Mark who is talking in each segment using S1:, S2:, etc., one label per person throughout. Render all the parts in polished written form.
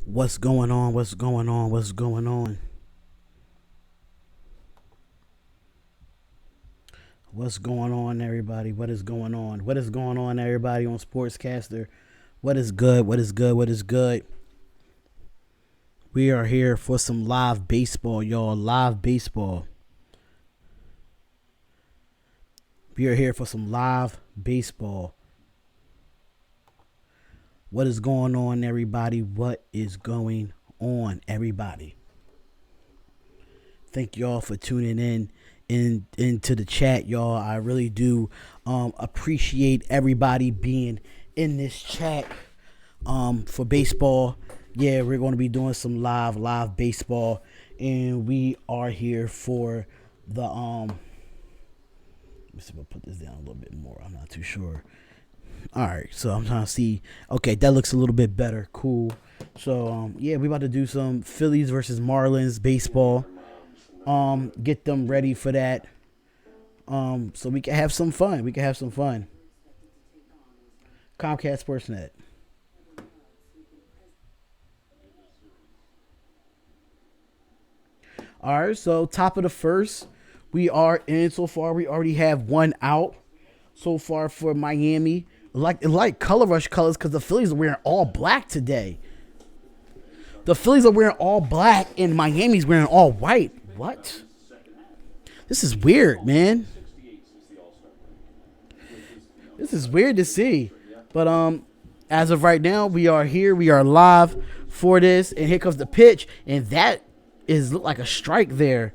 S1: What's going on? What's going on? What's going on? What's going on, everybody? What is going on? What is going on, everybody on Sportscaster? What is good? What is good? What is good? We are here for some live baseball, y'all. Live baseball. We are here for some live baseball. What is going on, everybody? What is going on, everybody? Thank y'all for tuning into the chat, y'all. I really do appreciate everybody being in this chat for baseball. Yeah, we're going to be doing some live baseball, and we are here for the Let me see if I put this down a little bit more. I'm not too sure. All right, so I'm trying to see. Okay, that looks a little bit better. Cool. So yeah, we about to do some Phillies versus Marlins baseball. Get them ready for that. So we can have some fun. Comcast Sportsnet. All right, so top of the first, we are in. So far, we already have one out. So far for Miami, like color rush colors because the Phillies are wearing all black today. The Phillies are wearing all black and Miami's wearing all white. What? This is weird, man. This is weird to see. But as of right now, we are here. We are live for this. And here comes the pitch. And that is look like a strike there.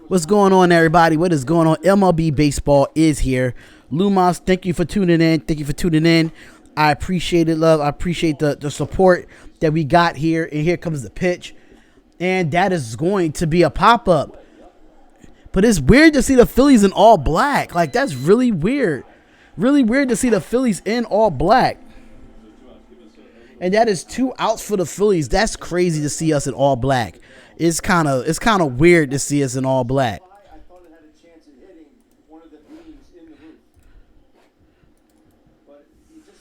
S1: What's going on, everybody? What is going on? MLB baseball is here. Lumos, thank you for tuning in. I appreciate it, love. I appreciate the support that we got here. And here comes the pitch. And that is going to be a pop-up. But it's weird to see the Phillies in all black. Like, that's really weird. Really weird to see the Phillies in all black. And that is 2 outs for the Phillies. That's crazy to see us in all black. It's kind of weird to see us in all black.
S2: I thought it had a chance of hitting one of the beams in the roof. But you just,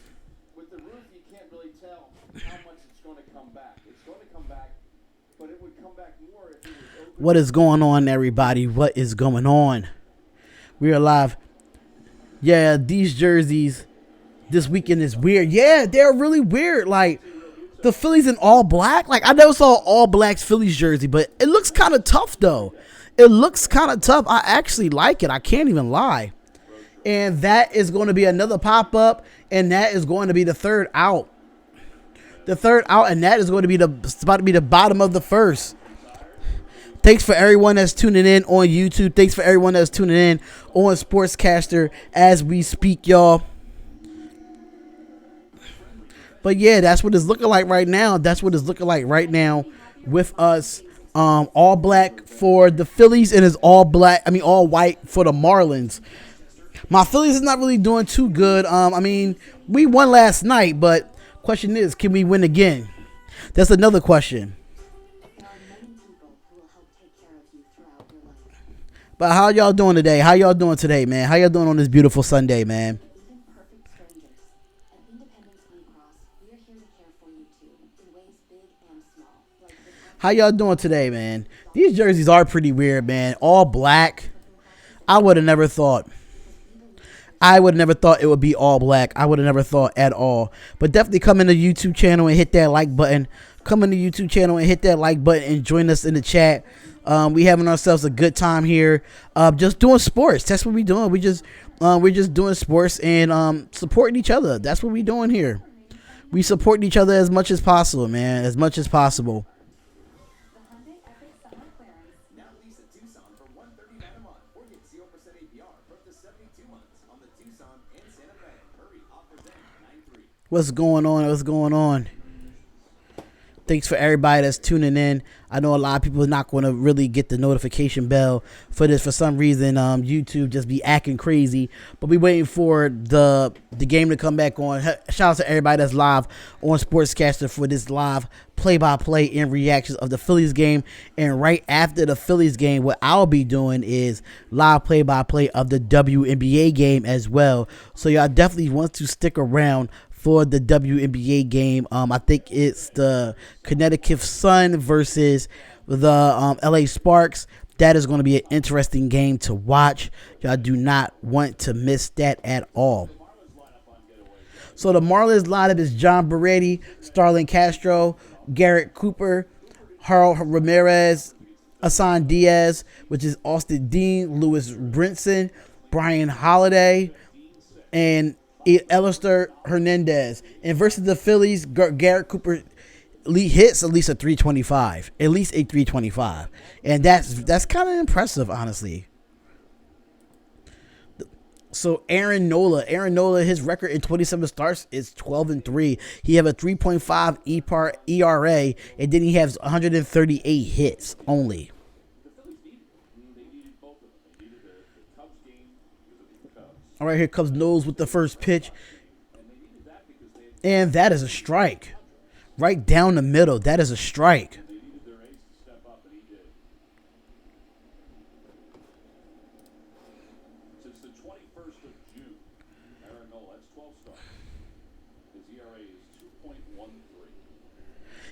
S2: with the roof, you can't really tell how much it's going to come back. It's going to come back, but it would come back more if it was open.
S1: What is going on, everybody? What is going on? We are live. Yeah, these jerseys this weekend is weird. Yeah, they're really weird. Like, the Phillies in all black. Like, I never saw all black Phillies jersey, but it looks kind of tough, though. It looks kind of tough. I actually like it. I can't even lie. And that is going to be another pop-up, and that is going to be the third out. The third out, and that is going to be about to be the bottom of the first. Thanks for everyone that's tuning in on YouTube. Thanks for everyone that's tuning in on Sportscaster as we speak, y'all. But yeah, that's what it's looking like right now. With us. All black for the Phillies and is all white for the Marlins. My Phillies is not really doing too good. We won last night, but question is, can we win again? That's another question. But how y'all doing today? How y'all doing today, man? How y'all doing on this beautiful Sunday, man? How y'all doing today, man? These jerseys are pretty weird, man. All black. I would have never thought it would be all black. I would have never thought at all. But definitely come in the YouTube channel and hit that like button. And join us in the chat. We having ourselves a good time here. Just doing sports. That's what we doing. We're just doing sports and supporting each other. That's what we doing here. We supporting each other as much as possible, man. As much as possible. What's going on? Thanks for everybody that's tuning in. I know a lot of people are not going to really get the notification bell for this. For some reason, YouTube just be acting crazy. But we waiting for the game to come back on. Shout out to everybody that's live on Sportscaster for this live play-by-play and reactions of the Phillies game. And right after the Phillies game, what I'll be doing is live play-by-play of the WNBA game as well. So y'all definitely want to stick around for the WNBA game. I think it's the Connecticut Sun versus the LA Sparks. That is going to be an interesting game to watch. Y'all do not want to miss that at all. So the Marlins lineup is John Beretti, Starlin Castro, Garrett Cooper, Harold Ramirez, Asan Diaz, which is Austin Dean, Lewis Brinson, Brian Holiday, and Elister Hernandez. And versus the Phillies, Garrett Cooper hits at least a 325. At least a 325. And that's kind of impressive, honestly. So Aaron Nola, his record in 27 starts is 12-3. He have a 3.5 ERA, and then he has 138 hits only. All right, here comes Knowles with the first pitch, and that is a strike, right down the middle. That is a strike.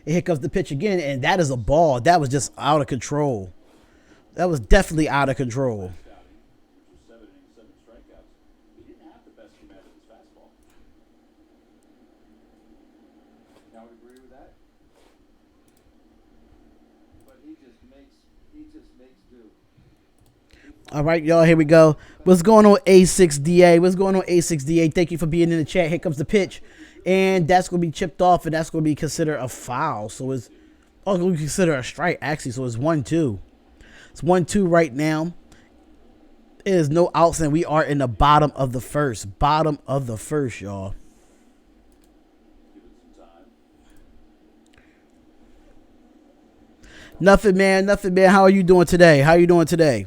S1: And here comes the pitch again, and that is a ball. That was just out of control. That was definitely out of control.
S2: I would agree with that. But he just makes do.
S1: All right, y'all, here we go. What's going on, A6DA? What's going on, A6DA? Thank you for being in the chat. Here comes the pitch. And that's going to be chipped off, and that's going to be considered a foul. So it's going to be considered a strike, actually. So it's 1-2. It's 1-2 right now. There is no outs, and we are in the bottom of the first. Bottom of the first, y'all. Nothing, man. Nothing, man. How are you doing today? How are you doing today?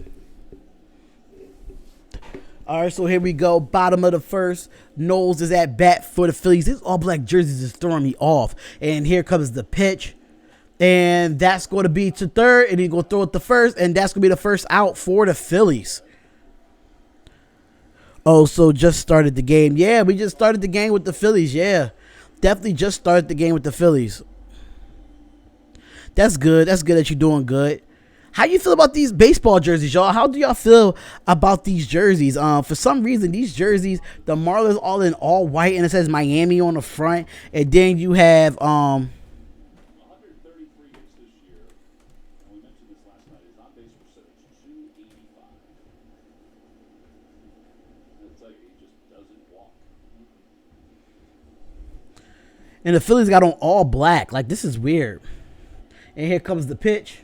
S1: All right, so here we go. Bottom of the first. Knowles is at bat for the Phillies. These all-black jerseys is throwing me off. And here comes the pitch. And that's going to be to third. And he's going to throw it to first. And that's going to be the first out for the Phillies. Oh, so just started the game. Yeah, we just started the game with the Phillies. Yeah, definitely just started the game with the Phillies. That's good. That's good that you're doing good. How you feel about these baseball jerseys, y'all? How do y'all feel about these jerseys? For some reason, these jerseys, the Marlins all in all white, and it says Miami on the front, and then you have
S2: 133 hits this year. And we mentioned this last night. His on-base percentage 285. It's like he just doesn't walk.
S1: and the Phillies got on all black. Like, this is weird. And here comes the pitch.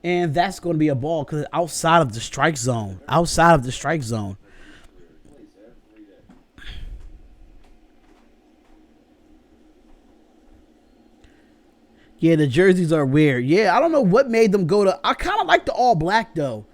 S1: And that's going to be a ball because it's outside of the strike zone. Outside of the strike zone. Yeah, the jerseys are weird. Yeah, I don't know what made them go to. I kind of like the all black though.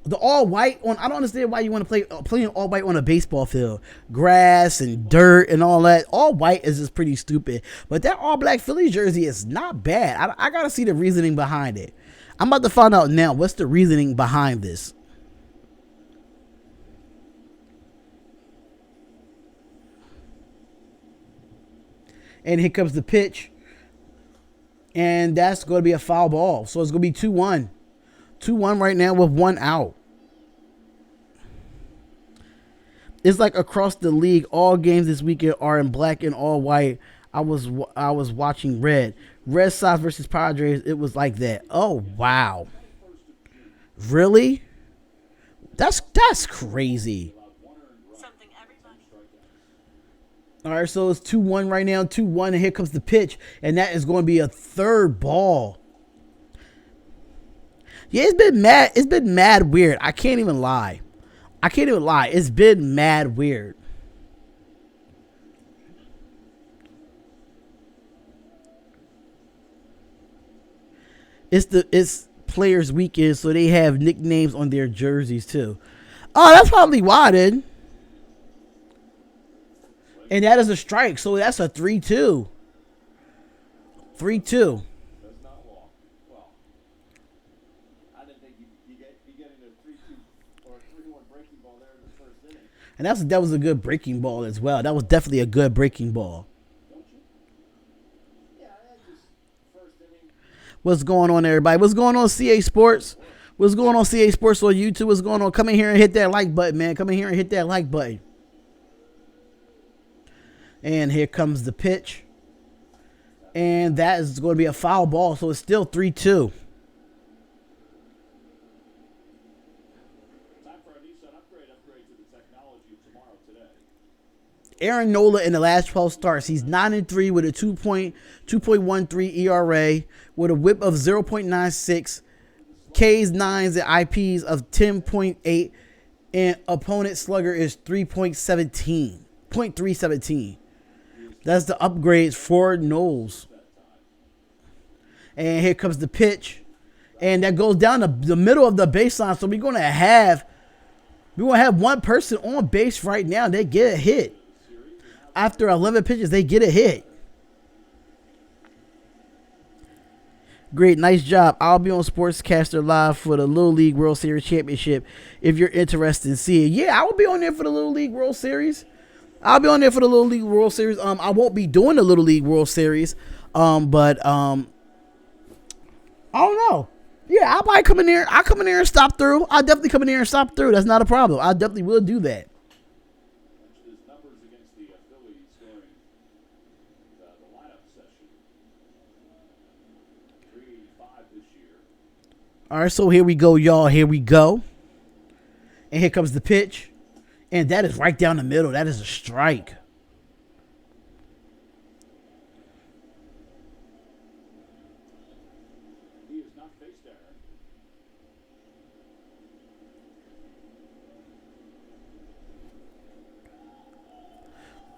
S1: The all white on. I don't understand why you want to play all white on a baseball field. Grass and dirt and all that. All white is just pretty stupid. But that all black Phillies jersey is not bad. I gotta see the reasoning behind it. I'm about to find out now. What's the reasoning behind this? And here comes the pitch. And that's going to be a foul ball. So it's going to be 2-1. 2-1 right now with one out. It's like across the league, all games this weekend are in black and all white. I was watching Red Sox versus Padres. It was like that. Oh wow, really? That's crazy. All right, so it's 2-1 right now. 2-1, and here comes the pitch, and that is going to be a third ball. Yeah, it's been mad. It's been mad weird. I can't even lie. It's been mad weird. It's Players Weekend, so they have nicknames on their jerseys too. Oh, that's probably why then. And that is a strike, so that's a 3-2. 3-2.
S2: That's not long. Well, I didn't think you get into a 3-2 or a 3-1 breaking ball there in the first inning.
S1: And that was a good breaking ball as well. That was definitely a good breaking ball. What's going on, everybody? What's going on, CA Sports? What's going on, CA Sports on YouTube? What's going on? Come in here and hit that like button, man. Come in here and hit that like button. And here comes the pitch. And that is going to be a foul ball, so it's still 3-2. Aaron Nola in the last 12 starts, he's 9-3 with a 2.13 ERA, with a WHIP of 0.96, Ks, 9s, and IPs of 10.8, and opponent slugger is 3.17. That's the upgrades for Knowles. And here comes the pitch, and that goes down the middle of the baseline. So we're gonna have one person on base right now. They get a hit. After 11 pitches, they get a hit. Great, nice job. I'll be on Sportscaster Live for the Little League World Series Championship if you're interested in seeing. Yeah, I will be on there for the Little League World Series. I won't be doing the Little League World Series, but I don't know. Yeah, I'll probably come in there. I'll come in there and stop through. I'll definitely come in there and stop through. That's not a problem. I definitely will do that.
S2: His numbers against the Phillies during the lineup session. 385 this year.
S1: All right, so here we go, y'all. Here we go. And here comes the pitch. And that is right down the middle. That is a strike.
S2: He has not faced Aaron.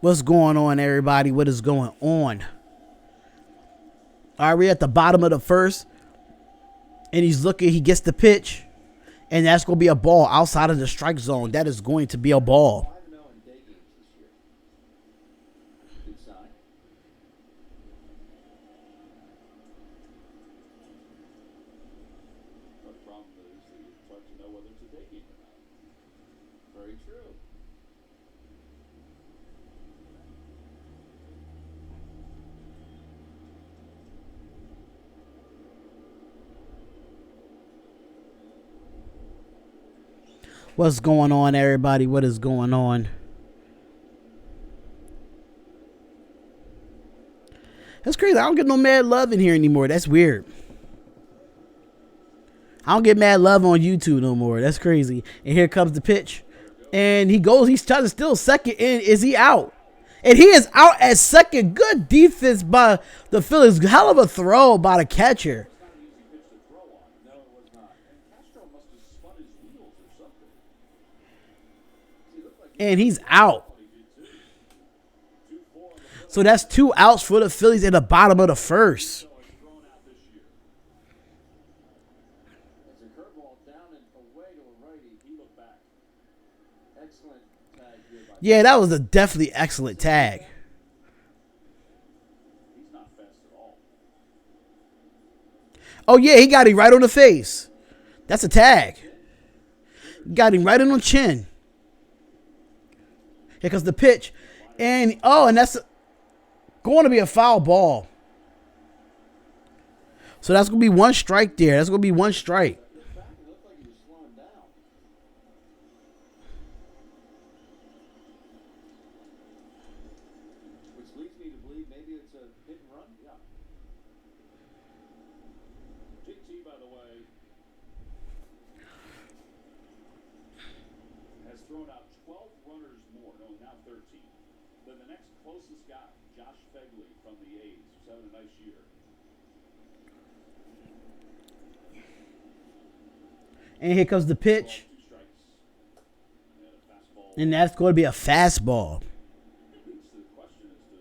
S1: What's going on, everybody? What is going on? All right, we're at the bottom of the first. And he's looking. He gets the pitch. And that's going to be a ball outside of the strike zone. That is going to be a ball.
S2: 5-0 in day games this year. Good sign. The problem is that it's hard to know whether it's a day game or not. Very true.
S1: What's going on, everybody? What is going on? That's crazy. I don't get no mad love in here anymore. That's weird. I don't get mad love on YouTube no more. That's crazy. And here comes the pitch. And he goes. He's trying to steal second. And is he out? And he is out at second. Good defense by the Phillies. Hell of a throw by the catcher. And he's out. So that's 2 outs for the Phillies at the bottom of the first. Yeah, that was a definitely excellent tag. Oh, yeah, he got him right on the face. That's a tag. Got him right on the chin. Here comes the pitch. And that's going to be a foul ball. So that's going to be 1 strike there. That's going to be 1 strike.
S2: Which leads me to believe maybe it's a hit and run. Yeah. JT, by the way, has thrown out 12 runners more, no, now 13, than the next closest guy, Josh Fegley from the A's, who's having a nice year.
S1: And here comes the pitch.
S2: 2 strikes.
S1: And that's going to be a fastball.
S2: It leads to the question as to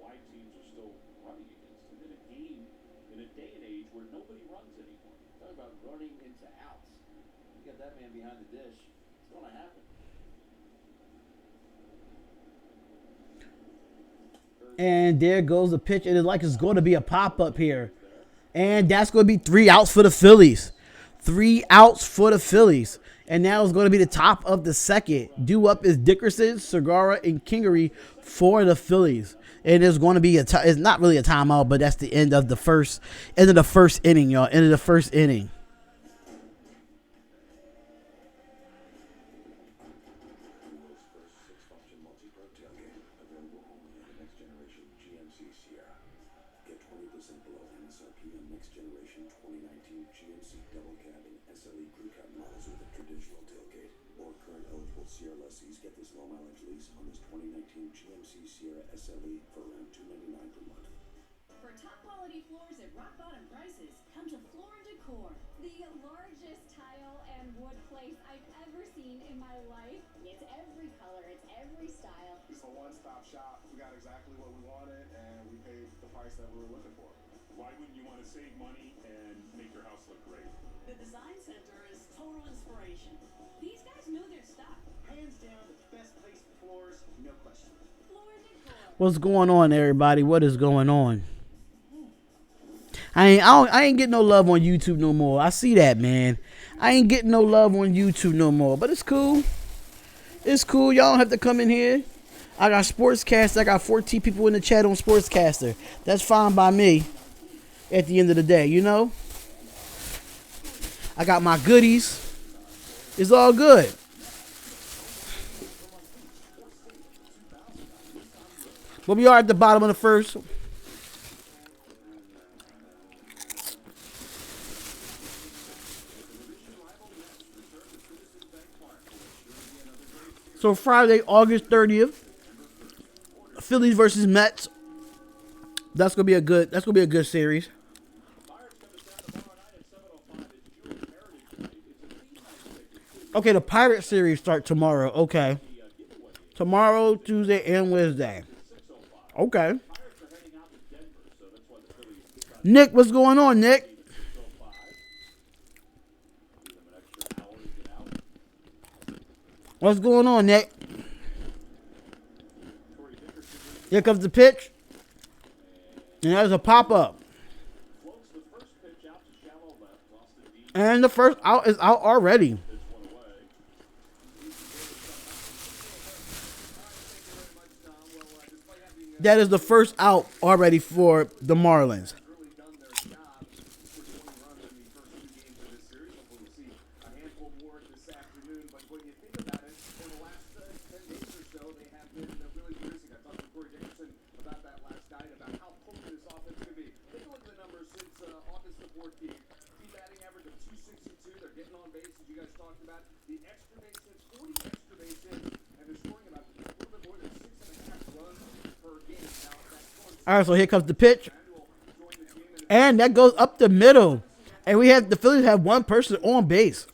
S2: why teams are still running against him in a game, in a day and age where nobody runs anymore. Talk about running into outs. You got that man behind the dish. It's going to happen.
S1: And there goes the pitch. And it's going to be a pop-up here. And that's going to be 3 outs for the Phillies. 3 outs for the Phillies. And now it's going to be the top of the second. Due up is Dickerson, Segura, and Kingery for the Phillies. It is going to be it's not really a timeout, but that's the end of the first inning, y'all. End of the first inning.
S2: Get this low mileage lease on this 2019 GMC Sierra SLE for around $299 per month.
S3: For top quality floors at rock bottom prices, come to Floor & Decor.
S4: The largest tile and wood place I've ever seen in my life.
S3: It's every color, it's every style.
S5: It's a one-stop shop. We got exactly what we wanted, and we paid the price that we were looking for.
S2: Why wouldn't you want to save money and make your house look great?
S3: The design center is total inspiration. These guys know their stuff.
S5: Hands down, the best place for floors, no question.
S4: Floor & Decor.
S1: What's going on, everybody? What is going on? I ain't getting no love on YouTube no more. I see that, man. I ain't getting no love on YouTube no more. But it's cool. It's cool. Y'all don't have to come in here. I got Sportscaster. I got 14 people in the chat on Sportscaster. That's fine by me at the end of the day, you know? I got my goodies. It's all good. But we are at the bottom of the first. So Friday, August 30th, Phillies versus Mets. That's gonna be a good series. Okay, the Pirate series start tomorrow. Okay. Tomorrow, Tuesday, and Wednesday. Okay. Nick, what's going on, Nick? What's going on, Nick? Here comes the pitch. And there's a pop-up. And the first out is out already. That is the first out already for the Marlins. All right, so here comes the pitch. And that goes up the middle. And we have the Phillies have one person on base.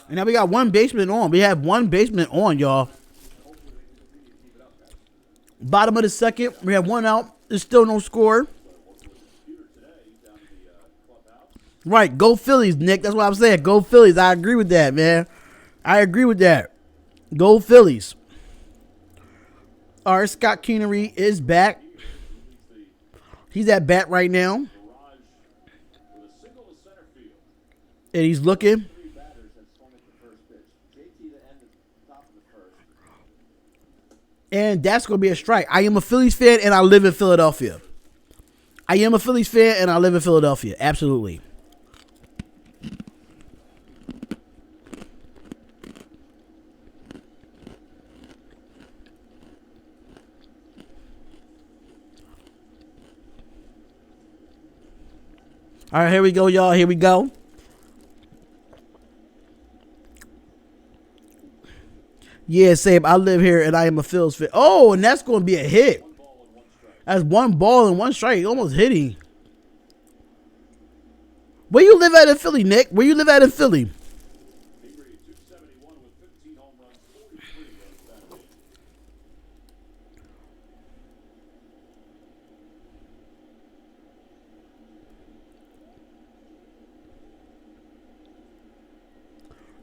S1: And now we got one baseman on. We have one baseman on, y'all. Bottom of the second, we have one out. There's still no score. Right, go Phillies, Nick. That's what I'm saying. Go Phillies. I agree with that, man. I agree with that. Go Phillies. All right, Scott Kingery is back. He's at bat right now. And he's looking. And that's going to be a strike. I am a Phillies fan, and I live in Philadelphia. I am a Phillies fan, and I live in Philadelphia. Absolutely. All right, here we go, y'all. Here we go. Yeah, Sabe, I live here, and I am a Phillies fan. Oh, and that's going to be a hit. That's one ball and one strike. Almost hit him. Where you live at in Philly, Nick? Where you live at in Philly?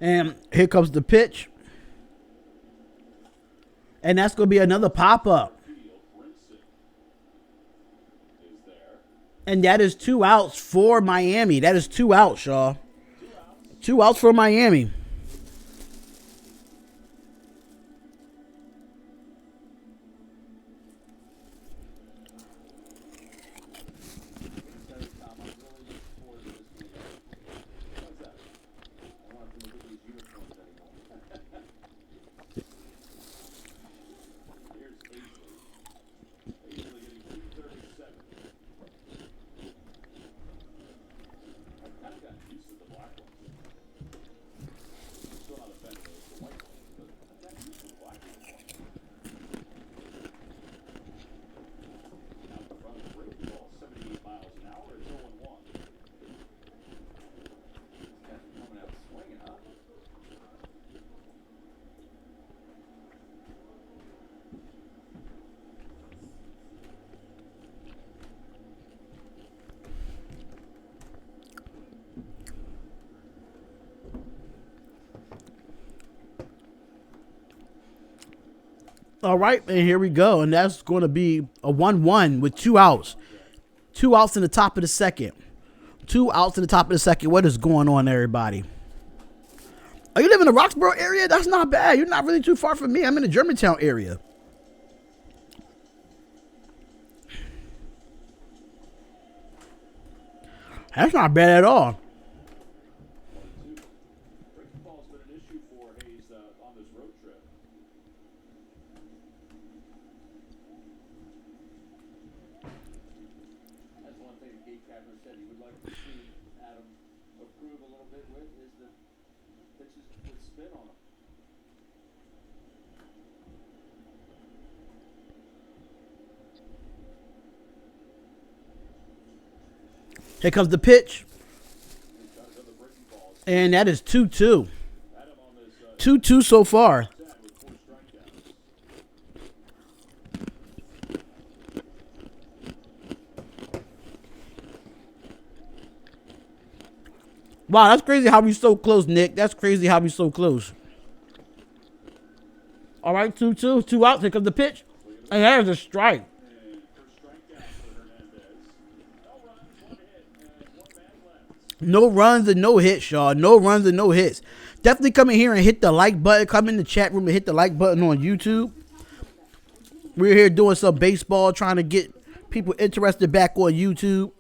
S1: And here comes the pitch. And that's going to be another pop-up. And that is 2 outs for Miami. That is 2 outs, y'all. 2 outs for Miami. All right, and here we go. And that's going to be a 1-1 with 2 outs. 2 outs in the top of the second. 2 outs in the top of the second. What is going on, everybody? Are you living in the Roxborough area? That's not bad. You're not really too far from me. I'm in the Germantown area. That's not bad at all.
S2: Breaking ball's been an issue for Hayes on this road trip. That's one thing Gabe Kapler said he would like to see Adam improve a little bit with is the pitches with spin on them.
S1: Here comes the pitch. And that is 2-2. 2-2 so far. Wow, that's crazy how we so close, Nick. That's crazy how we so close. All right, 2-2. 2 outs. Here comes the pitch. And that is a strike. No runs and no hits, y'all. No runs and no hits. Definitely come in here and hit the like button. Come in the chat room and hit the like button on YouTube. We're here doing some baseball, trying to get people interested back on YouTube.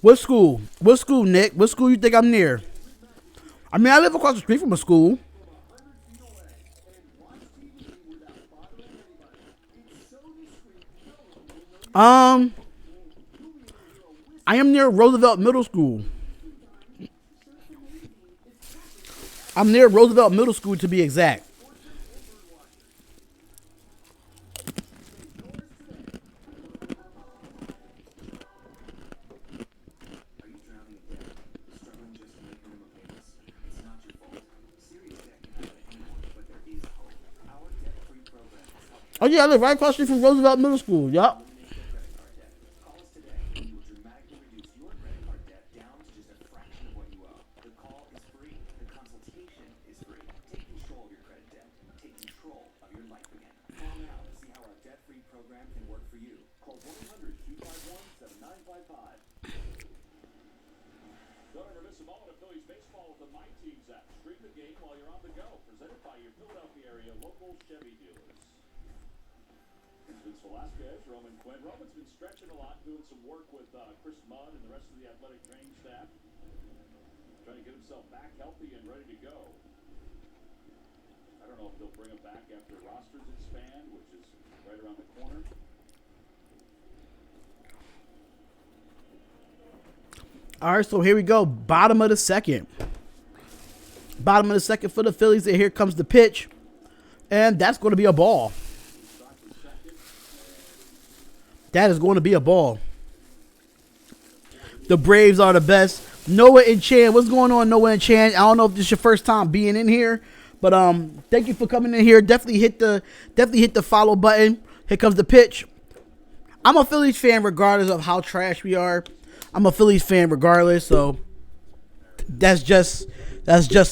S1: What school? What school, Nick? What school you think I'm near? I mean, I live across the street from a school. I am near Roosevelt Middle School. I'm near Roosevelt Middle School to be exact. Oh yeah, I live right across the street from Roosevelt Middle School. Yup.
S2: Don't ever miss a moment of Phillies baseball with the My Teams app. Stream the game while you're on the go. Presented by your Philadelphia area local Chevy dealers. Vince Velasquez, Roman Quinn. Roman's been stretching a lot, doing some work with Chris Mudd and the rest of the athletic training staff. Trying to get himself back healthy and ready to go. I don't know if they'll bring him back after rosters expand, which is right around the corner.
S1: All right, so here we go. Bottom of the second. Bottom of the second for the Phillies. And here comes the pitch. And that's going to be a ball. That is going to be a ball. The Braves are the best. Noah and Chan. What's going on, Noah and Chan? I don't know if this is your first time being in here, But thank you for coming in here. Definitely hit the follow button. Here comes the pitch. I'm a Phillies fan regardless of how trash we are. I'm a Phillies fan regardless, so that's just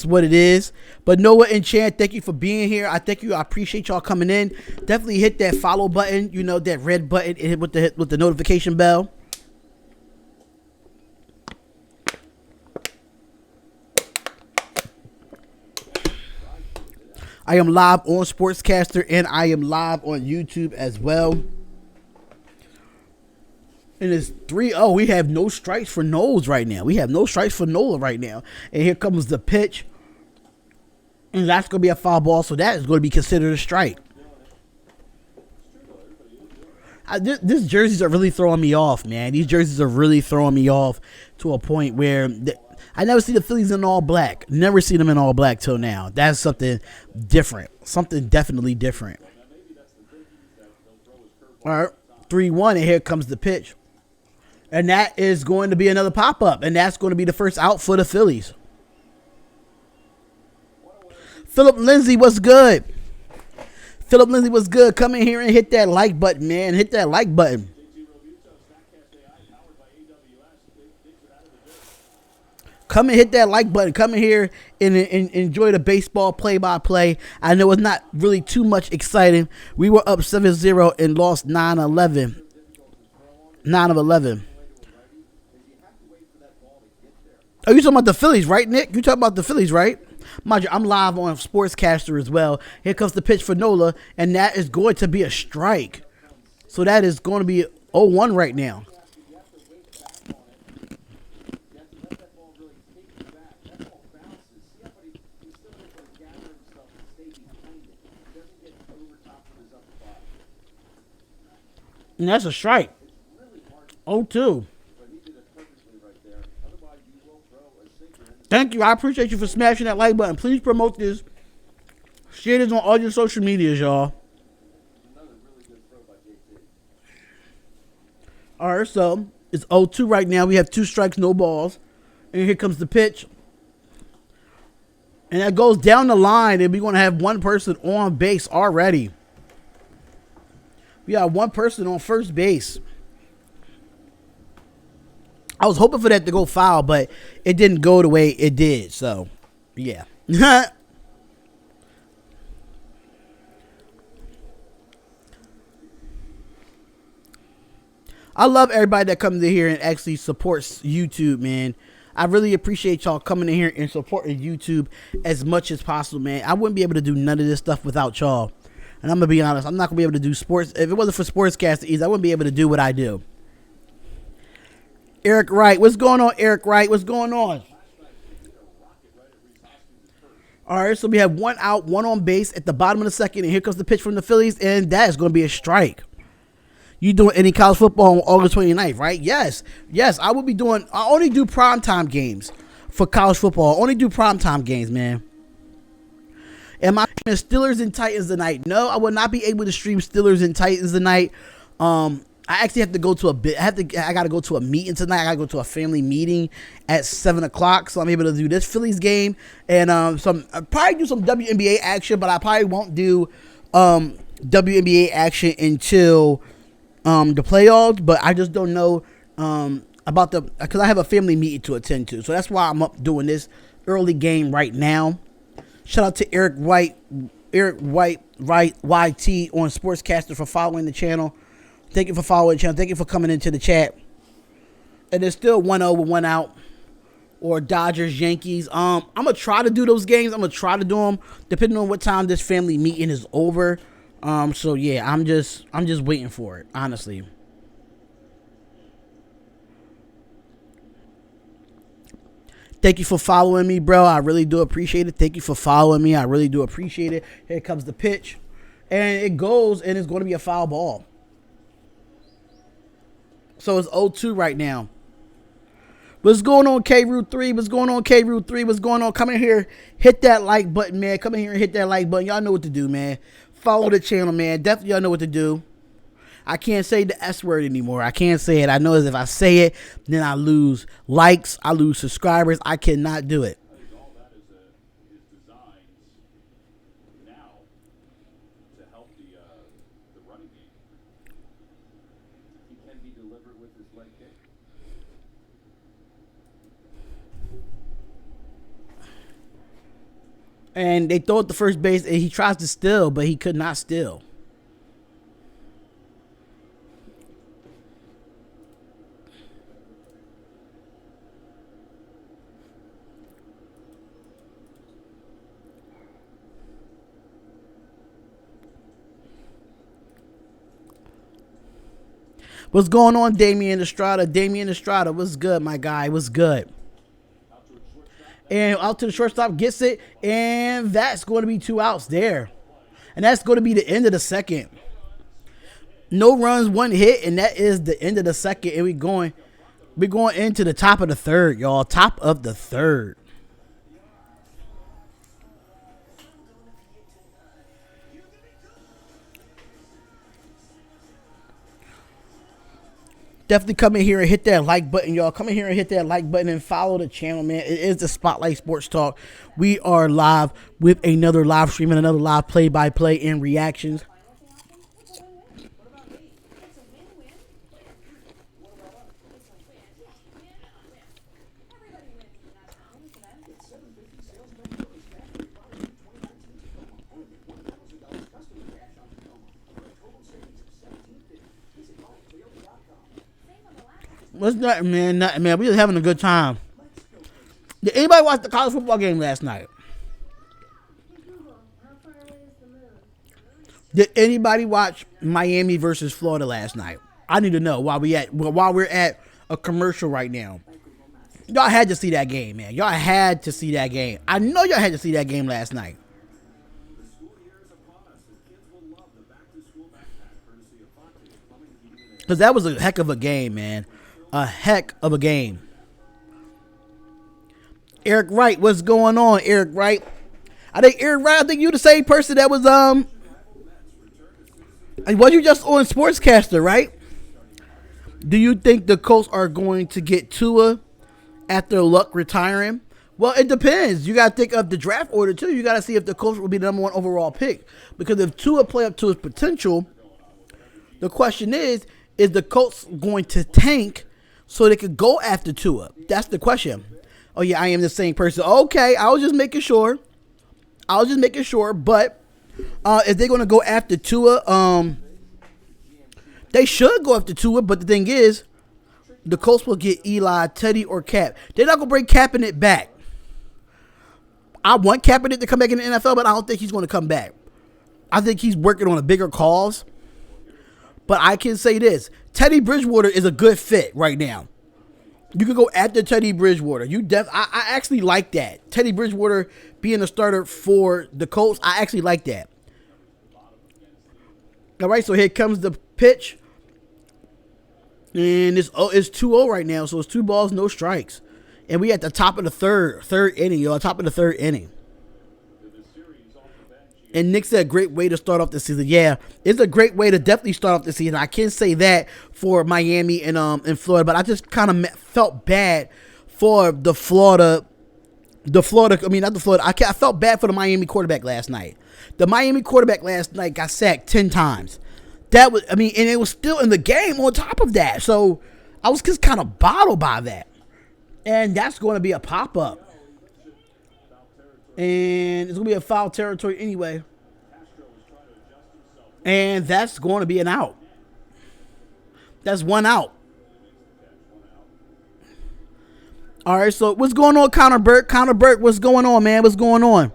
S1: what it is. But Noah and Chan, thank you for being here. I appreciate y'all coming in. Definitely hit that follow button, you know, that red button, and hit with the notification bell. I am live on Sportscaster and I am live on YouTube as well. And it's 3-0. We have no strikes for Knowles right now. And here comes the pitch. And that's going to be a foul ball, so that is going to be considered a strike. These jerseys are really throwing me off, man. These jerseys are really throwing me off to a point where I never see the Phillies in all black. Never seen them in all black till now. That's something different. Something definitely different. All right, 3-1, and here comes the pitch. And that is going to be another pop-up, and that's going to be the first out for the Phillies. Philip Lindsay, what's good? Come in here and hit that like button, man. Hit that like button. Come and hit that like button. Come in here and enjoy the baseball play-by-play. I know it's not really too much exciting. We were up 7-0 and lost 9-11. 9 of 11. Oh, you talking about the Phillies, right, Nick? You talking about the Phillies, right? Mind you, I'm live on Sportscaster as well. Here comes the pitch for Nola, and that is going to be a strike. So that is going to be 0-1 right now. And that's a strike. 0-2. Thank you. I appreciate you for smashing that like button. Please promote this. Share this on all your social medias, y'all. All right, so it's 0-2 right now. We have 2 strikes, no balls. And here comes the pitch. And that goes down the line, and we're going to have one person on base already. We got one person on first base. I was hoping for that to go foul, but it didn't go the way it did. So, yeah. I love everybody that comes in here and actually supports YouTube, man. I really appreciate y'all coming in here and supporting YouTube as much as possible, man. I wouldn't be able to do none of this stuff without y'all. And I'm going to be honest, I'm not going to be able to do sports. If it wasn't for Sportscaster, I wouldn't be able to do what I do. Eric Wright. What's going on, Eric Wright? What's going on? All right, so we have 1 out, 1 on base at the bottom of the second, and here comes the pitch from the Phillies, and that is going to be a strike. You doing any college football on August 29th, right? Yes. Yes, I will be doing, I only do primetime games for college football. I only do primetime games, man. Am I streaming Steelers and Titans tonight? No, I will not be able to stream Steelers and Titans tonight. I actually have to go to I got to go to a meeting tonight. I got to go to a family meeting at 7 o'clock. So I'm able to do this Phillies game and I'll probably do some WNBA action, but I probably won't do WNBA action until the playoffs. But I just don't know because I have a family meeting to attend to. So that's why I'm up doing this early game right now. Shout out to Eric White, YT on Sportscaster for following the channel. Thank you for following the channel. Thank you for coming into the chat. And there's still 1-0 with 1 out. Or Dodgers, Yankees. I'm going to try to do those games. I'm going to try to do them depending on what time this family meeting is over. So yeah, I'm just waiting for it, honestly. Thank you for following me, bro. I really do appreciate it. Thank you for following me. I really do appreciate it. Here comes the pitch. And it goes, and it's going to be a foul ball. So it's 0-2 right now. What's going on, K-Root 3? What's going on, K-Root 3? What's going on? Come in here. Hit that like button, man. Come in here and hit that like button. Y'all know what to do, man. Follow the channel, man. Definitely y'all know what to do. I can't say the S word anymore. I can't say it. I know if I say it, then I lose likes. I lose subscribers. I cannot do it.
S2: All that is designs be deliberate with his leg kick.
S1: And they throw it to first base, and he tries to steal, but he could not steal. What's going on, Damian Estrada? Damian Estrada, what's good, my guy? What's good? And out to the shortstop, gets it, and that's going to be 2 outs there. And that's going to be the end of the second. No runs, 1 hit, and that is the end of the second. And we're going into the top of the third, y'all. Top of the third. Definitely come in here and hit that like button, y'all. Come in here and hit that like button and follow the channel, man. It is the Spotlight Sports Talk. We are live with another live stream and another live play-by-play and reactions. What's that, man? Nothing, man. We was having a good time. Did anybody watch the college football game last night? Did anybody watch Miami versus Florida last night? I need to know while we're at a commercial right now. Y'all had to see that game, man. Y'all had to see that game. I know y'all had to see that game last night. Because that was a heck of a game, man. A heck of a game. Eric Wright, what's going on, Eric Wright? I think you're the same person that was you just on Sportscaster, right? Do you think the Colts are going to get Tua after Luck retiring? Well, it depends. You got to think of the draft order too. You got to see if the Colts will be the number 1 overall pick. Because if Tua play up to his potential, the question is the Colts going to tank so they could go after Tua? That's the question. Oh, yeah, I am the same person. Okay, I was just making sure. But if they're going to go after Tua, they should go after Tua. But the thing is, the Colts will get Eli, Teddy, or Cap. They're not going to bring Kaepernick back. I want Kaepernick to come back in the NFL, but I don't think he's going to come back. I think he's working on a bigger cause. But I can say this. Teddy Bridgewater is a good fit right now. You can go after Teddy Bridgewater. I actually like that. Teddy Bridgewater being a starter for the Colts, I actually like that. All right, so here comes the pitch. And it's 2-0 right now, so it's 2 balls, no strikes. And we at the top of the third inning, y'all. Top of the third inning. And Nick said, great way to start off the season. Yeah, it's a great way to definitely start off the season. I can't say that for Miami and Florida, but I just kind of felt bad for I felt bad for the Miami quarterback last night. The Miami quarterback last night got sacked 10 times. And it was still in the game on top of that. So I was just kind of bottled by that. And that's going to be a pop-up. And it's going to be a foul territory anyway. And that's going to be an out. That's 1 out. All right, so what's going on, Connor Burke? Connor Burke, what's going on, man? What's going on?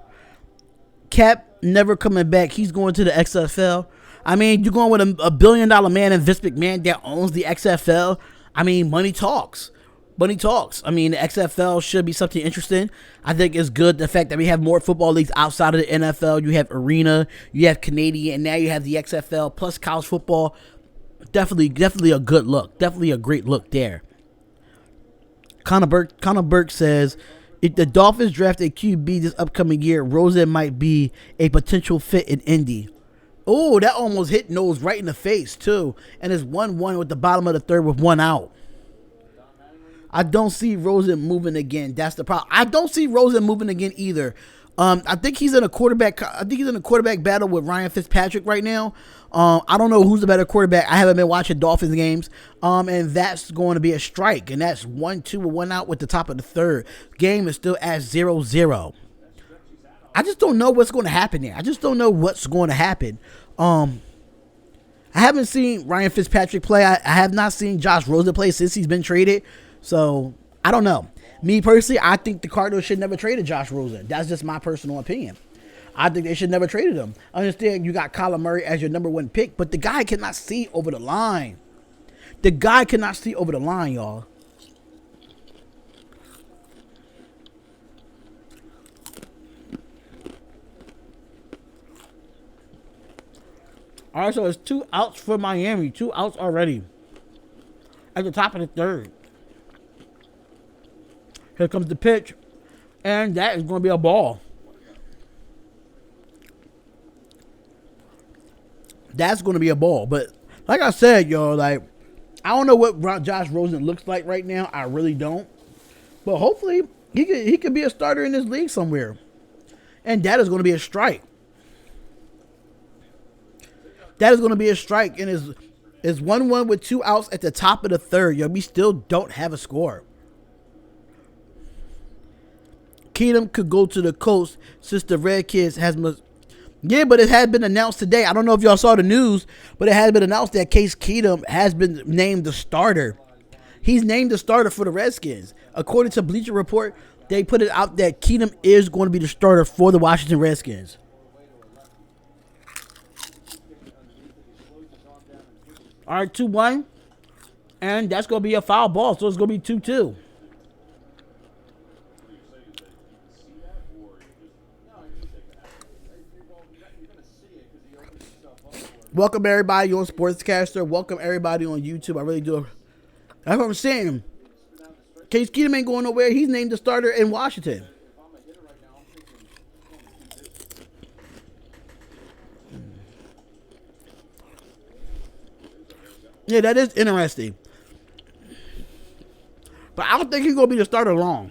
S1: Cap never coming back. He's going to the XFL. I mean, you're going with a $1 billion man in Vince McMahon that owns the XFL. I mean, money talks. Money talks. I mean, the XFL should be something interesting. I think it's good the fact that we have more football leagues outside of the NFL. You have Arena, you have Canadian, and now you have the XFL plus college football. Definitely a good look. Definitely a great look there. Connor Burke says, if the Dolphins draft a QB this upcoming year, Rosen might be a potential fit in Indy. Oh, that almost hit Nose right in the face, too. And it's 1-1 with the bottom of the third with 1 out. I don't see Rosen moving again. That's the problem. I don't see Rosen moving again either. I think he's in a quarterback. I think he's in a quarterback battle with Ryan Fitzpatrick right now. I don't know who's the better quarterback. I haven't been watching Dolphins games. And that's going to be a strike. And that's 1-2 with 1 out with the top of the third. Game is still at 0-0. I just don't know what's going to happen there. I just don't know what's going to happen. I haven't seen Ryan Fitzpatrick play. I have not seen Josh Rosen play since he's been traded. So I don't know. Me personally, I think the Cardinals should never trade Josh Rosen. That's just my personal opinion. I think they should never traded him. I understand you got Kyler Murray as your number 1 pick, but the guy cannot see over the line. The guy cannot see over the line, y'all. All right, so it's 2 outs for Miami. 2 outs already at the top of the third. Here comes the pitch, and that is going to be a ball. That's going to be a ball. But like I said, y'all, like, I don't know what Josh Rosen looks like right now. I really don't. But hopefully he could be a starter in this league somewhere. And that is going to be a strike. That is going to be a strike. And it's 1-1 with 2 outs at the top of the third. Yo, we still don't have a score. Keenum could go to the Colts since the Red Kids has... Yeah, but it had been announced today. I don't know if y'all saw the news, but it has been announced that Case Keenum has been named the starter. He's named the starter for the Redskins. According to Bleacher Report, they put it out that Keenum is going to be the starter for the Washington Redskins. All right, 2-1. And that's going to be a foul ball, so it's going to be 2-2. Welcome everybody on Sportscaster. Welcome everybody on YouTube. I really do. That's what I'm saying. Case Keenum ain't going nowhere. He's named the starter in Washington. Yeah, that is interesting. But I don't think he's going to be the starter long.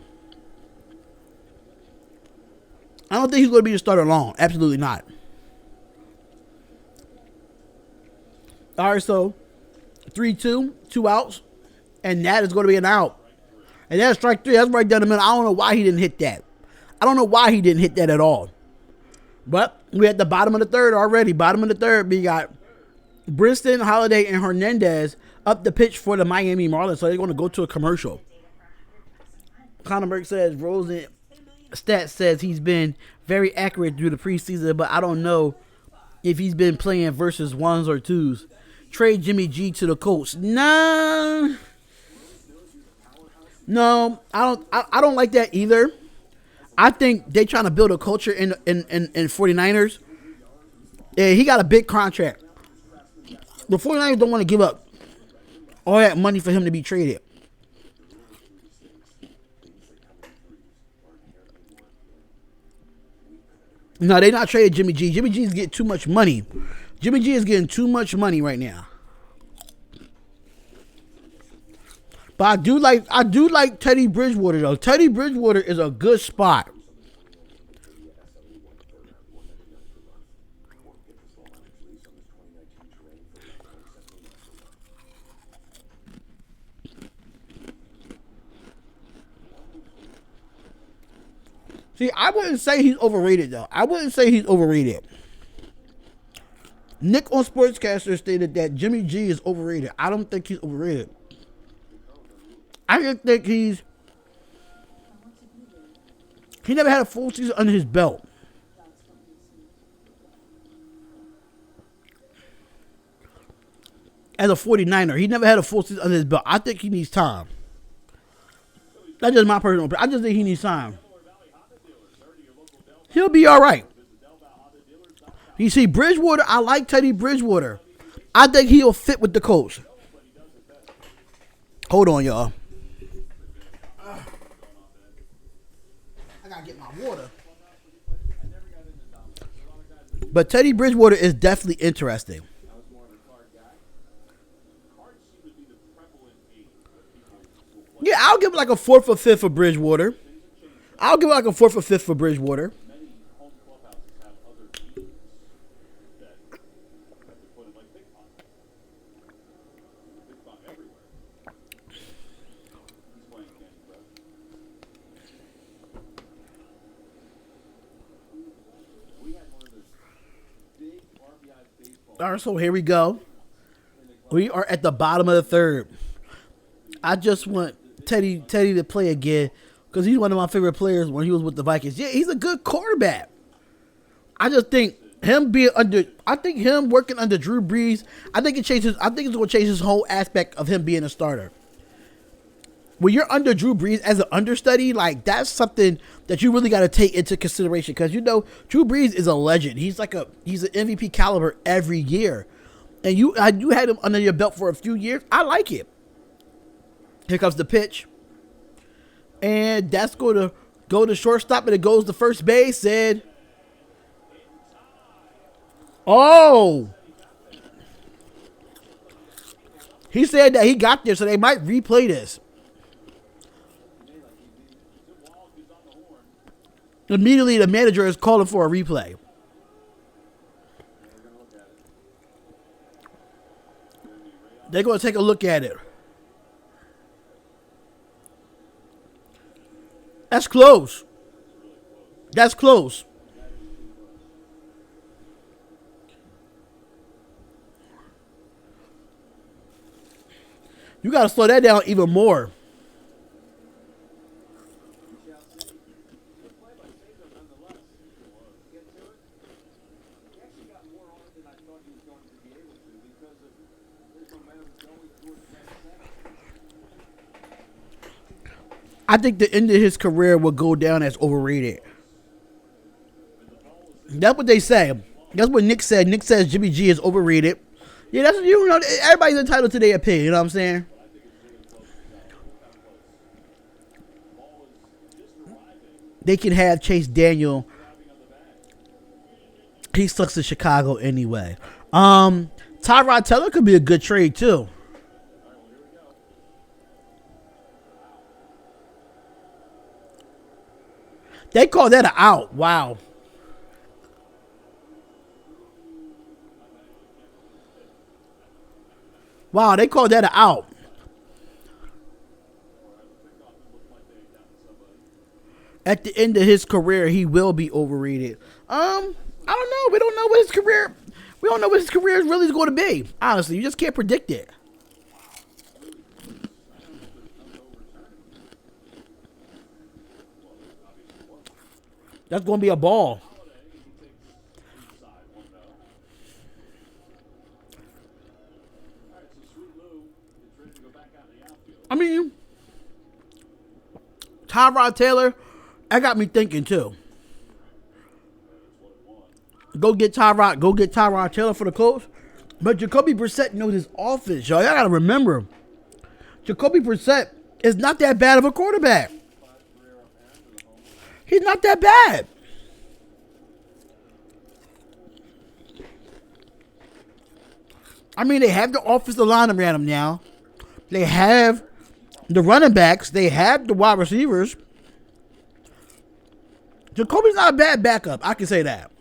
S1: I don't think he's going to be the starter long. Absolutely not. All right, so 3-2, 2 outs, and that is going to be an out. And that's strike 3. That's right down the middle. I don't know why he didn't hit that. I don't know why he didn't hit that at all. But we at the bottom of the third already. Bottom of the third, we got Briston, Holiday, and Hernandez up the pitch for the Miami Marlins. So they're going to go to a commercial. Conor Burke says Rosen stats says he's been very accurate through the preseason, but I don't know if he's been playing versus 1s or 2s. Trade Jimmy G to the Colts. Nah. No, I don't like that either. I think they trying to build a culture in 49ers. Yeah, he got a big contract. The 49ers don't want to give up all that money for him to be traded. No, they're not trading Jimmy G. Jimmy G is getting too much money. Jimmy G is getting too much money right now. But I do like Teddy Bridgewater though. Teddy Bridgewater is a good spot. See, I wouldn't say he's overrated though. I wouldn't say he's overrated. Nick on Sportscaster stated that Jimmy G is overrated. I don't think he's overrated. I just think he never had a full season under his belt. As a 49er, he never had a full season under his belt. I think he needs time. That's just my personal opinion. I just think he needs time. He'll be all right. You see, Bridgewater, I like Teddy Bridgewater. I think he'll fit with the Colts. Hold on, y'all. I gotta get my water. But Teddy Bridgewater is definitely interesting. Yeah, I'll give like a 4th or 5th for Bridgewater. I'll give like a 4th or 5th for Bridgewater. All right, so here we go. We are at the bottom of the third. I just want Teddy to play again because he's one of my favorite players when he was with the Vikings. Yeah, he's a good quarterback. I just think him working under Drew Brees, I think it's going to change his whole aspect of him being a starter. When you're under Drew Brees as an understudy, like that's something that you really got to take into consideration because Drew Brees is a legend. He's an MVP caliber every year, and you had him under your belt for a few years. I like it. Here comes the pitch, and that's going to go to shortstop, and it goes to first base, and oh, he said that he got there, so they might replay this. Immediately, the manager is calling for a replay. They're going to take a look at it. That's close. That's close. You got to slow that down even more. I think the end of his career will go down as overrated. That's what they say. That's what Nick said. Nick says Jimmy G is overrated. Yeah, that's everybody's entitled to their opinion. You know what I'm saying? They can have Chase Daniel. He sucks in Chicago anyway. Tyrod Taylor could be a good trade too. They call that an out. Wow. Wow, they call that an out. At the end of his career, he will be overrated. I don't know. We don't know what his career. We don't know what his career really is going to be. Honestly, you just can't predict it. That's going to be a ball. I mean, Tyrod Taylor, that got me thinking too. Go get Tyrod Taylor for the Colts. But Jacoby Brissett knows his offense, y'all. Y'all got to remember, Jacoby Brissett is not that bad of a quarterback. He's not that bad. I mean, they have the offensive line around him now. They have the running backs. They have the wide receivers. Jacoby's not a bad backup. I can say that.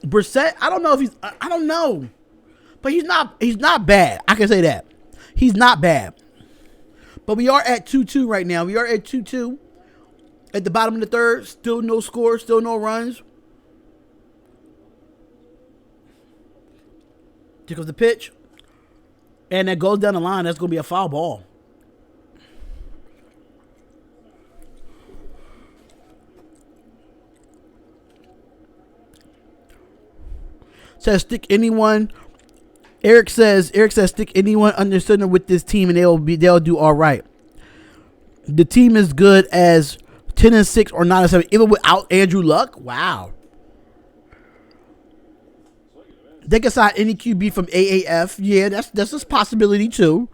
S1: Brissett, I don't know. But he's not bad. I can say that. He's not bad. But we are at 2-2 right now. We are at 2-2. At the bottom of the third. Still no score. Still no runs. Here goes the pitch. And that goes down the line. That's going to be a foul ball. Says stick anyone. Eric says stick anyone under center with this team and they'll do all right. The team is good as 10-6 or 9-7 even without Andrew Luck. Wow. They can sign any QB from AAF. Yeah, that's a possibility too.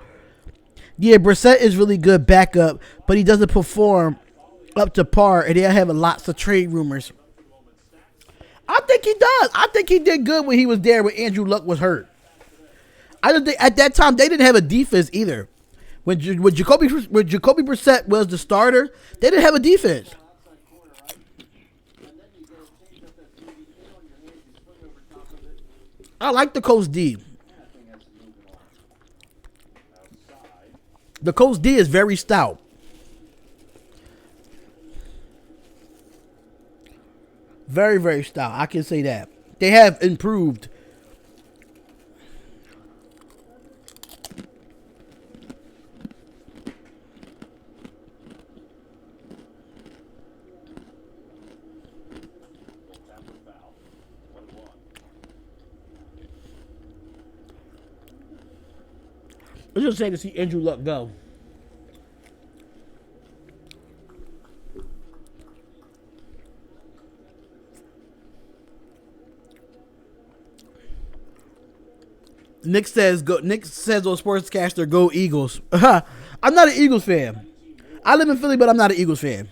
S1: Yeah, Brissett is really good backup, but he doesn't perform up to par, and they'll have lots of trade rumors. I think he does. I think he did good when he was there when Andrew Luck was hurt. I don't think at that time they didn't have a defense either. When Jacoby Brissett was the starter, they didn't have a defense. I like the Colts D. The Colts D is very stout. Very, very stout. I can say that. They have improved. It's just sad to see Andrew Luck go. Nick says on Sportscaster, go Eagles. I'm not an Eagles fan. I live in Philly, but I'm not an Eagles fan.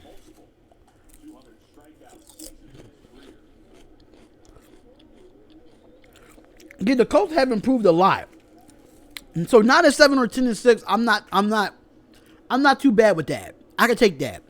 S1: Yeah, the Colts have improved a lot. And so 9-7 or 10-6, I'm not too bad with that. I can take that.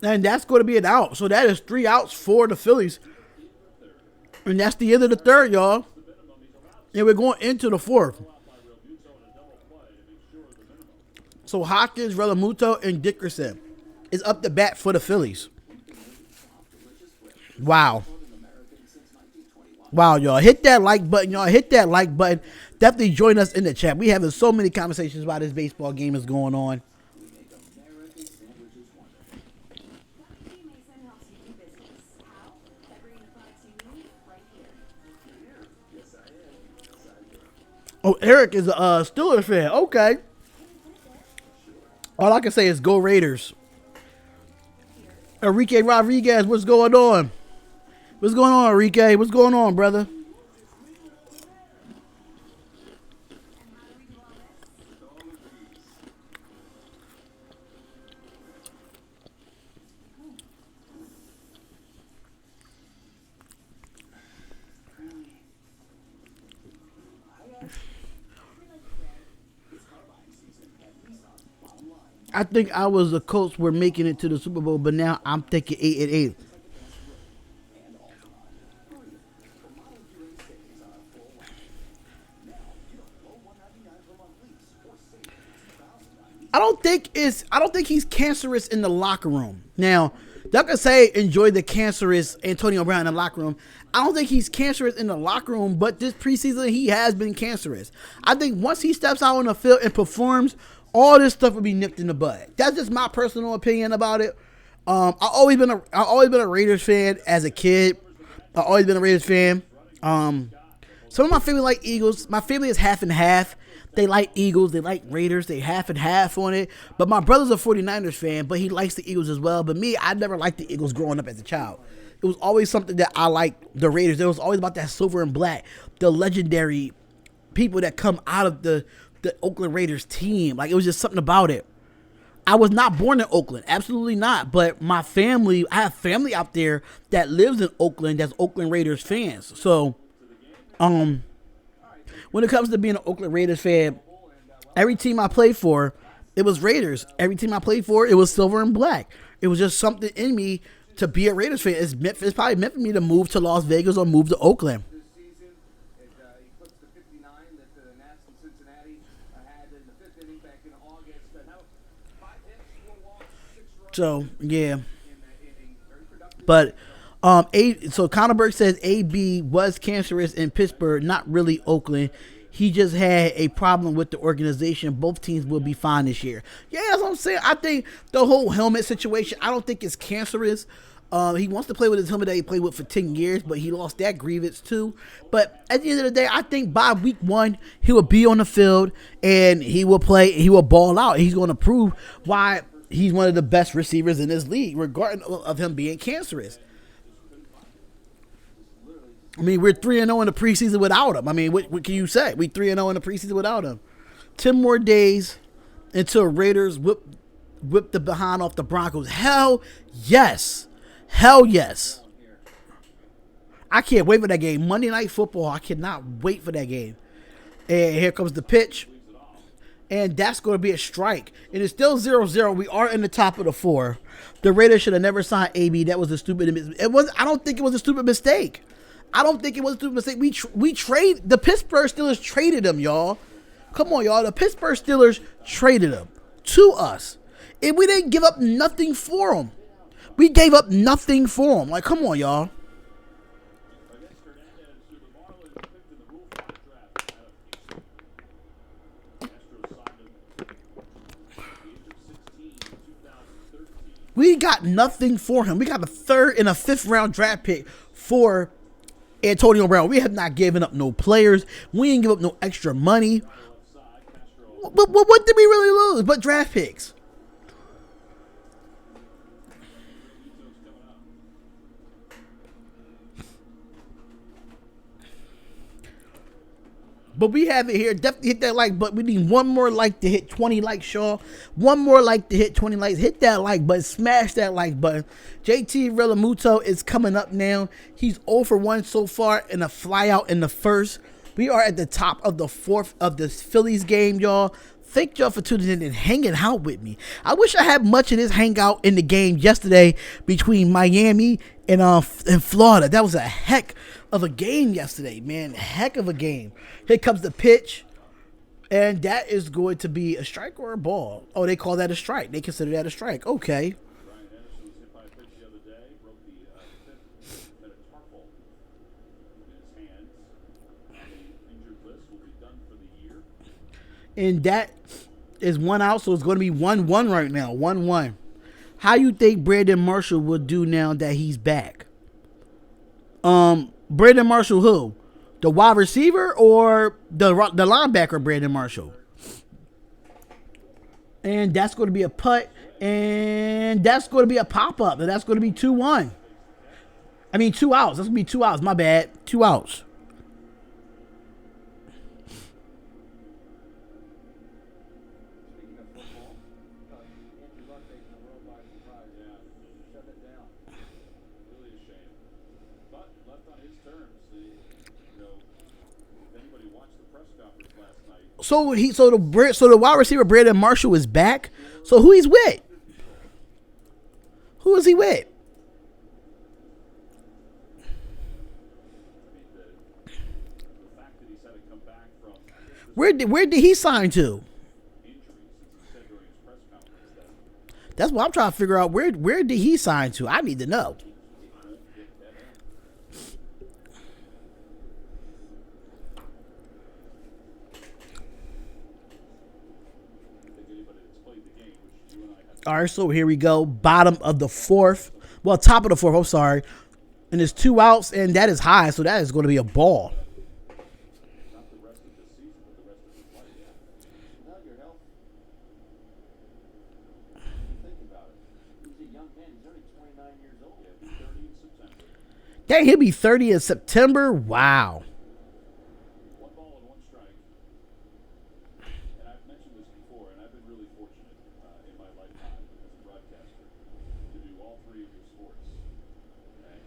S1: And that's going to be an out. So that is 3 outs for the Phillies. And that's the end of the third, y'all. And we're going into the fourth. So Hopkins, Realmuto, and Dickerson is up the bat for the Phillies. Wow. Wow, y'all. Hit that like button, y'all. Hit that like button. Definitely join us in the chat. We having so many conversations about this baseball game is going on. Oh, Eric is a Steelers fan. Okay. All I can say is go Raiders. Enrique Rodriguez, what's going on? What's going on, Enrique? What's going on, brother? I think I was the Colts were making it to the Super Bowl, but now I'm thinking 8-8. I don't think he's cancerous in the locker room. Now, y'all can say enjoy the cancerous Antonio Brown in the locker room. I don't think he's cancerous in the locker room, but this preseason he has been cancerous. I think once he steps out on the field and performs, all this stuff will be nipped in the bud. That's just my personal opinion about it. I've always been a Raiders fan as a kid. I've always been a Raiders fan. Some of my family like Eagles. My family is half and half. They like Eagles. They like Raiders. They half and half on it. But my brother's a 49ers fan, but he likes the Eagles as well. But me, I never liked the Eagles growing up as a child. It was always something that I liked the Raiders. It was always about that silver and black, the legendary people that come out of the Oakland Raiders team. Like, it was just something about it. I was not born in Oakland. Absolutely not. But my family, I have family out there that lives in Oakland that's Oakland Raiders fans. So, when it comes to being an Oakland Raiders fan, every team I played for, it was Raiders. Every team I played for, it was silver and black. It was just something in me to be a Raiders fan. It's probably meant for me to move to Las Vegas or move to Oakland. So, yeah. But, so Conor Burke says AB was cancerous in Pittsburgh, not really Oakland. He just had a problem with the organization. Both teams will be fine this year. Yeah, that's what I'm saying. I think the whole helmet situation, I don't think it's cancerous. He wants to play with his helmet that he played with for 10 years, but he lost that grievance too. But at the end of the day, I think by week 1, he will be on the field and he will play, he will ball out. He's going to prove why he's one of the best receivers in this league, regardless of him being cancerous. I mean, we're 3-0 in the preseason without him. I mean, what can you say? We 3-0 in the preseason without him. 10 more days until Raiders whip the behind off the Broncos. Hell yes. Hell yes. I can't wait for that game. Monday Night Football. I cannot wait for that game. And here comes the pitch. And that's going to be a strike. And it's still 0-0. We are in the top of the 4. The Raiders should have never signed AB. That was a stupid. It was. I don't think it was a stupid mistake. I don't think it was a stupid mistake. We trade the Pittsburgh Steelers traded him, y'all. Come on, y'all. The Pittsburgh Steelers traded him to us, and we didn't give up nothing for him. We gave up nothing for him. Like, come on, y'all.
S2: Against Hernandez, who the Marlins picked in the Rule 5 draft out of Houston. Astros signed him at the age of 16 in 2013.
S1: We got nothing for him. We got a 3rd and a 5th round draft pick for Antonio Brown. We have not given up no players. We didn't give up no extra money. What did we really lose? But draft picks. But we have it here. Definitely hit that like button. We need one more like to hit 20 likes, Shaw. One more like to hit 20 likes. Hit that like button. Smash that like button. JT Realmuto is coming up now. He's 0 for 1 so far in a flyout in the 1st. We are at the top of the 4th of this Phillies game, y'all. Thank y'all for tuning in and hanging out with me. I wish I had much of this hangout in the game yesterday between Miami and Florida. That was a heck of a game yesterday, man. Heck of a game. Here comes the pitch. And that is going to be a strike or a ball. Oh, they call that a strike. They consider that a strike. Okay.
S2: Brian Anderson was hit by a pitch the other day, broke the 5th metatarsal in his hands. The injured list will be done for the year.
S1: And that is 1 out, so it's going to be 1-1 right now. 1-1. How you think Brandon Marshall will do now that he's back? Brandon Marshall who? The wide receiver or the linebacker Brandon Marshall? And that's going to be a putt. And that's going to be a pop-up. And that's going to be 2-1. I mean, 2 outs. That's going to be 2 outs. My bad. 2 outs.
S2: Speaking of football, Andrew Luck taking the world by surprise. Yeah, shut it down. Really a shame. But left on his terms. If anybody watched the press conference last night.
S1: So the wide receiver Brandon Marshall is back. So who he's with? Who is he with?
S2: The fact that he's had to come back from
S1: Where did he sign to?
S2: injury, since he said during his press conference that
S1: That's what I'm trying to figure out. Where did he sign to? I need to know.
S2: it won't get better. I think anybody that's played the game, which you and I have.
S1: All right, so here we go. Bottom of the 4th. Well, top of the 4th. I'm sorry. And there's 2 outs, and that is high, so that is going to be a ball.
S2: Not the rest of this season, but the rest of his life. Yeah. Now your health. Think about it. He's a young man. He's only 29 years old. Yeah, he'll be 30 in September.
S1: Dang, he'll be 30 in September. Wow.
S2: 1 ball and 1 strike. And I've mentioned this before, and I've been really fortunate in my lifetime as a broadcaster to do all 3 of your sports. And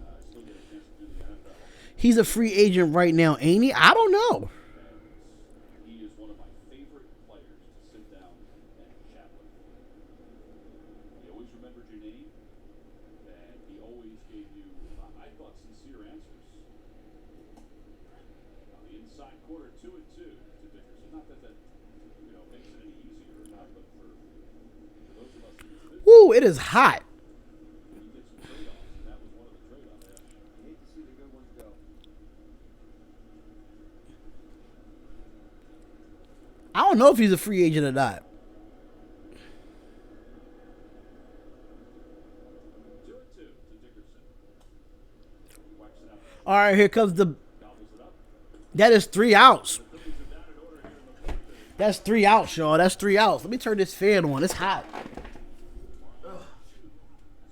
S2: I still get a chance to do the NFL.
S1: He's a free agent right now, ain't he? I don't know.
S2: And he is one of my favorite players to sit down and chat with. He always remembered your name, and he always gave you, I thought, sincere answers. On the inside quarter, 2-2 to Dickerson. Not that makes it any easier or not, but for those of us who
S1: Woo, it is hot.
S2: he did some trade-offs, and that was one of the trade-offs. You hate to see the good ones go.
S1: I don't know if he's a free agent or not.
S2: 2-2 to Dickerson. He whacks it out,
S1: All right, here comes the.
S2: gobbles it up.
S1: That is 3 outs.
S2: Phillies are down in order here in the 4th inning.
S1: That's 3 outs, y'all. That's 3 outs. Let me turn this fan on. It's hot.
S2: As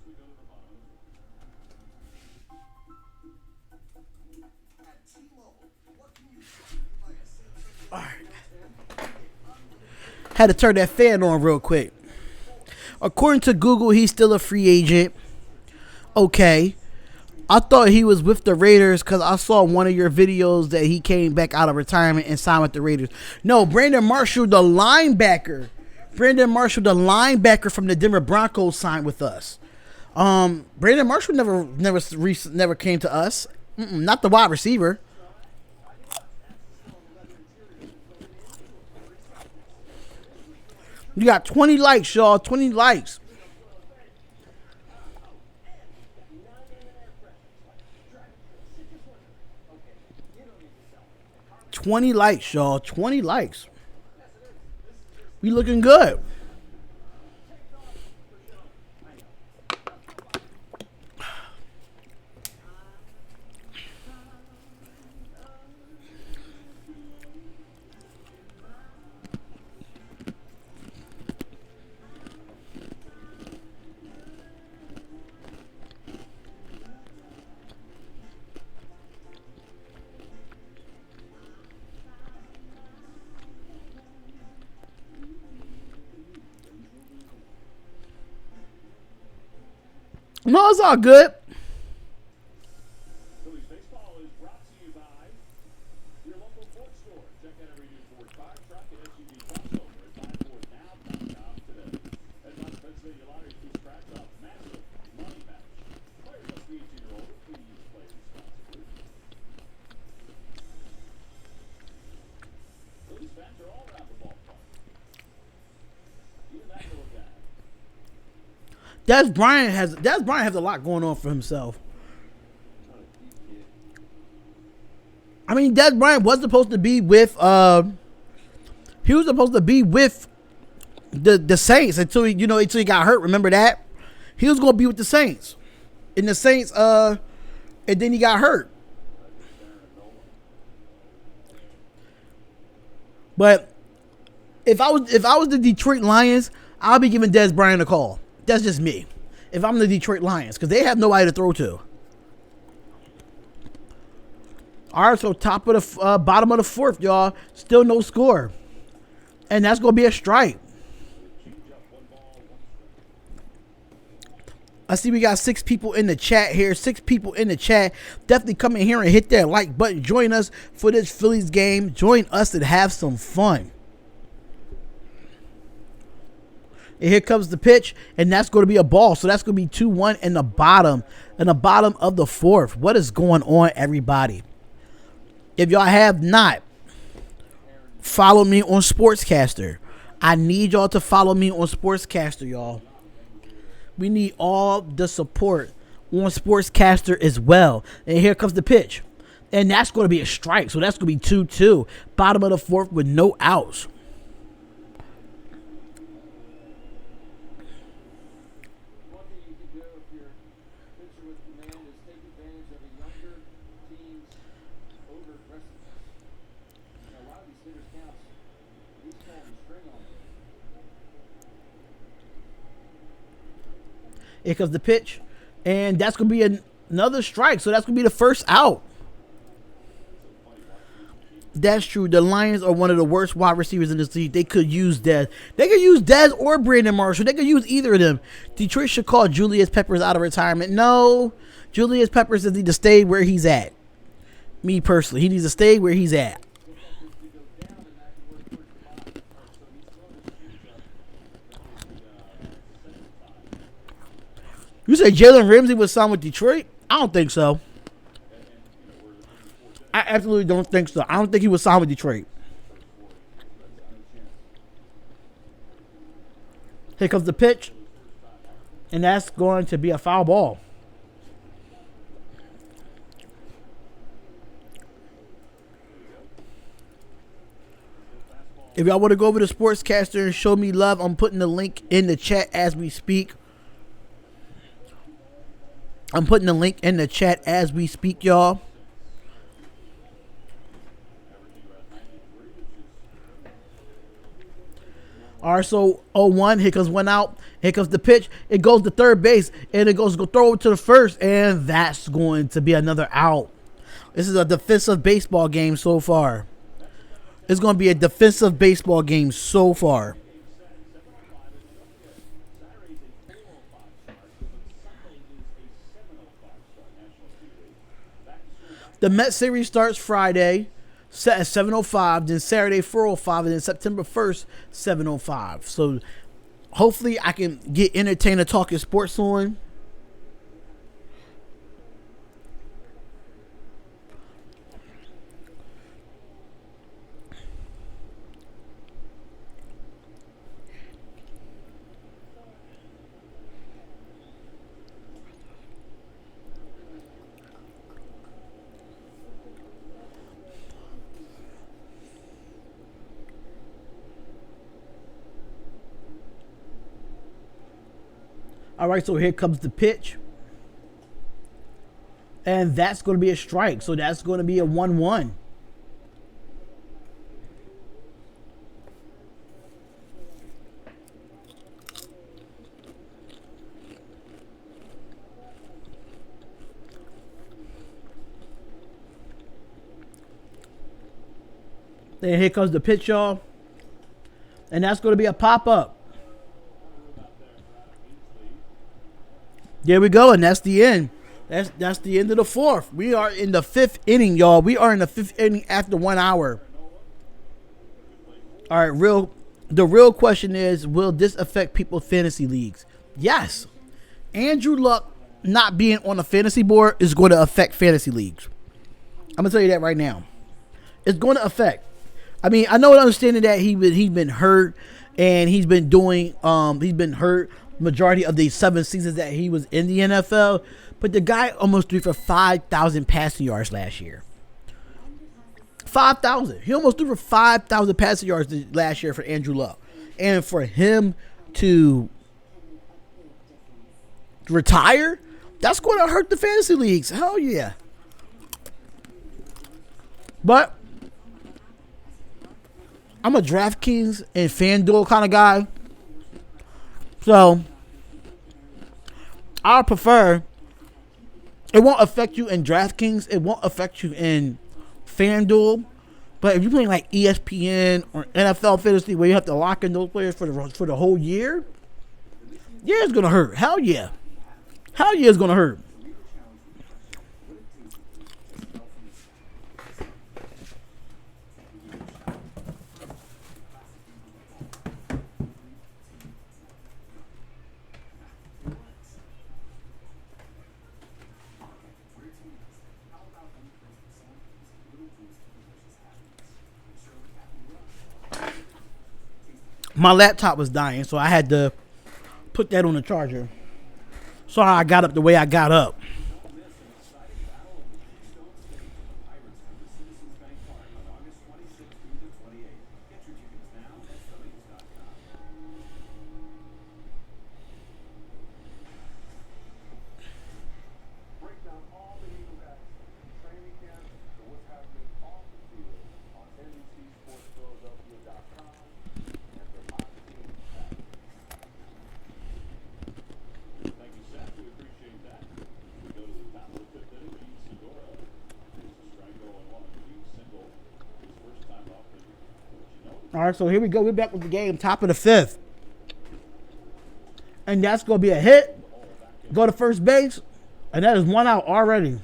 S2: we go to the bottom.
S1: Had to turn that fan on real quick. According to Google, he's still a free agent. Okay. I thought he was with the Raiders because I saw one of your videos that he came back out of retirement and signed with the Raiders. No, Brandon Marshall, the linebacker. Brandon Marshall, the linebacker from the Denver Broncos, signed with us. Brandon Marshall never came to us. Not the wide receiver. You got 20 likes, y'all. 20 likes. 20 likes, y'all. 20 likes. We looking good. No, it's all good.
S2: Phillies baseball is brought to you by your local Ford store. Check out every new Ford car, truck, and SUV crossover at buyfordnow.com today. Headline Pennsylvania Lottery keeps track of massive money match. Players must be 18 or older. Please play responsibly. Phillies fans are all around the ballpark. Even that little guy.
S1: Dez Bryant has a lot going on for himself. I mean, Dez Bryant was supposed to be with the Saints until he got hurt. Remember that? He was gonna be with the Saints. And the Saints and then he got hurt. But if I was the Detroit Lions, I'll be giving Dez Bryant a call. That's just me. If I'm the Detroit Lions, because they have nobody to throw to. All right, so bottom of the fourth, y'all. Still no score, and that's gonna be a strike. I see we got 6 people in the chat here. 6 people in the chat. Definitely come in here and hit that like button. Join us for this Phillies game. Join us and have some fun. And here comes the pitch, and that's going to be a ball. So that's going to be 2-1 in the bottom of the fourth. What is going on, everybody? If y'all have not followed me on Sportscaster, I need y'all to follow me on Sportscaster, y'all. We need all the support on Sportscaster as well. And here comes the pitch. And that's going to be a strike. So that's going to be 2-2. Bottom of the fourth with no outs. Here comes the pitch, and that's going to be another strike. So that's going to be the first out. That's true. The Lions are one of the worst wide receivers in this league. They could use Dez. They could use Dez or Brandon Marshall. They could use either of them. Detroit should call Julius Peppers out of retirement. No, Julius Peppers needs to stay where he's at. Me personally, he needs to stay where he's at. You said Jalen Ramsey was signed with Detroit? I don't think so. I absolutely don't think so. I don't think he was signed with Detroit. Here comes the pitch. And that's going to be a foul ball. If y'all want to go over to Sportscaster and show me love, I'm putting the link in the chat as we speak. I'm putting the link in the chat as we speak, y'all. All right, so 0-1. Here comes one out. Here comes the pitch. It goes to third base, and it goes to throw it to the first, and that's going to be another out. This is a defensive baseball game so far. It's going to be a defensive baseball game so far. The Mets series starts Friday, set at 7:05, then Saturday 4:05, and then September 1st 7:05. So hopefully I can get Entertainer Talking Sports on. All right, so here comes the pitch. And that's going to be a strike. So that's going to be a 1-1. Then here comes the pitch, y'all. And that's going to be a pop-up. There we go, and that's the end. That's the end of the fourth. We are in the fifth inning, y'all. We are in the fifth inning after 1 hour. All right, the real question is, will this affect people's fantasy leagues? Yes. Andrew Luck not being on the fantasy board is going to affect fantasy leagues. I'm going to tell you that right now. It's going to affect. I mean, I know and understanding that he's been hurt, and he's been hurt majority of the 7 seasons that he was in the NFL, but the guy almost threw for 5,000 passing yards last year. 5,000. He almost threw for 5,000 passing yards last year for Andrew Luck. And for him to retire, that's going to hurt the fantasy leagues. Hell yeah. But I'm a DraftKings and FanDuel kind of guy. So I prefer, it won't affect you in DraftKings. It won't affect you in FanDuel. But if you're playing like ESPN or NFL Fantasy where you have to lock in those players for the whole year, yeah, it's going to hurt. Hell yeah. Hell yeah, it's going to hurt. My laptop was dying, so I had to put that on the charger. Sorry I got up the way I got up. All right, so here we go. We're back with the game, top of the fifth. And that's going to be a hit. Go to first base. And that is 1 out already.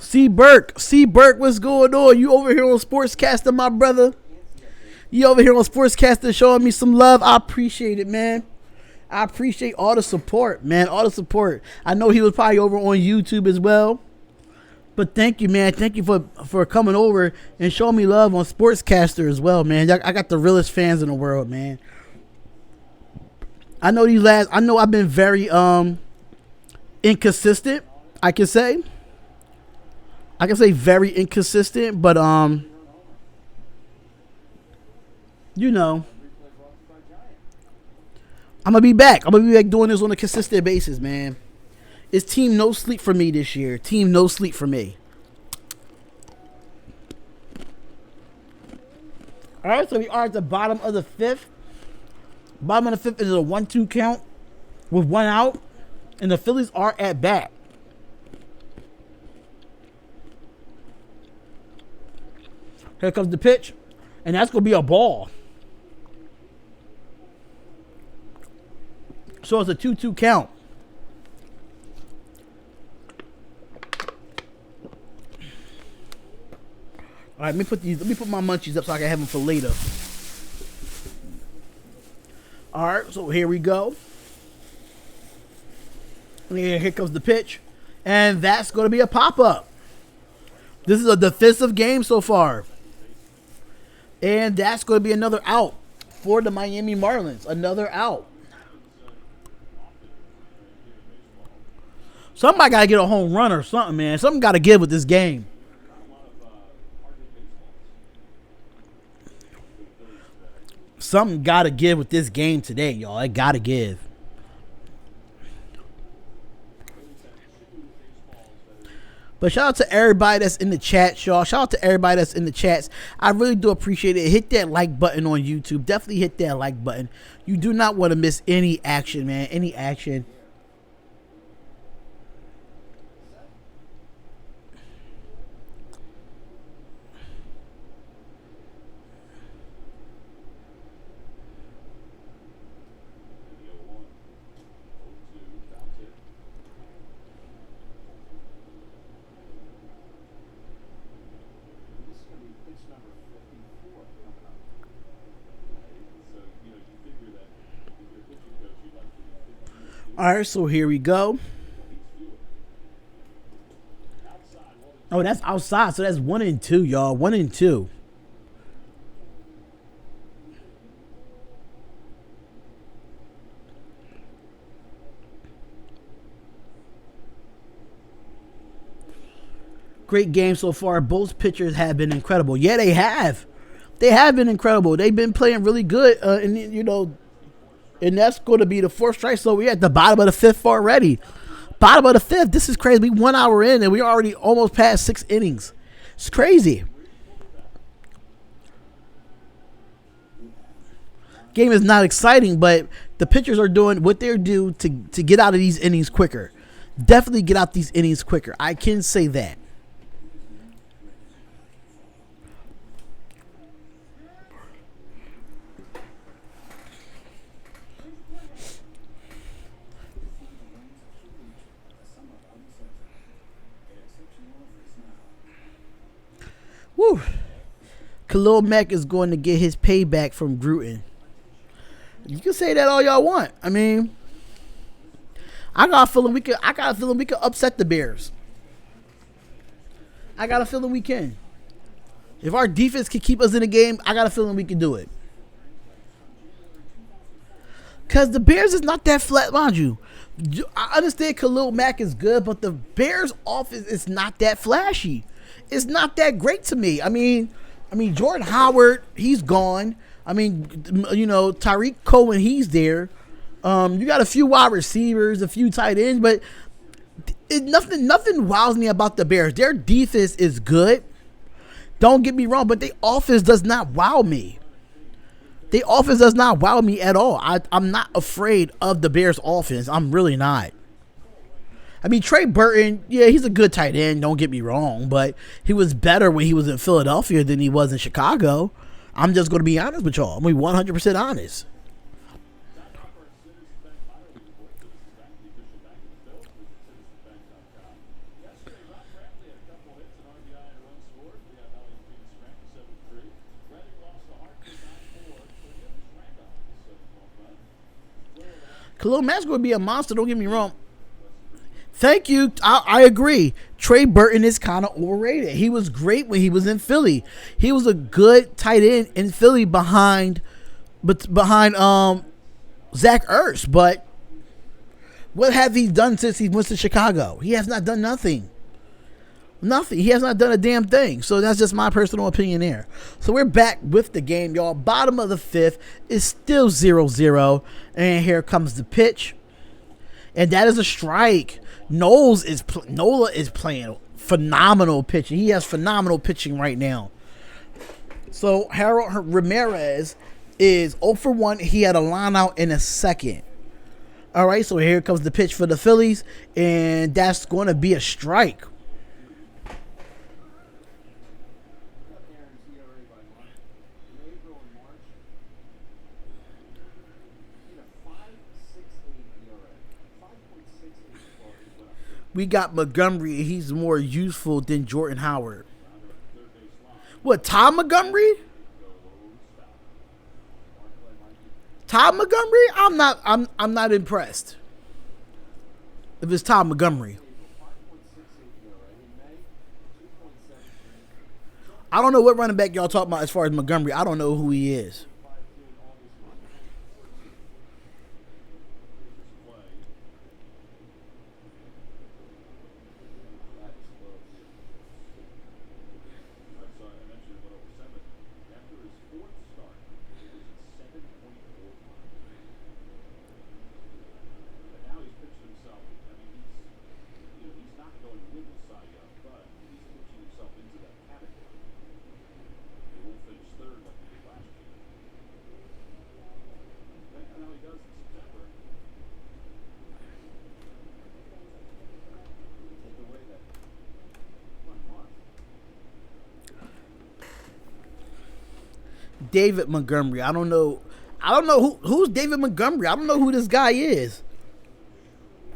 S1: C. Burke, what's going on? You over here on Sportscaster, my brother? You over here on Sportscaster showing me some love. I appreciate it, man. I appreciate all the support, man. All the support. I know he was probably over on YouTube as well. But thank you, man. Thank you for coming over and showing me love on Sportscaster as well, man. I got the realest fans in the world, man. I know I've been very inconsistent, I can say very inconsistent, but you know, I'm gonna be back. I'm gonna be back doing this on a consistent basis, man. It's team no sleep for me this year. Team no sleep for me. All right, so we are at the bottom of the fifth. Bottom of the fifth is a 1-2 count with one out, and the Phillies are at bat. Here comes the pitch, and that's going to be a ball. So it's a 2-2 count. All right, let me put my munchies up so I can have them for later. All right, so here we go. And here comes the pitch, and that's going to be a pop-up. This is a defensive game so far. And that's going to be another out for the Miami Marlins. Another out. Somebody got to get a home run or something, man. Something got to give with this game. Something got to give with this game today, y'all. It got to give. But shout out to everybody that's in the chat, y'all. Shout out to everybody that's in the chats. I really do appreciate it. Hit that like button on YouTube. Definitely hit that like button. You do not want to miss any action, man. Any action. All right, so here we go. Oh, that's outside, so that's 1-2, y'all. 1-2. Great game so far. Both pitchers have been incredible. Yeah, they have. They have been incredible. They've been playing really good, and you know. And that's going to be the fourth strike. So we're at the bottom of the fifth already. Bottom of the fifth. This is crazy. We 1 hour in and we're already almost past 6 innings. It's crazy. Game is not exciting, but the pitchers are doing what they're due to get out of these innings quicker. Definitely get out these innings quicker. I can say that. Woo. Khalil Mack is going to get his payback from Gruden. You can say that all y'all want. I mean, I got a feeling we could upset the Bears. I got a feeling we can. If our defense can keep us in the game, I got a feeling we can do it. Because the Bears is not that flat, mind you. I understand Khalil Mack is good, but the Bears' offense is not that flashy. It's not that great to me. I mean, Jordan Howard, he's gone. I mean, you know, Tariq Cohen, he's there. You got a few wide receivers, a few tight ends, but nothing wows me about the Bears. Their defense is good. Don't get me wrong, but their offense does not wow me. Their offense does not wow me at all. I'm not afraid of the Bears' offense. I'm really not. I mean, Trey Burton, yeah, he's a good tight end, don't get me wrong, but he was better when he was in Philadelphia than he was in Chicago. I'm just going to be honest with y'all. I'm going to be 100% honest. Khalil Mack's going to be a monster, don't get me wrong. Thank you. I agree. Trey Burton is kind of overrated. He was great when he was in Philly. He was a good tight end in Philly behind Zach Ertz. But what have he done since he went to Chicago? He has not done nothing. Nothing. He has not done a damn thing. So that's just my personal opinion there. So we're back with the game, y'all. Bottom of the fifth is still 0-0. And here comes the pitch. And that is a strike. Nola is playing phenomenal pitching. He has phenomenal pitching right now. So Harold Ramirez is 0 for 1. He had a line out in a second. All right, so here comes the pitch for the Phillies. And that's going to be a strike. We got Montgomery. He's more useful than Jordan Howard. What, Tom Montgomery? Tom Montgomery? I'm not impressed. If it's Tom Montgomery. I don't know what running back y'all talking about as far as Montgomery. I don't know who he is. David Montgomery. I don't know who's David Montgomery. I don't know who this guy is.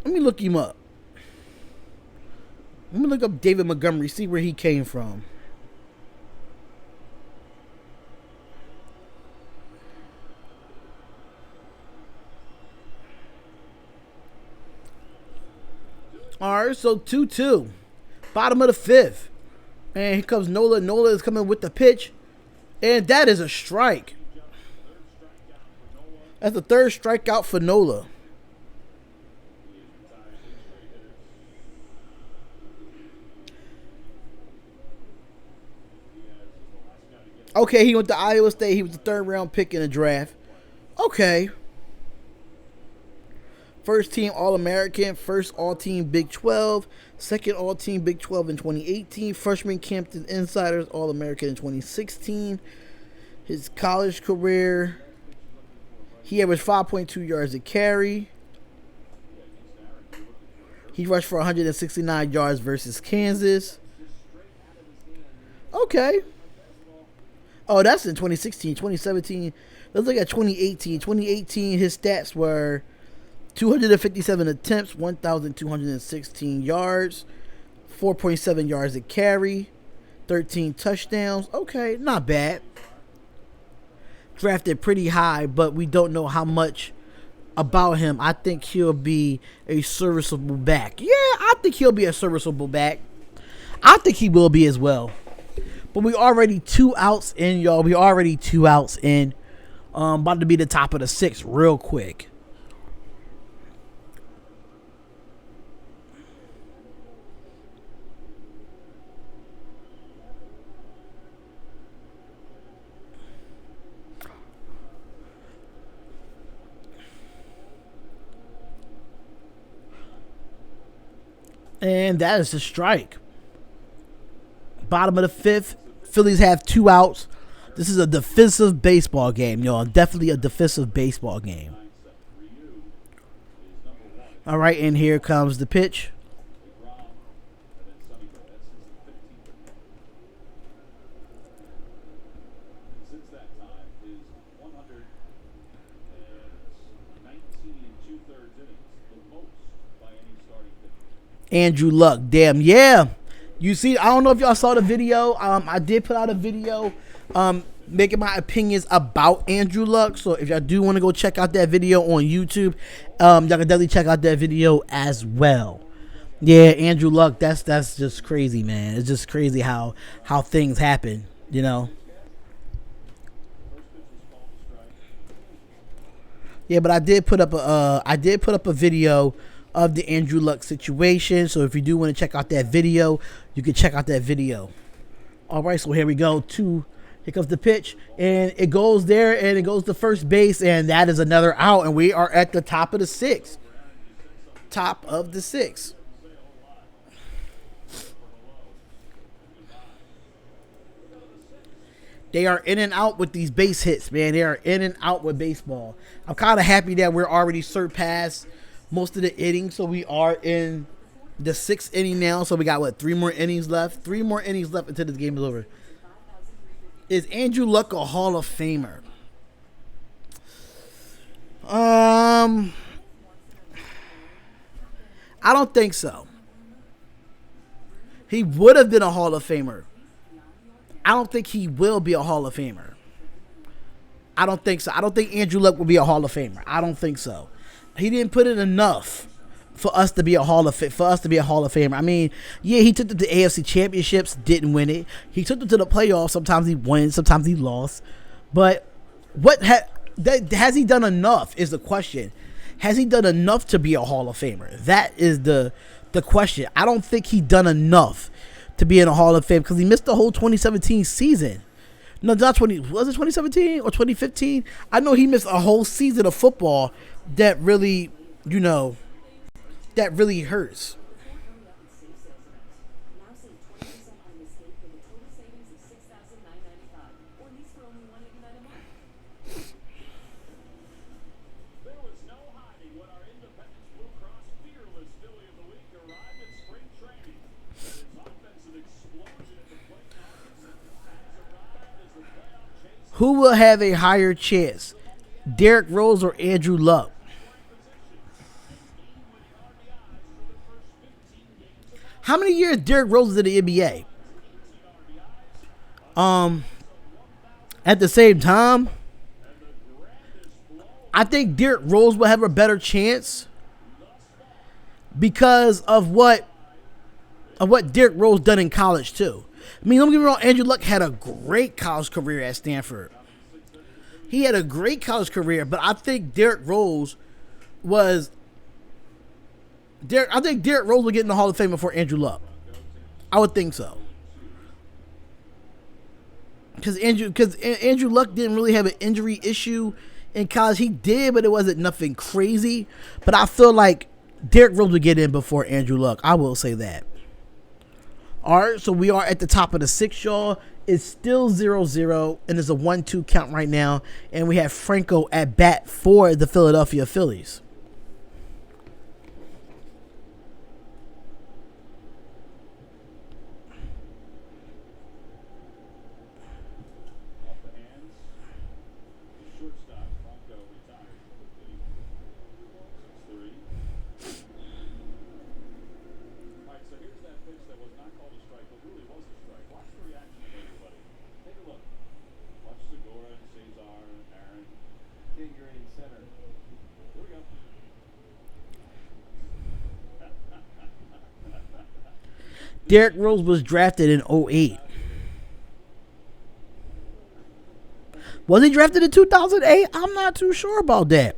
S1: Let me look him up. Let me look up David Montgomery, see where he came from. All right, so 2-2. Bottom of the fifth. And here comes Nola. Nola is coming with the pitch. And that is a strike. That's the third strikeout for Nola. Okay, he went to Iowa State. He was the third round pick in the draft. Okay. First team All-American, first All-Team Big 12, second All-Team Big 12 in 2018, freshman Campton Insiders All-American in 2016. His college career, he averaged 5.2 yards a carry. He rushed for 169 yards versus Kansas. Okay. Oh, that's in 2016. 2017. Let's look at 2018. 2018, his stats were 257 attempts, 1,216 yards, 4.7 yards a carry, 13 touchdowns. Okay, not bad. Drafted pretty high, but we don't know how much about him. I think he'll be a serviceable back. Yeah, I think he'll be a serviceable back. I think he will be as well. But we already 2 outs in, y'all. We already 2 outs in. About to be the top of the 6th real quick. And that is a strike. Bottom of the 5th. Phillies have 2 outs. This is a defensive baseball game, y'all. Definitely a defensive baseball game. All right, and here comes the pitch. Andrew Luck, damn, yeah. You see, I don't know if y'all saw the video. I did put out a video making my opinions about Andrew Luck. So if y'all do want to go check out that video on YouTube, y'all can definitely check out that video as well. Yeah, Andrew Luck, that's just crazy, man. It's just crazy how things happen, you know. Yeah, but I did put up a video of the Andrew Luck situation. So if you do want to check out that video, you can check out that video. All right, so here we go. Here comes the pitch, and it goes there, and it goes to first base, and that is another out, and we are at the top of the sixth. Top of the sixth. They are in and out with these base hits, man. They are in and out with baseball. I'm kind of happy that we're already surpassed most of the innings, so we are in the 6th inning now. So we got, 3 more innings left? 3 more innings left until this game is over. Is Andrew Luck a Hall of Famer? I don't think so. He would have been a Hall of Famer. I don't think he will be a Hall of Famer. I don't think so. I don't think Andrew Luck will be a Hall of Famer. I don't think so. He didn't put in enough for us to be a Hall of Famer. I mean, yeah, he took them to AFC championships, didn't win it. He took them to the playoffs. Sometimes he won, sometimes he lost. But has he done enough is the question. Has he done enough to be a Hall of Famer? That is the question. I don't think he done enough to be in a Hall of Fame because he missed the whole 2017 season. No, not was it 2017 or 2015? I know he missed a whole season of football that really, that really hurts.
S2: There was no hiding when our Independence Blue Cross Fearless Philly of the Week arrived at spring training. His offensive explosion at the plate in August has arrived as the playoff chase.
S1: Who will have a higher chance, Derrick Rose or Andrew Luck? How many years Derrick Rose is in the NBA? At the same time, I think Derrick Rose will have a better chance because of what Derrick Rose done in college too. I mean, don't get me wrong, Andrew Luck had a great college career at Stanford. He had a great college career, but I think Derrick Rose was I think Derrick Rose will get in the Hall of Fame before Andrew Luck. I would think so. Because Andrew Luck didn't really have an injury issue in college. He did, but it wasn't nothing crazy. But I feel like Derrick Rose will get in before Andrew Luck. I will say that. All right, so we are at the top of the 6th, y'all. It's still 0-0, and it's a 1-2 count right now. And we have Franco at bat for the Philadelphia Phillies. Derrick Rose was drafted in 2008. Was he drafted in 2008? I'm not too sure about that.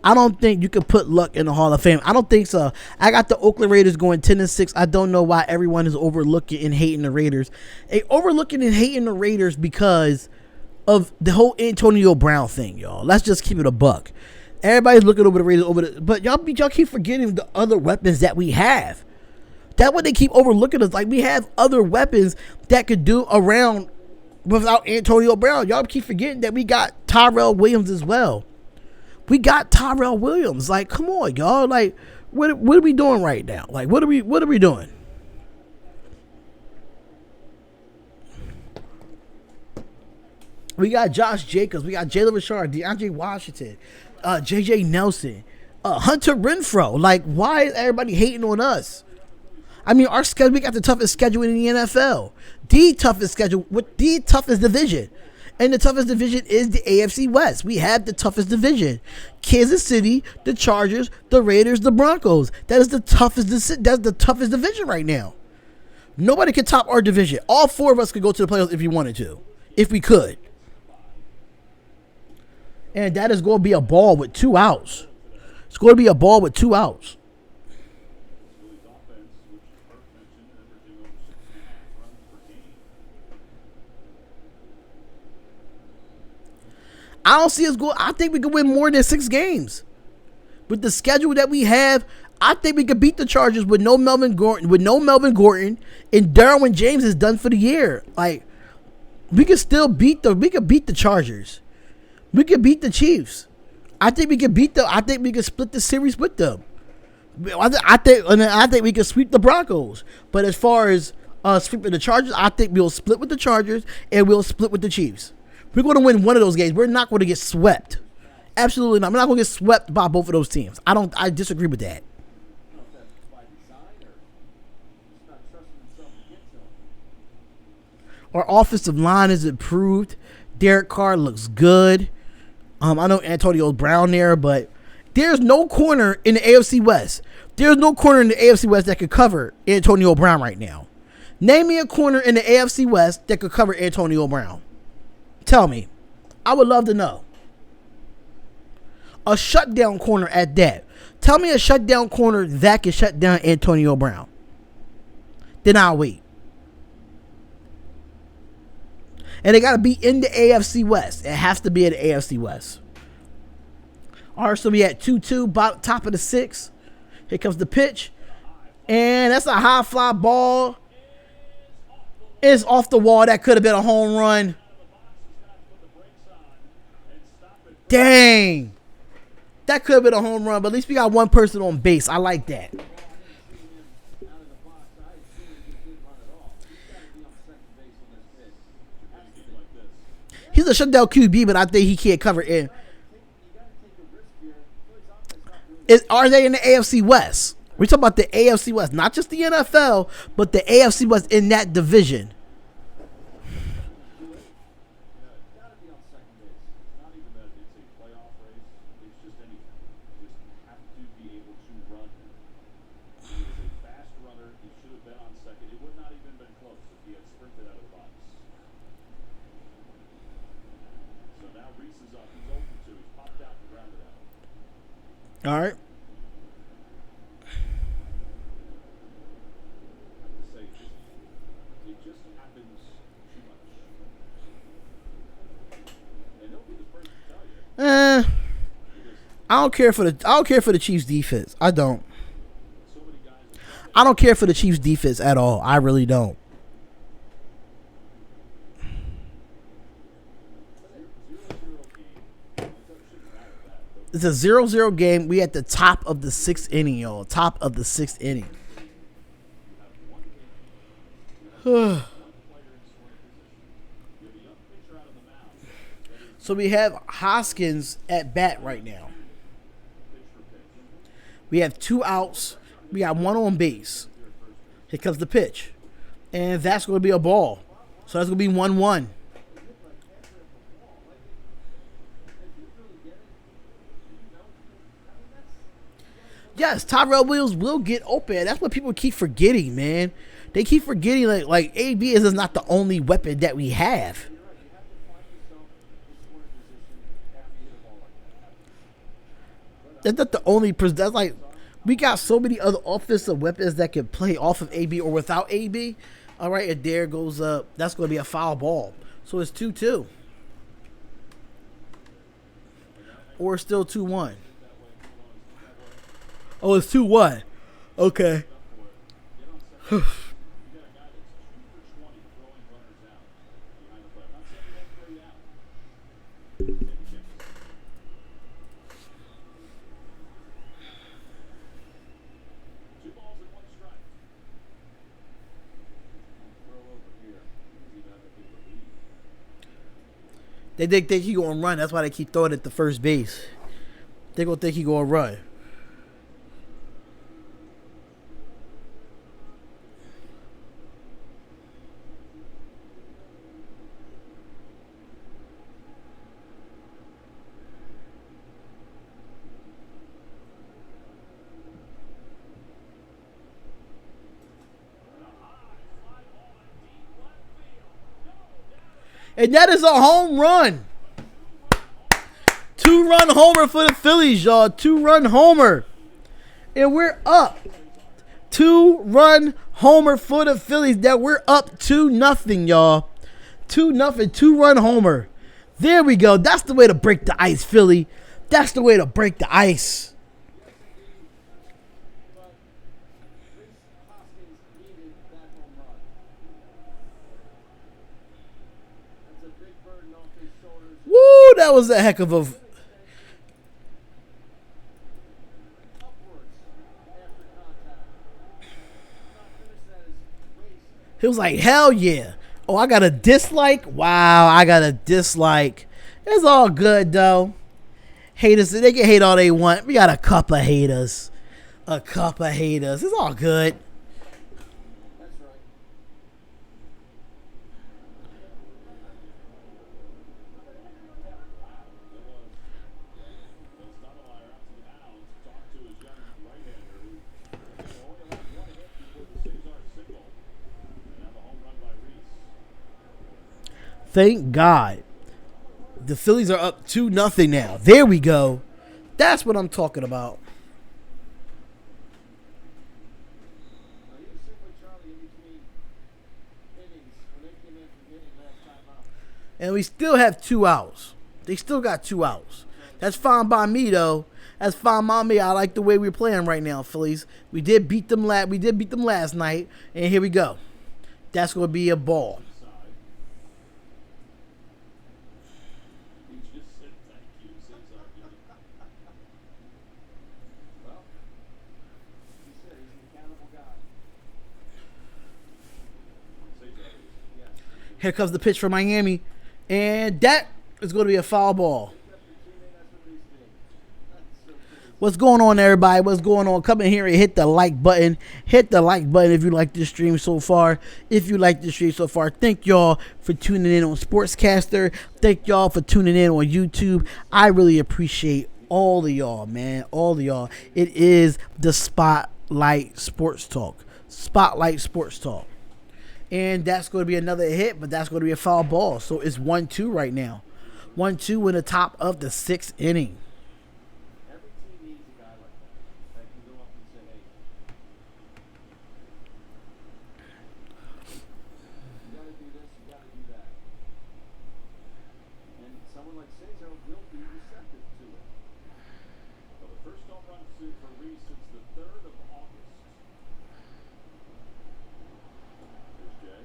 S1: I don't think you can put Luck in the Hall of Fame. I don't think so. I got the Oakland Raiders going 10-6. I don't know why everyone is overlooking and hating the Raiders. They overlooking and hating the Raiders because of the whole Antonio Brown thing, y'all. Let's just keep it a buck. Everybody's looking over the Raiders but y'all keep forgetting the other weapons that we have. That's what they keep overlooking us. Like, we have other weapons that could do around without Antonio Brown. Y'all keep forgetting that we got Tyrell Williams as well. We got Tyrell Williams. Like, come on, y'all. Like, what are we doing right now? Like, what are we doing? We got Josh Jacobs. We got Jalen Richard, DeAndre Washington, J.J. Nelson, Hunter Renfrow. Like, why is everybody hating on us? I mean, our schedule, we got the toughest schedule in the NFL. The toughest schedule with the toughest division. And the toughest division is the AFC West. We have the toughest division. Kansas City, the Chargers, the Raiders, the Broncos. That's the toughest division right now. Nobody can top our division. All 4 of us could go to the playoffs if we wanted to. If we could. And that is going to be a ball with 2 outs. It's going to be a ball with 2 outs.
S2: Phillies offense, which Kirk mentioned, averaging over 6.5 runs per game.
S1: I don't see us go. I think we could win more than 6 games. With the schedule that we have, I think we could beat the Chargers with no Melvin Gordon, and Derwin James is done for the year. Like, we could still beat the Chargers. We could beat the Chiefs. I think we could split the series with them. I think we could sweep the Broncos. But as far as sweeping the Chargers, I think we'll split with the Chargers and we'll split with the Chiefs. We're going to win one of those games. We're not going to get swept. Absolutely not. We're not going to get swept by both of those teams. I disagree with that.
S2: I don't know if that's by design or just not trusting himself to get to him.
S1: Our offensive line is improved. Derek Carr looks good. I know Antonio Brown there, but there's no corner in the AFC West. There's no corner in the AFC West that could cover Antonio Brown right now. Name me a corner in the AFC West that could cover Antonio Brown. Tell me. I would love to know. A shutdown corner at that. Tell me a shutdown corner that can shut down Antonio Brown. Then I'll wait. And they got to be in the AFC West. It has to be in the AFC West. All right, so we at 2-2, top of the 6th. Here comes the pitch. And that's a high fly ball. It's off the wall. That could have been a home run. Dang. That could have been a home run, but at least we got one person on base. I like that. He's a shutdown QB, but I think he can't cover it. Are they in the AFC West? We're talking about the AFC West, not just the NFL, but the AFC West in that division. All right. I don't care for the Chiefs defense. I don't care for the Chiefs defense at all. I really don't. It's a 0-0 game. We at the top of the 6th inning, y'all. Top of the 6th inning. So we have Hoskins at bat right now. We have 2 outs. We got 1 on base. Here comes the pitch. And that's going to be a ball. So that's going to be 1-1. Yes, Tyrell Williams will get open. That's what people keep forgetting, man. They keep forgetting like AB is not the only weapon that we have. That's not the only. That's like we got so many other offensive weapons that can play off of AB or without AB. All right, and there goes up. That's going to be a foul ball. So it's 2-2, or it's still 2-1. Oh, it's 2-1. Okay. They think he gonna run. That's why they keep throwing it to first base. They gonna think he gonna run. And that is a home run. 2 2-run homer for the Phillies, y'all. 2-run homer. And we're up. 2-run homer for the Phillies. That we're up 2-0, y'all. 2-0. 2-run homer. There we go. That's the way to break the ice, Philly. That's the way to break the ice. Woo, that was a heck of a... He was like, hell yeah. Oh, I got a dislike? Wow, I got a dislike. It's all good, though. Haters, they can hate all they want. We got a couple of haters. A couple of haters. It's all good. Thank God. The Phillies are up 2-0 now. There we go. That's what I'm talking about. And we still have 2 outs. They still got 2 outs. That's fine by me, though. That's fine by me. I like the way we're playing right now, Phillies. We did beat them last night, and here we go. That's going to be a ball. Here comes the pitch for Miami. And that is going to be a foul ball. What's going on, everybody? What's going on? Come in here and hit the like button. Hit the like button if you like this stream so far. If you like this stream so far, thank y'all for tuning in on Sportscaster. Thank y'all for tuning in on YouTube. I really appreciate all of y'all, man. All of y'all. It is the Spotlight Sports Talk. Spotlight Sports Talk. And that's going to be another hit, but that's going to be a foul ball. So it's 1-2 right now. 1-2 in the top of the 6th inning.
S2: Every team needs a guy like that can go up and say, hey, you got to do this, you got to do that. And someone like Cesar will be receptive to it. Well, the first home run for Reese since the 3rd of August. There's Jay.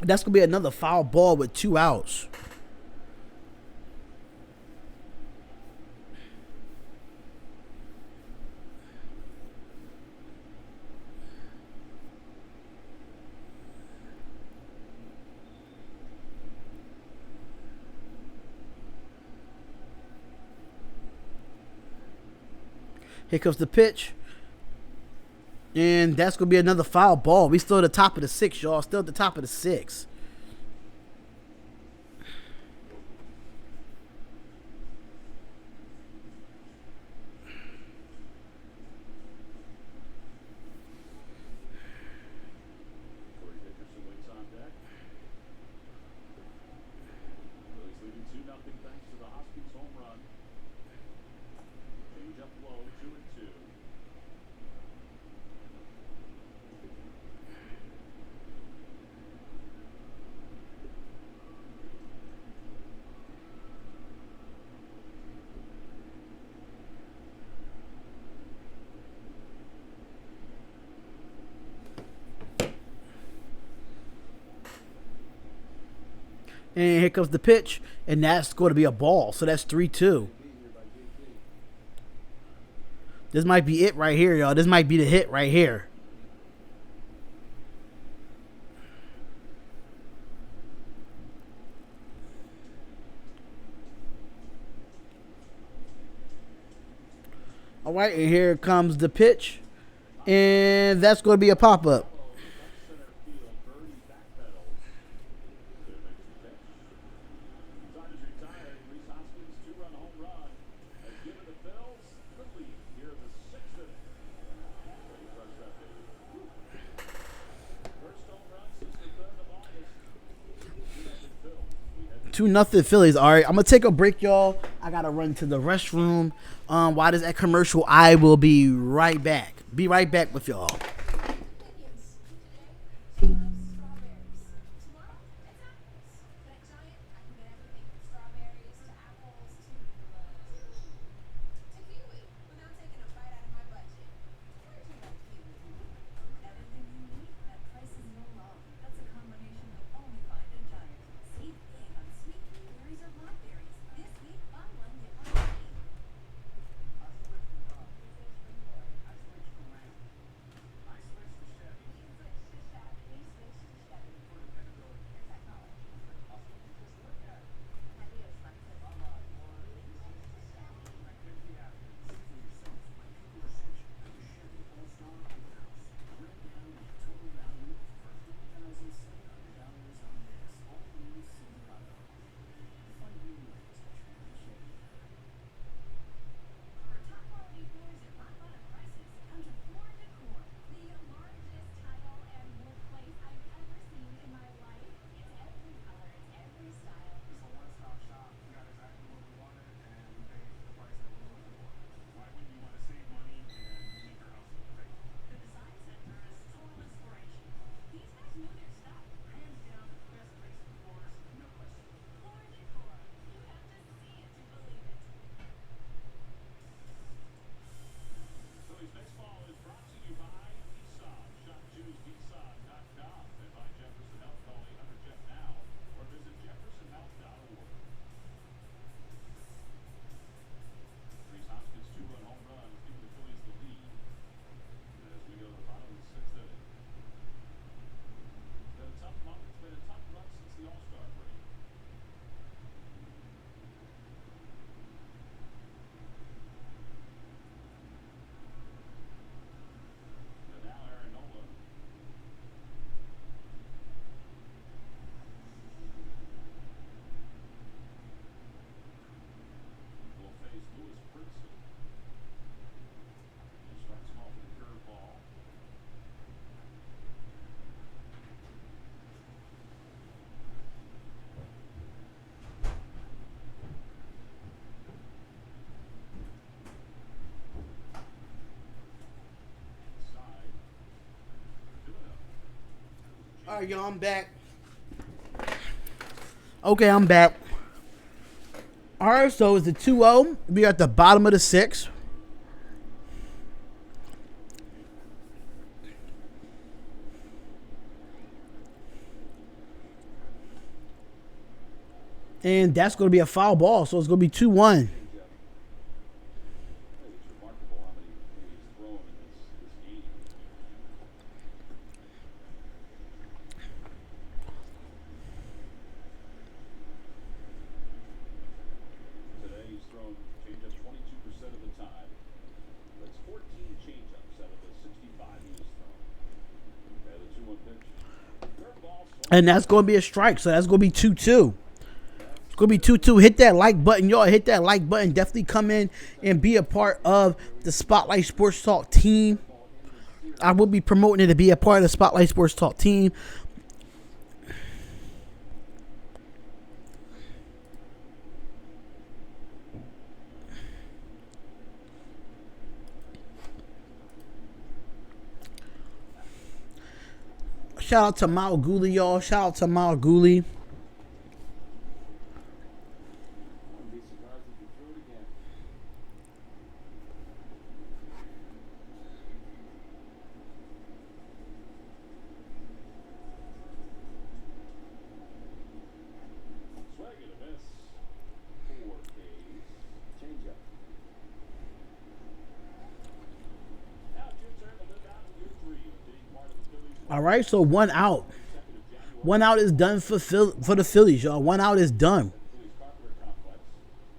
S1: That's going to be another foul ball with 2 outs. Here comes the pitch. And that's going to be another foul ball. We still at the top of the 6, y'all. Still at the top of the 6.
S2: Corey Dickerson waits on deck. Phillies leading 2-0 thanks to the Hoskins home run. Change up low, 2-2.
S1: And here comes the pitch. And that's going to be a ball. So that's 3-2. This might be it right here, y'all. This might be the hit right here. All right, and here comes the pitch. And that's going to be a pop-up.
S2: Center field, Birdie backpedals. There makes the catch. Time is retired. Reese Hoskins' two-run home run has given the Phillies the lead here in the sixth inning. Ready for us, baby. First home run since the 3rd of August. 2-0 Phillies. We head
S1: 2-0 Phillies. All right, I'm going to take a break, y'all. I got to run to the restroom. While this at commercial, I will be right back. Be right back with y'all.
S4: Opinions. Today, she loves strawberries. Tomorrow, it's apples. But at Giant, I can get everything from strawberries to apples to kiwi without taking a bite out of my budget. Where'd you get kiwi?
S3: Everything you need at prices you'll love. That's a combination you'll only find at Giant. Save big on sweet blueberries or blackberries. This week, buy one, get one free.
S4: For top quality floors at rock bottom prices, come to Floor & Decor, the largest tile and wood place I've ever seen in my life. It's every color, it's every style.
S5: It's a one-stop shop. We got exactly what we wanted, and we paid the price that we were looking for. Why wouldn't you want to save money and make your house look great?
S3: The design center is total inspiration. These guys know their stuff. Hands down, the best place for floors, no question.
S4: Floor & Decor. You have to see it to believe it.
S2: Phillies baseball is brought to you by Nissan. Shop ChooseNissan.com and by Jefferson Health. Call 800-JEF now or visit jeffersonhealth.org. Reese Hoskins' two-run home run has given the Phillies the lead as we go to the bottom of the sixth inning. It's been a tough month. It's been a tough run since the All-Star break. And now Aaron Nola. Will face Lewis Brinson. He strikes him off with a curveball. Inside. 2-0.
S1: All right, y'all, I'm back. Okay, I'm back. All right, so it's the 2-0. We are at the bottom of the sixth. And that's going to be a foul ball, so it's going to be 2-1.
S2: It's remarkable how many he's thrown in this game. Today he's thrown changeup 22% of the time. That's 14 changeups out of the 65 he has thrown. And the 2-1 pitch. Curveball swung.
S1: And that's going to be a strike, so that's going to be 2-2. It's going to be 2-2. Hit that like button, y'all. Hit that like button. Definitely come in and be a part of the Spotlight Sports Talk team. I will be promoting it to be a part of the Spotlight Sports Talk team. Shout out to Mal Gooley, y'all. Shout out to Mal Gooley.
S2: Wouldn't be surprised if he threw it again. Swing and a miss. 4 Ks. Changeup. Now it's your turn to live out year 3 of being part of the Phillies.
S1: All right, so one out. One out is done for the Phillies, y'all. One out is done.
S2: Phillies Carpenter complex.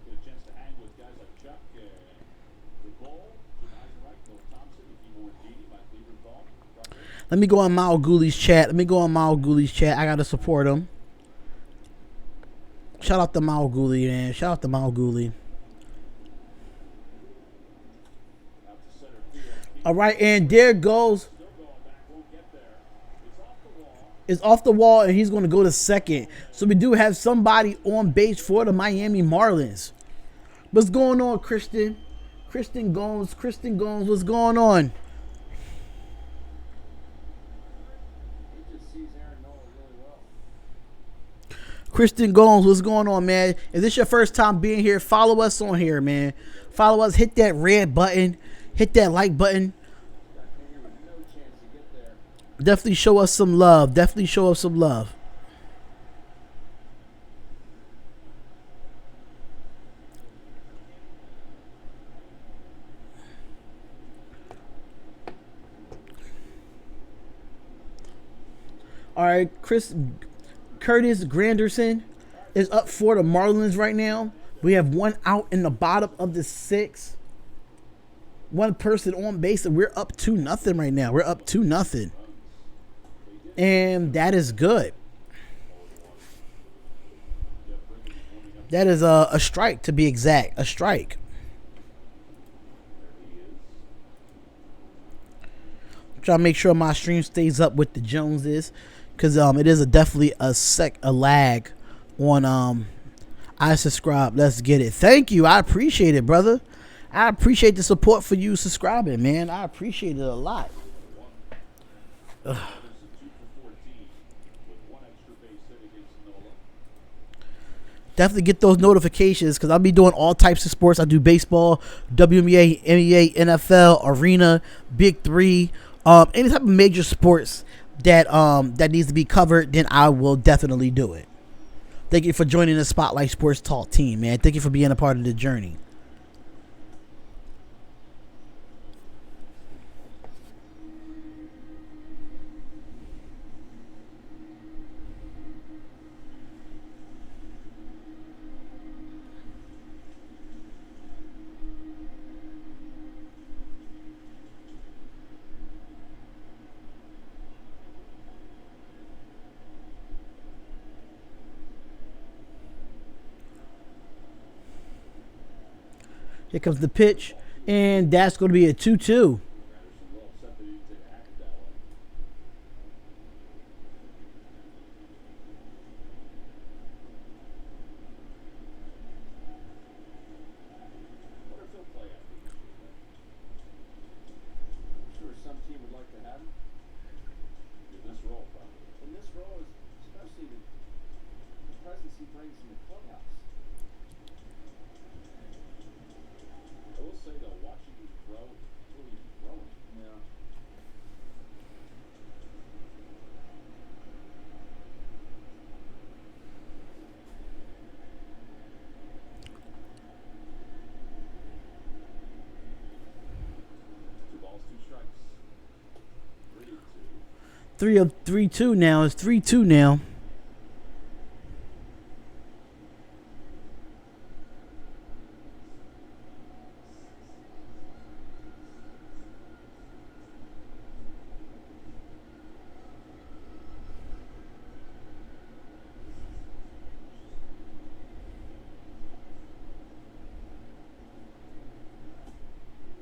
S2: Get a chance to hang with guys like Chuck. The goal,
S1: Let me go on Mal Gooley's chat. I gotta support him. Shout out to Mal Gooley, man. Shout out to Mal Gooley. All right, and there goes. It's off the wall, and he's going to go to second. So we do have somebody on base for the Miami Marlins. What's going on, Christian? Christian Gomes, what's going on? Christian Gomes, what's going on, man? Is this your first time being here? Follow us on here, man. Follow us. Hit that red button. Hit that like button. Definitely show us some love. All right, Curtis Granderson is up for the Marlins right now. We have one out in the bottom of the sixth. One person on base, and we're up 2-0 right now. We're up 2-0. And that is good. That is a strike, to be exact. A strike. Try to make sure my stream stays up with the Joneses, because it is definitely a lag on I subscribe. Let's get it. Thank you. I appreciate it, brother. I appreciate the support for you subscribing, man. I appreciate it a lot. Ugh. Definitely get those notifications, because I'll be doing all types of sports. I do baseball, WNBA, NBA, NFL, arena, Big Three, any type of major sports that needs to be covered. Then I will definitely do it. Thank you for joining the Spotlight Sports Talk team, man. Thank you for being a part of the journey. Here comes the pitch, and that's going to be a 2-2. Three of 3-2 now. It's 3-2 now.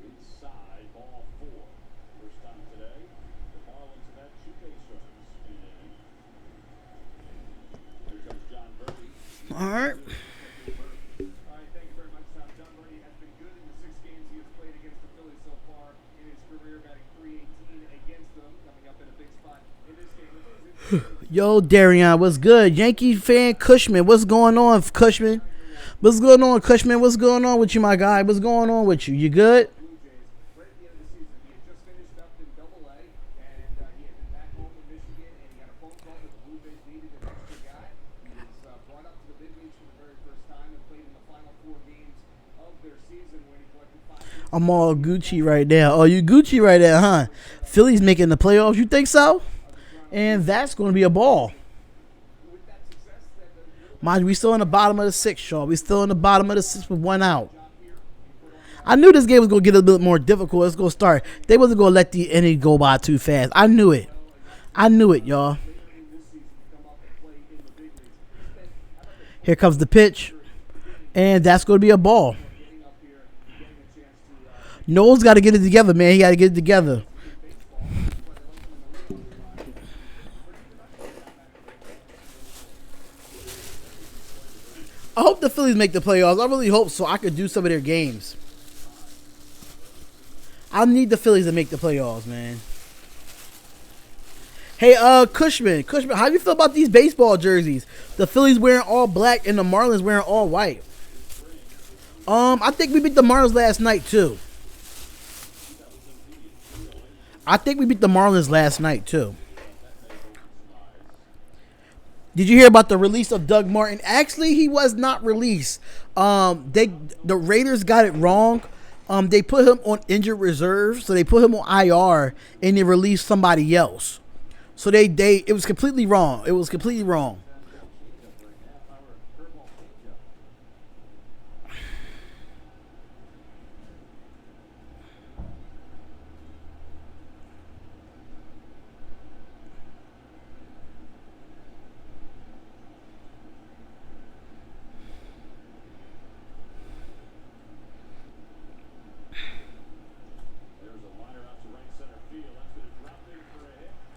S2: Inside, ball 4. First time today, the Marlins have had 2 base runners. Here comes John Burdi.
S1: All right.
S5: All right, thank you very much, Tom. John Burdi has been good in the 6 games he has played against the Phillies so far in his career, batting .318 against them, coming up in a big spot in this game.
S1: Yo, Darian, what's good? Yankee fan Cushman, what's going on, Cushman? What's going on, Cushman? What's going on with you, my guy? What's going on with you? You good?
S5: Blue Jays, right at the end of the season, he had just finished up in Double-A, and he had been back home in Michigan, and he got a phone call that the Blue Jays needed an extra guy. He was brought up to the big leagues for the very first time and played in the final 4 games of their season when he collected 5.
S1: I'm all Gucci right now. Oh, you Gucci right there, huh? Phillies making the playoffs. You think so? And that's going to be a ball. Mind you, we still in the bottom of the 6th, y'all. We still in the bottom of the 6th with 1 out. I knew this game was going to get a little bit more difficult. It's going to start. They wasn't going to let the inning go by too fast. I knew it. I knew it, y'all. Here comes the pitch. And that's going to be a ball. Noel's got to get it together, man. He got to get it together. I hope the Phillies make the playoffs. I really hope so I could do some of their games. I need the Phillies to make the playoffs, man. Hey, Cushman, how do you feel about these baseball jerseys? The Phillies wearing all black and the Marlins wearing all white. I think we beat the Marlins last night too. Did you hear about the release of Doug Martin? Actually, he was not released. The Raiders got it wrong. They put him on injured reserve, so they put him on IR and they released somebody else. So it was completely wrong. It was completely wrong.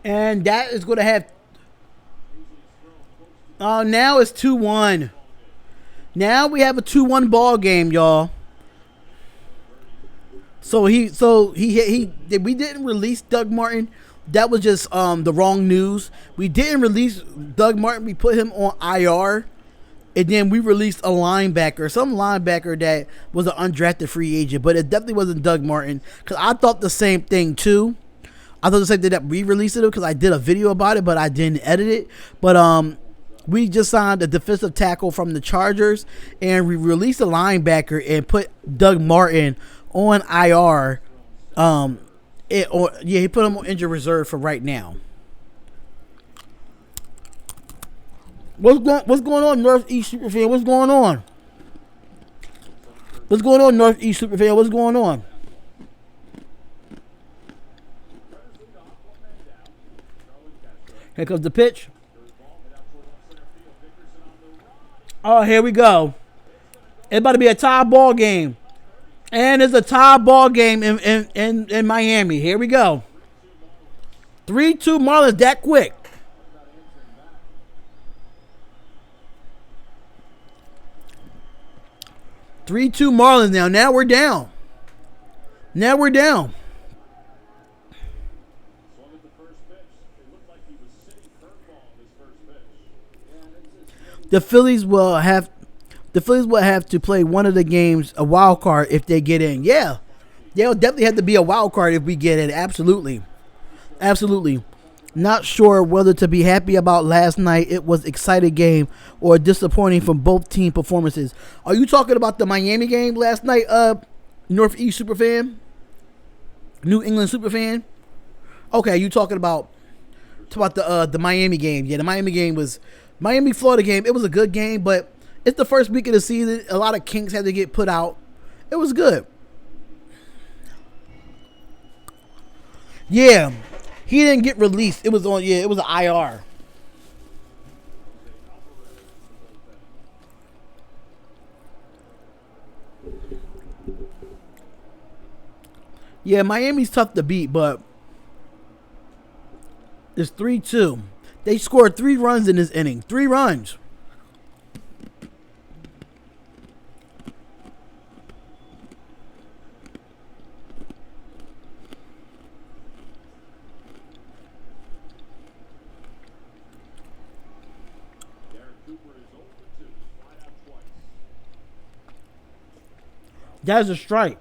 S1: And that is going to have. Now it's 2-1. Now we have a 2-1 ball game, y'all. So we didn't release Doug Martin. That was just the wrong news. We didn't release Doug Martin. We put him on IR. And then we released a linebacker, some linebacker that was an undrafted free agent. But it definitely wasn't Doug Martin. Because I thought the same thing, too. I thought the same thing that we released it because I did a video about it, but I didn't edit it. But we just signed a defensive tackle from the Chargers, and we released a linebacker and put Doug Martin on IR. He put him on injured reserve for right now. What's going on, Northeast Superfan? What's going on? What's going on, Northeast Superfan? What's going on? Here comes the pitch. Oh, here we go. It's about to be a tie ball game. And it's a tie ball game in Miami. Here we go. 3-2 Marlins that quick. Three-two Marlins now. Now we're down. The Phillies will have to play one of the games, a wild card, if they get in. Yeah, they'll definitely have to be a wild card if we get in. Absolutely. Not sure whether to be happy about last night. It was an exciting game or disappointing from both team performances. Are you talking about the Miami game last night, Northeast Superfan? New England Superfan? Okay, you talking about the Miami game. Yeah, the Miami game was Miami-Florida game. It was a good game, but it's the first week of the season. A lot of kinks had to get put out. It was good. Yeah. He didn't get released. It was an IR. Yeah, Miami's tough to beat, but it's 3-2. They scored 3 runs in this inning. 3 runs. That's a strike.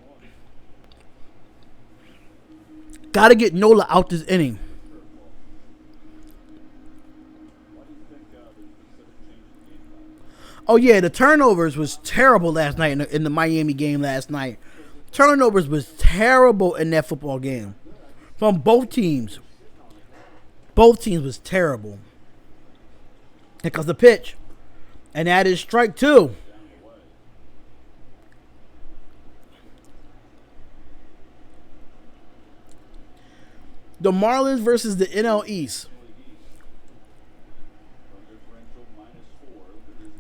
S1: Got to get Nola out this inning. Oh, yeah, the turnovers was terrible last night in the Miami game last night. Turnovers was terrible in that football game. From both teams. Both teams was terrible. Here comes the pitch. And that is strike 2. The Marlins versus the NL East.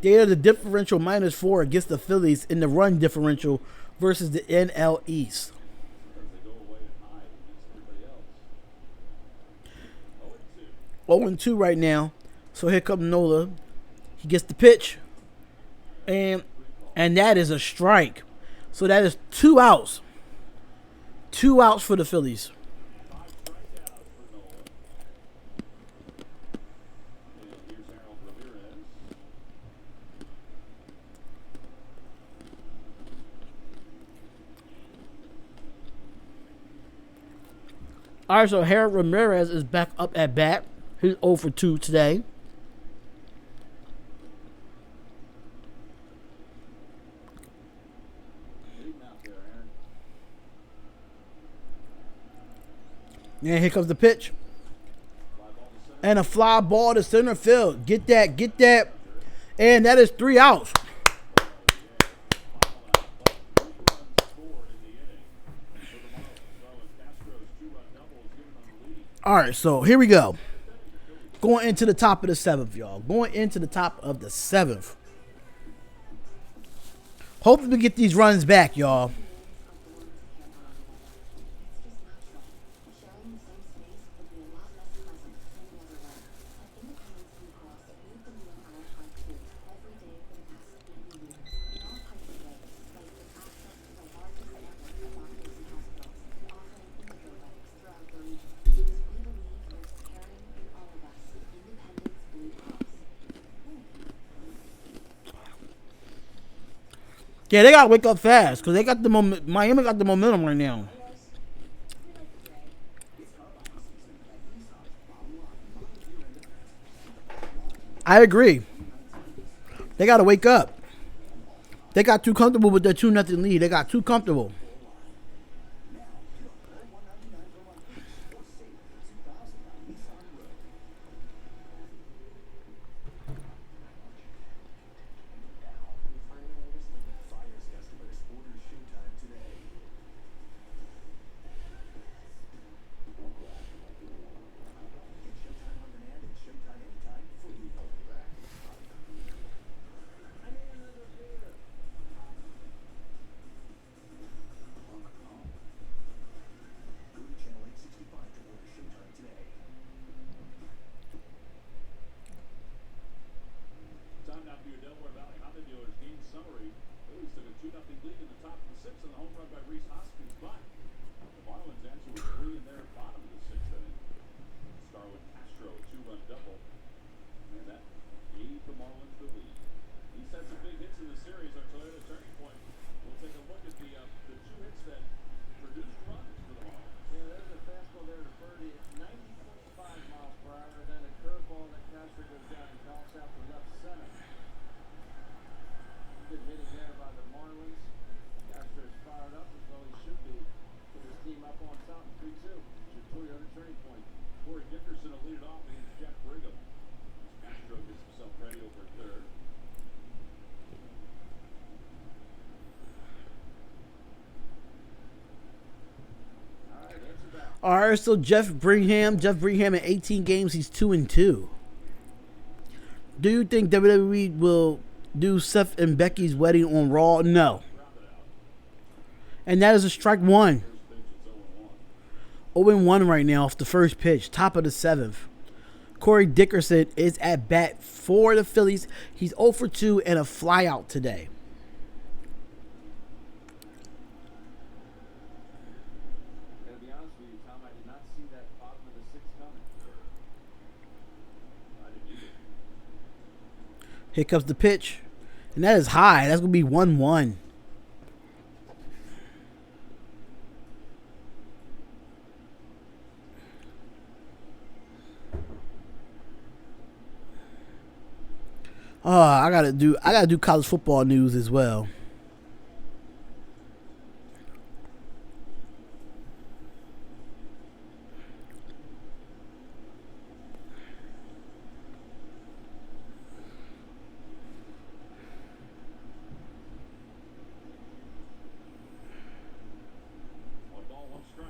S1: They are the differential -4 against the Phillies in the run differential versus the NL East.
S2: Because they go away and hide against everybody else. 0-2.
S1: 0-2 right now. So here comes Nola. He gets the pitch. And that is a strike. So that is 2 outs. 2 outs for the Phillies.
S2: 5 strikeouts for Nola. And here's Harold Ramirez.
S1: All right, so Harold Ramirez is back up at bat. He's 0 for 2 today.
S2: Big mouth there, Aaron.
S1: And here comes the pitch.
S2: Fly ball to center.
S1: And a fly ball to center field. Get that, get that. And that is 3 outs. All right, so here we go. Going into the top of the 7th, y'all. Going into the top of the 7th. Hopefully we get these runs back, y'all. Yeah, they gotta wake up fast because they got the moment. Miami got the momentum right now. I agree. They gotta wake up. They got too comfortable with their 2-0 lead. They got too comfortable.
S2: Time now for your Delaware Valley Honda dealers game summary. Phillies took a 2-0 lead in the top of the 6th on the home run by Reese Hoskins, but the Marlins answered with 3 in their bottom of the 6th inning. Starwood Castro, a 2-run double, and that gave the Marlins the lead. He's had some big hits in the series. Our Toyota turning point. We'll take a look at the 2 hits that produced runs for the Marlins.
S6: Yeah, there's a fastball there to Birdie. It's 90.5 miles per hour, and then a curveball that Castro goes down and knocks out to left center. Good hitting there by the Marlins. Castro's fired up as well he should be. Put his team up on top, 3-2. It's your Toyota turning point.
S2: Corey Dickerson will lead it off against Jeff Brigham. Castro gets himself ready over third.
S6: All right, answer back.
S1: All right, so Jeff Brigham in 18 games, he's 2-2. Do you think WWE will do Seth and Becky's wedding on Raw? No. And that is a strike 1.
S2: First pitch, it's 0-1.
S1: 0-1 right now off the first pitch, top of the 7th. Corey Dickerson is at bat for the Phillies. He's 0 for 2 and a flyout today.
S6: Gotta be honest with you, Tom, I did not see that bottom of the 6th coming.
S2: I didn't either.
S1: Here comes the pitch. And that is high. That's going to be 1-1. I gotta do college football news as well.
S2: One ball, one strike.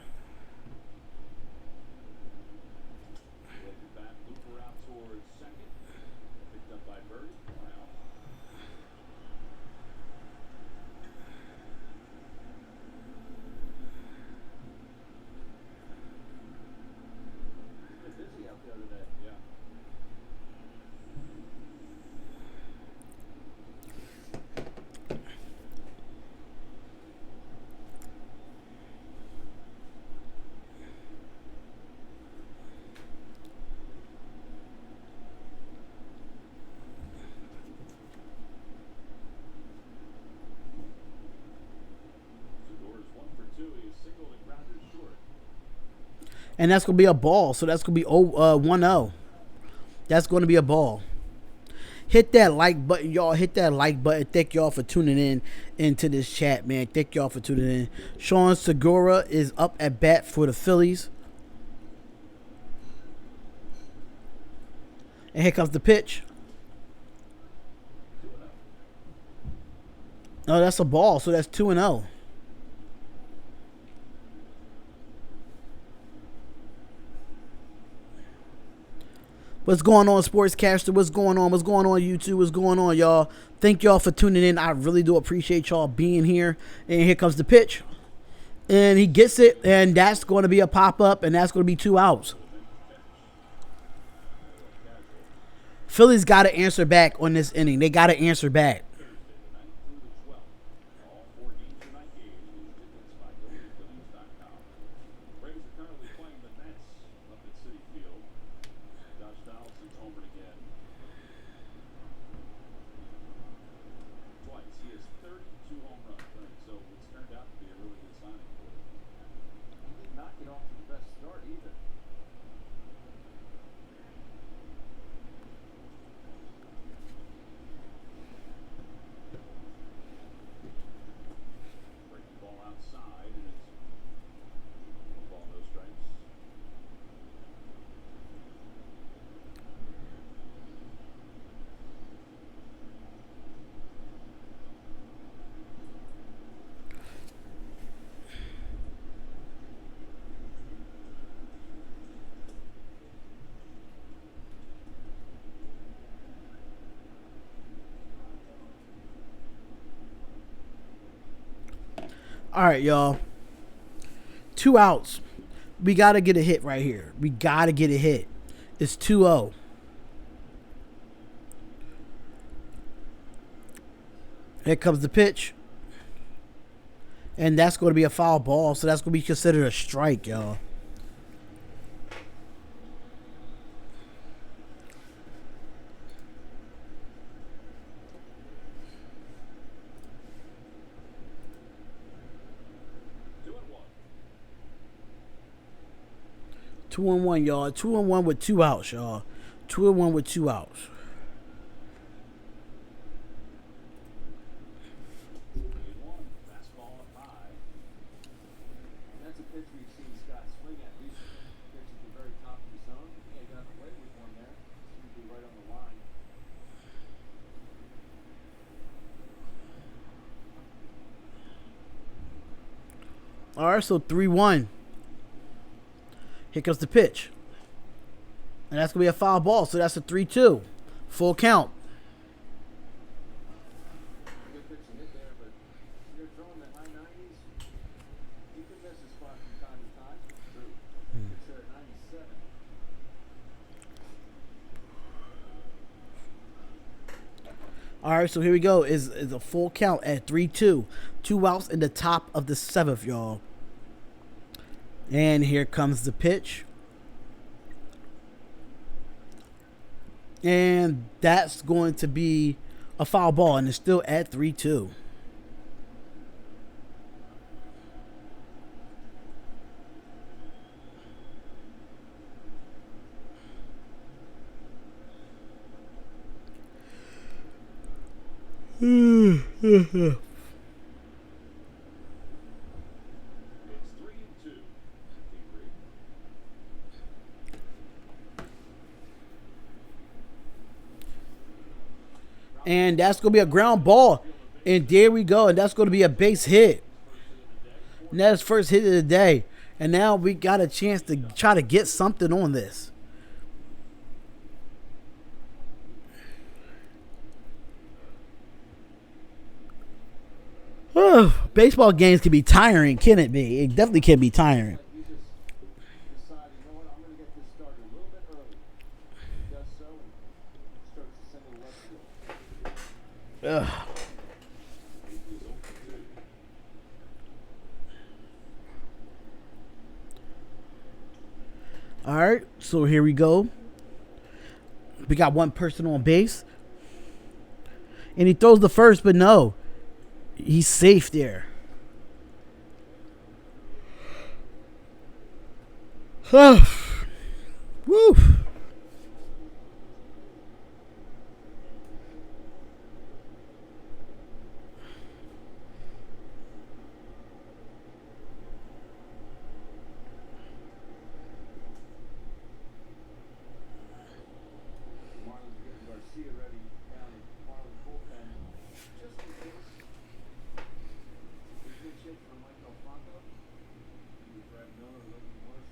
S2: Looking back, Looper out towards second. Picked up by Birdie. Wow.
S1: And that's going to be a ball. So that's going to be 1-0. That's going to be a ball. Hit that like button, y'all. Hit that like button. Thank y'all for tuning in into this chat, man. Thank y'all for tuning in. Sean Segura is up at bat for the Phillies. And here comes the pitch. No, that's a ball, so that's 2-0. What's going on, Sportscaster? What's going on? What's going on, YouTube? What's going on, y'all? Thank y'all for tuning in. I really do appreciate y'all being here. And here comes the pitch. And he gets it, and that's going to be a pop-up, and that's going to be 2 outs. Phillies got to answer back on this inning. They got to answer back.
S2: All 4 games are night games. Tickets by GoToPhillies.com. Braves are currently playing the Mets up at Citi Field. Josh Donaldson's homered again. Twice. He has 32 home runs, right? So it's turned out to be a really good signing for him.
S6: He did not get off to the best start either.
S2: Breaking ball outside, and it's 1 ball, no strikes.
S1: All right, y'all. 2 outs. We got to get a hit right here. We got to get a hit. It's 2-0. Here comes the pitch. And that's going to be a foul ball, so that's going to be considered a strike, y'all. Two and one, y'all. 2-1 with 2 outs, y'all. 2-1 with 2 outs.
S2: 3-1. Fastball up high.
S6: And that's a pitch we've seen Scott swing at recently. Pitch at the very top of the zone. Yeah, he got away with one there. Seemed to be right on the line.
S1: All right, so 3-1. Here comes the pitch. And that's going to be a foul ball, so that's a 3-2. Full count.
S6: Good pitch to hit there, but you're throwing the high 90s. You can miss a spot from time to time. True. Pitch there at 97.
S1: All right, so here we go. Is a full count at 3-2. 2 outs in the top of the 7th, y'all. And here comes the pitch. And that's going to be a foul ball, and it's still at 3-2.
S2: It's 3-2.
S1: And that's going to be a ground ball. And there we go. And that's going to be a base hit. And that's first hit of the day. And now we got a chance to try to get something on this. Baseball games can be tiring, can it be? It definitely can be tiring.
S6: You just decide, you know what, I'm going to get this started a little bit early. He does so and starts to send it left field.
S1: Ugh. All right, so here we go. We got one person on base. And he throws the first, but no. He's safe there. Woo.
S2: Marlins getting Garcia ready down in Marlins bullpen. Just in case. A pinch hit from Michael Franco. Brad Miller looking worse.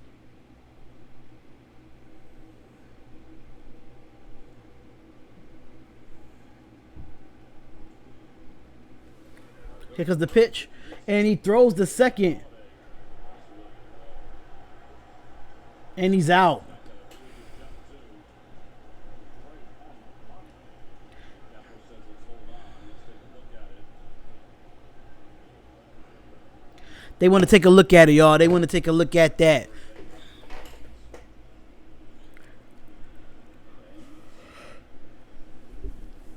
S1: Here comes the pitch, and he throws the second, and he's out. They want to take a look at it, y'all. They want to take a look at that.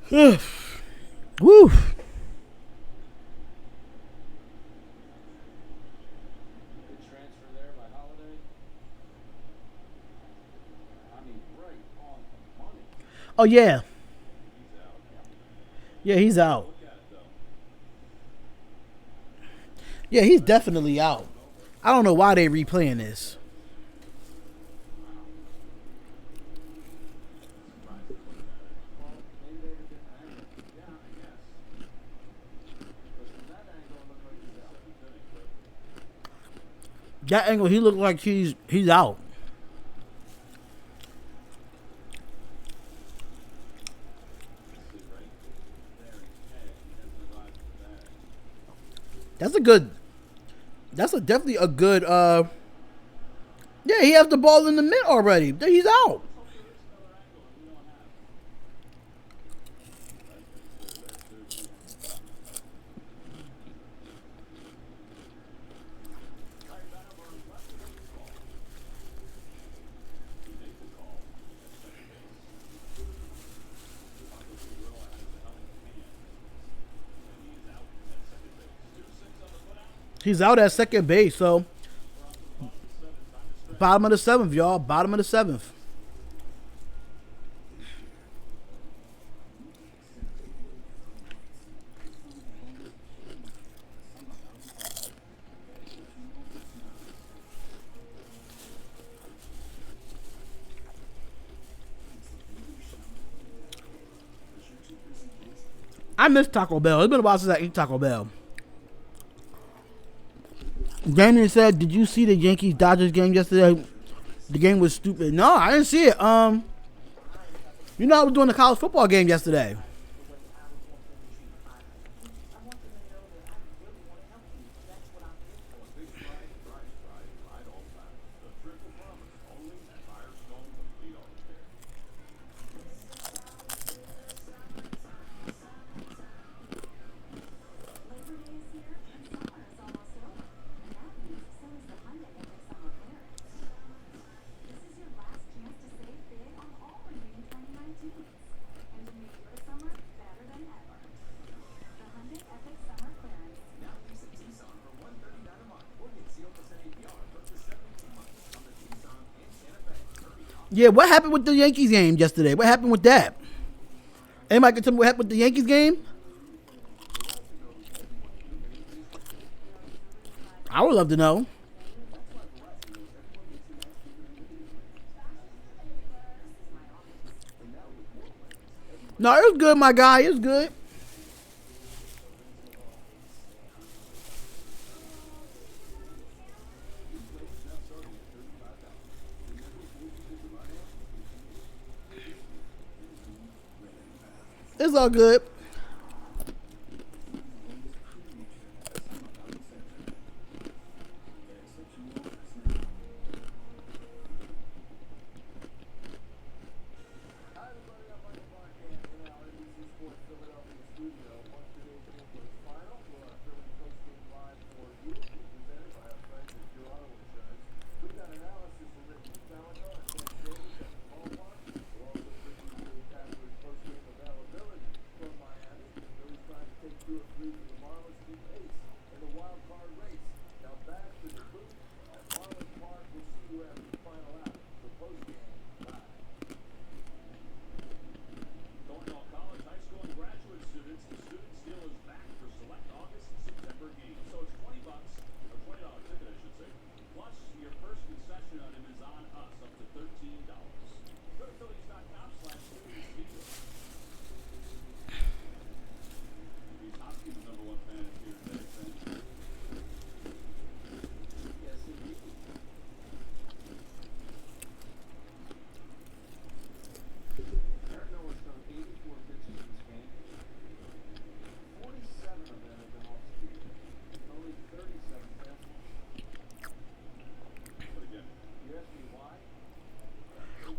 S1: Woo.
S2: Good transfer there by Holiday. I mean, right on the money.
S1: Oh, yeah.
S2: He's out.
S1: Yeah, he's out.
S2: Look at it, though.
S1: Yeah, he's definitely out. I don't know why they replaying this.
S2: Well, maybe they have a different angle. Yeah, I guess. Because from that angle, it looked like he's out.
S1: That angle, he looked like he's out. That's a good. That's a definitely a good. Yeah, he has the ball in the mid already. He's out. He's out at second base, so bottom of the seventh, y'all. Bottom of the seventh. I miss Taco Bell. It's been a while since I ate Taco Bell. Damian said, "Did you see the Yankees Dodgers game yesterday? The game was stupid." No, I didn't see it. You know I was doing the college football game yesterday.
S3: Labor Day is here, and summer is almost over. And that means so is the Hyundai Epic Summer Clearance. This is your last chance to save big on all remaining 2019s. And to make your summer better than ever. The Hyundai Epic Summer Clearance.
S5: Now lease a Tucson for $139 a month or get 0% APR for up to 72 months on the Tucson and Santa Fe. Hurry up.
S1: Yeah, what happened with the Yankees game yesterday? What happened with that? Anybody can tell me what happened with the Yankees game? I would love to know. No, it was good, my guy. It was good. It's all good.
S6: Hi everybody, I'm Michael Blackman in our NBC Sports Philadelphia studio. Once today's game was final, we'll have Phillies post-game live for you, presented by our friends at Pure Auto Insurance. We've got analysis from Ricky Metallica and Ken Davis at the ballpark. We'll also bring you the Packers post-game availability from Miami.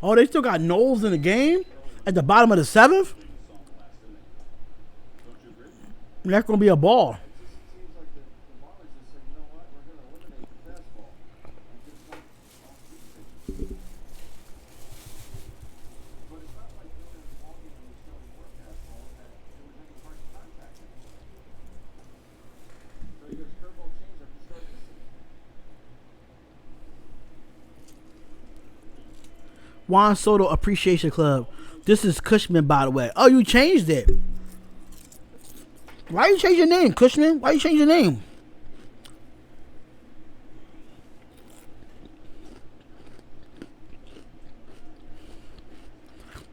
S1: Oh, they still got Knowles in the game at the bottom of the seventh. That's gonna be a ball.
S6: It just seems like the Marlins just said, you know what, we're going to eliminate the fastball. And just let off-speed pitches. But it's not like during the ballgame when he's throwing more fastballs that there was any hard contact anymore. So he goes curveball changeup to start the season.
S1: Juan Soto Appreciation Club. This is Cushman, by the way. Oh, you changed it. Why you change your name, Cushman? Why you change your name?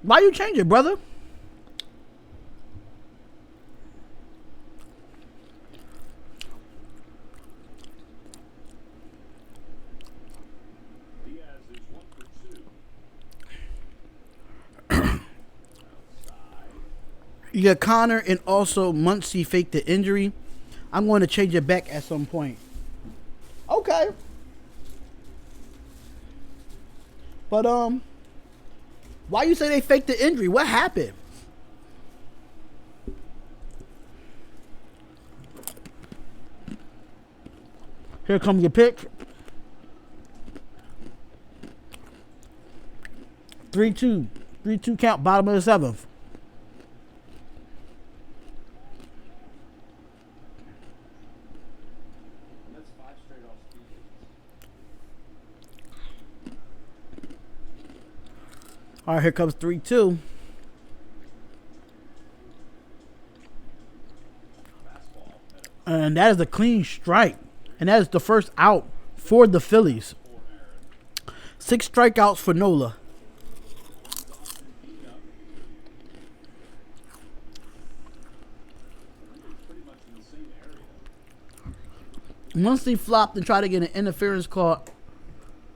S1: Why you change it, brother?
S2: Diaz is 1 for 2.
S1: You got Connor and also Muncy faked the injury. I'm going to change it back at some point. Okay. But why you say they faked the injury? What happened? Here comes your pitch. 3-2. 3-2 count, bottom of the seventh.
S5: And that's 5 straight off speed pitches.
S1: All right, here comes 3-2. And that is a clean strike. And that is the first out for the Phillies. 6 strikeouts for Nola.
S2: Pretty much in the same area.
S1: Once he flopped and tried to get an interference call,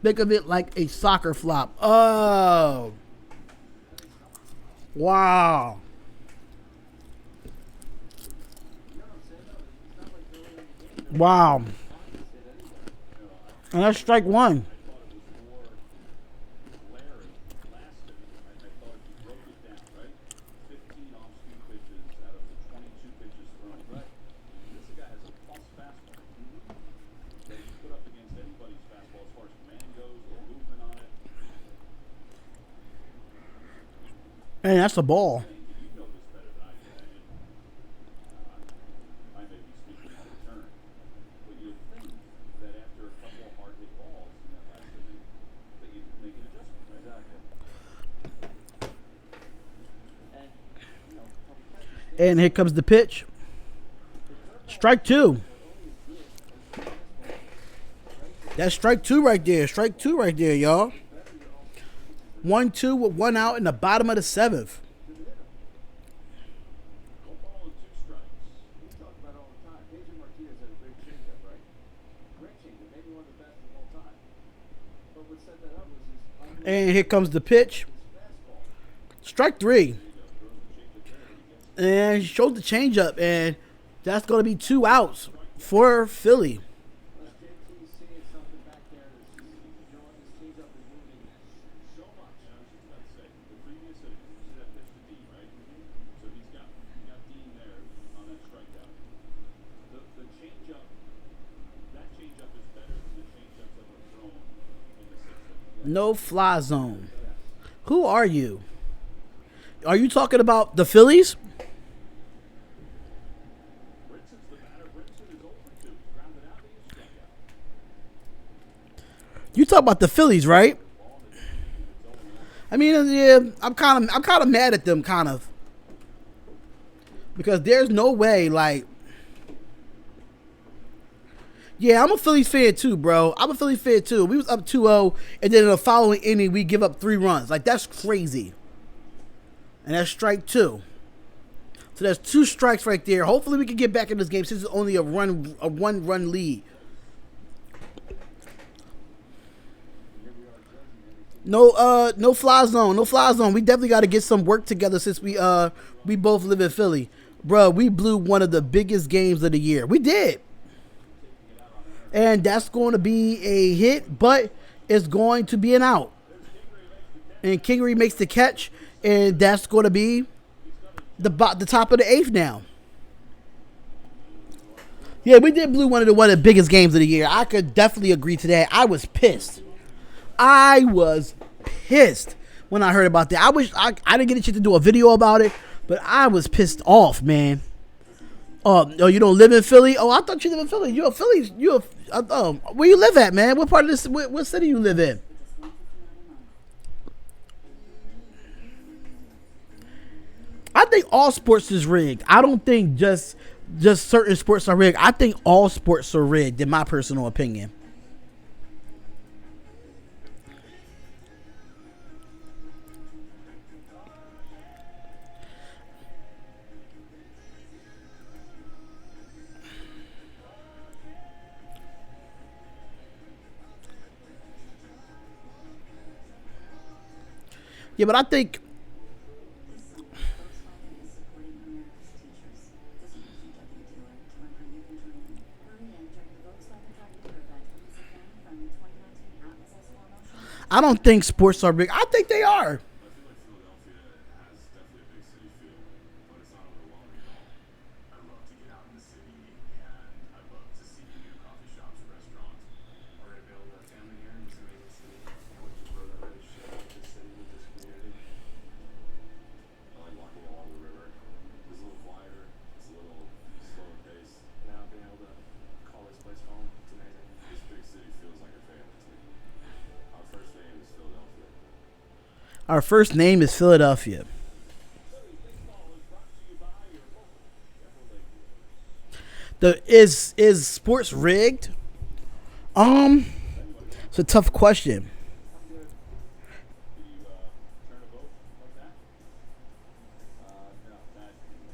S1: think of it like a soccer flop. Oh. Wow. Wow. And that's strike one.
S2: I thought it was more glaring last inning. I thought if you broke it down, right? 15 off-speed pitches out of the 22 pitches thrown. Right. This guy has a plus fastball. That you put up against anybody's fastball as far as command goes, the movement on it.
S1: And that's a ball.
S2: You know this better than I do. I may be speaking out of turn. But you'd think that after a couple of hard hit balls in that last inning, that you'd make an adjustment. Exactly.
S5: And, you know, from catcher's
S1: And here comes the pitch. Strike two. That's strike two right there. Strike two right there, y'all. 1-2 with 1 out in the bottom of the seventh.
S2: One ball and 2 strikes.
S5: we talk about all the time. Pedro Martinez had a great changeup, right? Great changeup, maybe one of the best of all time. But what set that up was his
S1: And here comes the pitch.
S5: fastball.
S1: Strike three. And he showed the changeup, and that's going to be 2 outs for Philly.
S5: JT seeing something back there that's just, you know what, this changeup is moving so much.
S2: I was just about to say, the previous inning, you see that pitch to Dean, right? So he's got Dean there on that strikeout. The changeup, that changeup is better than the changeups that were thrown in the 6th inning.
S1: No fly zone. Who are you? Are you talking about the Phillies?
S2: Brinson's the batter. Brinson is 0 for 2. Grounded out, he is struck out.
S1: You talk about the Phillies, right? I mean, yeah, I'm kind of mad at them, kind of, because there's no way, like, yeah, I'm a Phillies fan too, bro. I'm a Phillies fan too. We was up 2-0, and then in the following inning, we give up 3 runs. Like, that's crazy. And that's strike 2. So that's 2 strikes right there. Hopefully, we can get back in this game since it's only a 1-run lead. No fly zone. No fly zone. We definitely got to get some work together since we both live in Philly. Bro, we blew one of the biggest games of the year. We did. And that's going to be a hit, but it's going to be an out. and Kingery makes the catch, and that's going to be the top of the eighth now. Yeah, we did blew one of the biggest games of the year. I could definitely agree to that. I was pissed. I was pissed when I heard about that. I wish I didn't get a chance to do a video about it, but I was pissed off, man. Oh, you don't live in Philly? Oh, I thought you live in Philly. You're a Philly. Where you live at, man? What part of this? What city you live in? I think all sports is rigged. I don't think just certain sports are rigged. I think all sports are rigged, in my personal opinion. Yeah, but I think I don't think sports are rigged. I think they are. Our first name is Philadelphia. Is sports rigged? It's a tough question.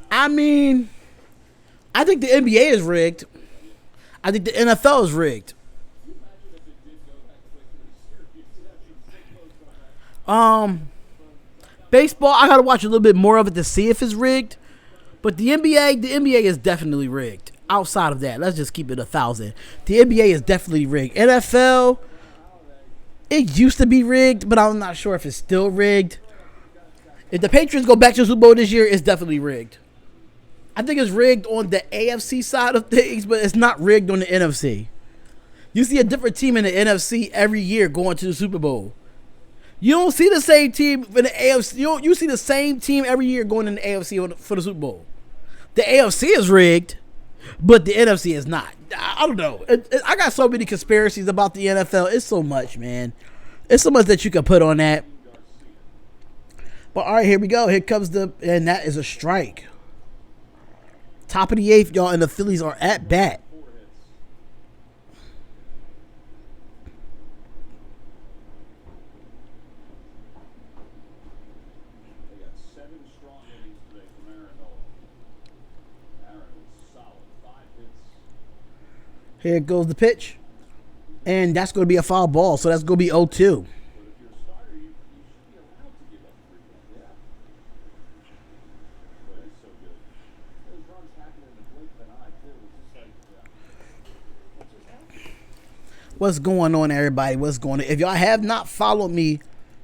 S1: I mean, I think the NBA is rigged. I think the NFL is rigged. Baseball, I gotta watch a little bit more of it to see if it's rigged. But the NBA is definitely rigged. Outside of that, let's just keep it 1,000. The NBA is definitely rigged. NFL, it used to be rigged, but I'm not sure if it's still rigged. If the Patriots go back to the Super Bowl this year, it's definitely rigged. I think it's rigged on the AFC side of things, but it's not rigged on the NFC. You see a different team in the NFC every year going to the Super Bowl. You don't see the same team in the AFC. You see the same team every year going in the AFC for the Super Bowl. The AFC is rigged, but the NFC is not. I don't know. I got so many conspiracies about the NFL. It's so much, man. It's so much that you can put on that. But all right, here we go. Here comes and that is a strike. Top of the eighth, y'all, and the Phillies are at bat. Here goes the pitch. And that's going to be a foul ball, so that's going to be 0-2. What's going on, everybody? What's going on? If y'all have not followed me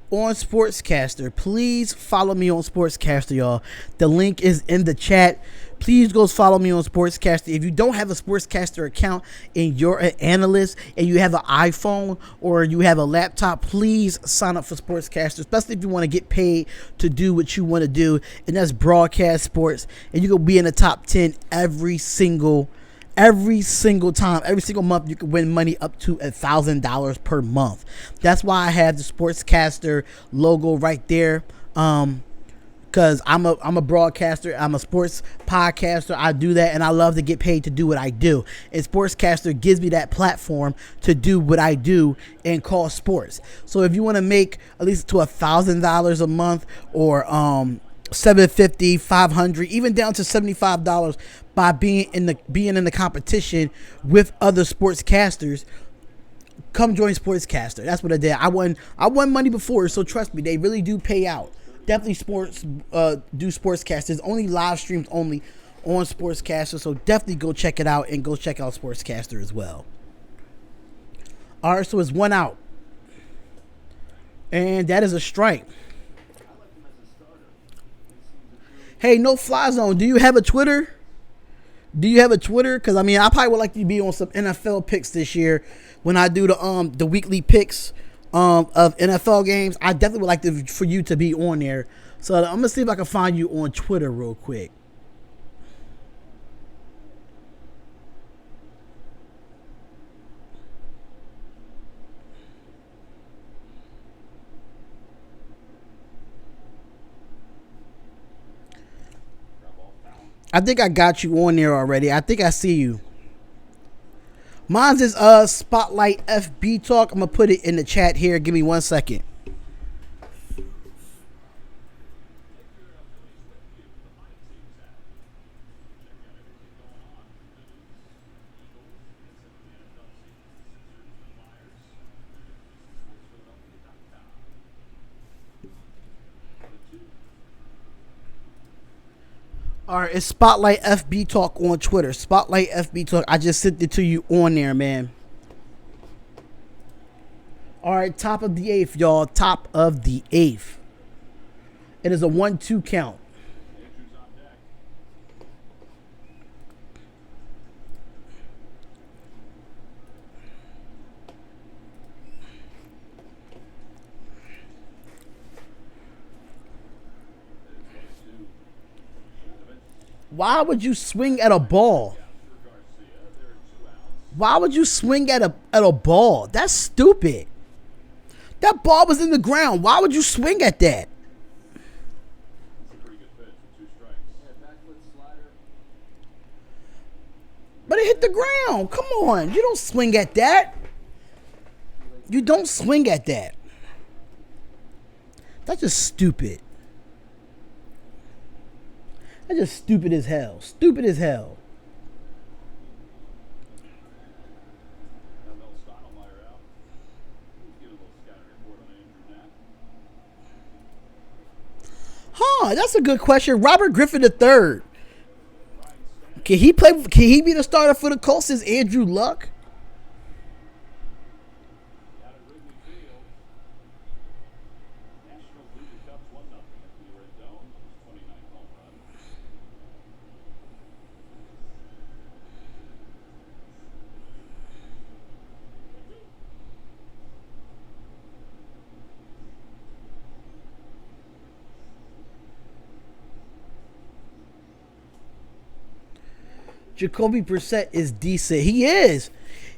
S1: on Sportscaster, please follow me on Sportscaster, y'all. The link is in the chat. Please go follow me on Sportscaster. If you don't have a Sportscaster account and you're an analyst and you have an iPhone or you have a laptop, please sign up for Sportscaster, especially if you want to get paid to do what you want to do, and that's broadcast sports. And you can be in the top 10 every single time, every single month. You can win money up to $1,000 per month. That's why I have the Sportscaster logo right there. Because I'm a broadcaster, I'm a sports podcaster. I do that, and I love to get paid to do what I do. And Sportscaster gives me that platform to do what I do and call sports. So if you want to make at least to $1,000 a month, or $750, $500, even down to $75 by being in the competition with other sportscasters, come join Sportscaster. That's what I did. I won money before, so trust me, they really do pay out. Definitely do Sportscasters. Only live streams only on Sportscaster, so definitely go check it out, and go check out Sportscaster as well. All right, so it's 1 out. And that is a strike. Hey, no fly zone. Do you have a Twitter? Do you have a Twitter? Because I mean, I probably would like to be on some NFL picks this year when I do the weekly picks of NFL games. I definitely would like for you to be on there. So I'm gonna see if I can find you on Twitter real quick. I think I got you on there already. I think I see you. Mine's is Spotlight FB Talk. I'm gonna put it in the chat here. Give me 1 second. All right, it's Spotlight FB Talk on Twitter. Spotlight FB Talk. I just sent it to you on there, man. All right, top of the eighth, y'all. Top of the eighth. It is a 1-2 count. Why would you swing at a ball? Why would you swing at a ball? That's stupid. That ball was in the ground. Why would you swing at that? But it hit the ground. Come on. You don't swing at that. You don't swing at that. That's just stupid. That's just stupid as hell. Stupid as hell. Huh, that's a good question. Robert Griffin III. Can he play? Can he be the starter for the Colts as Andrew Luck? Jacoby Brissett is decent. He is.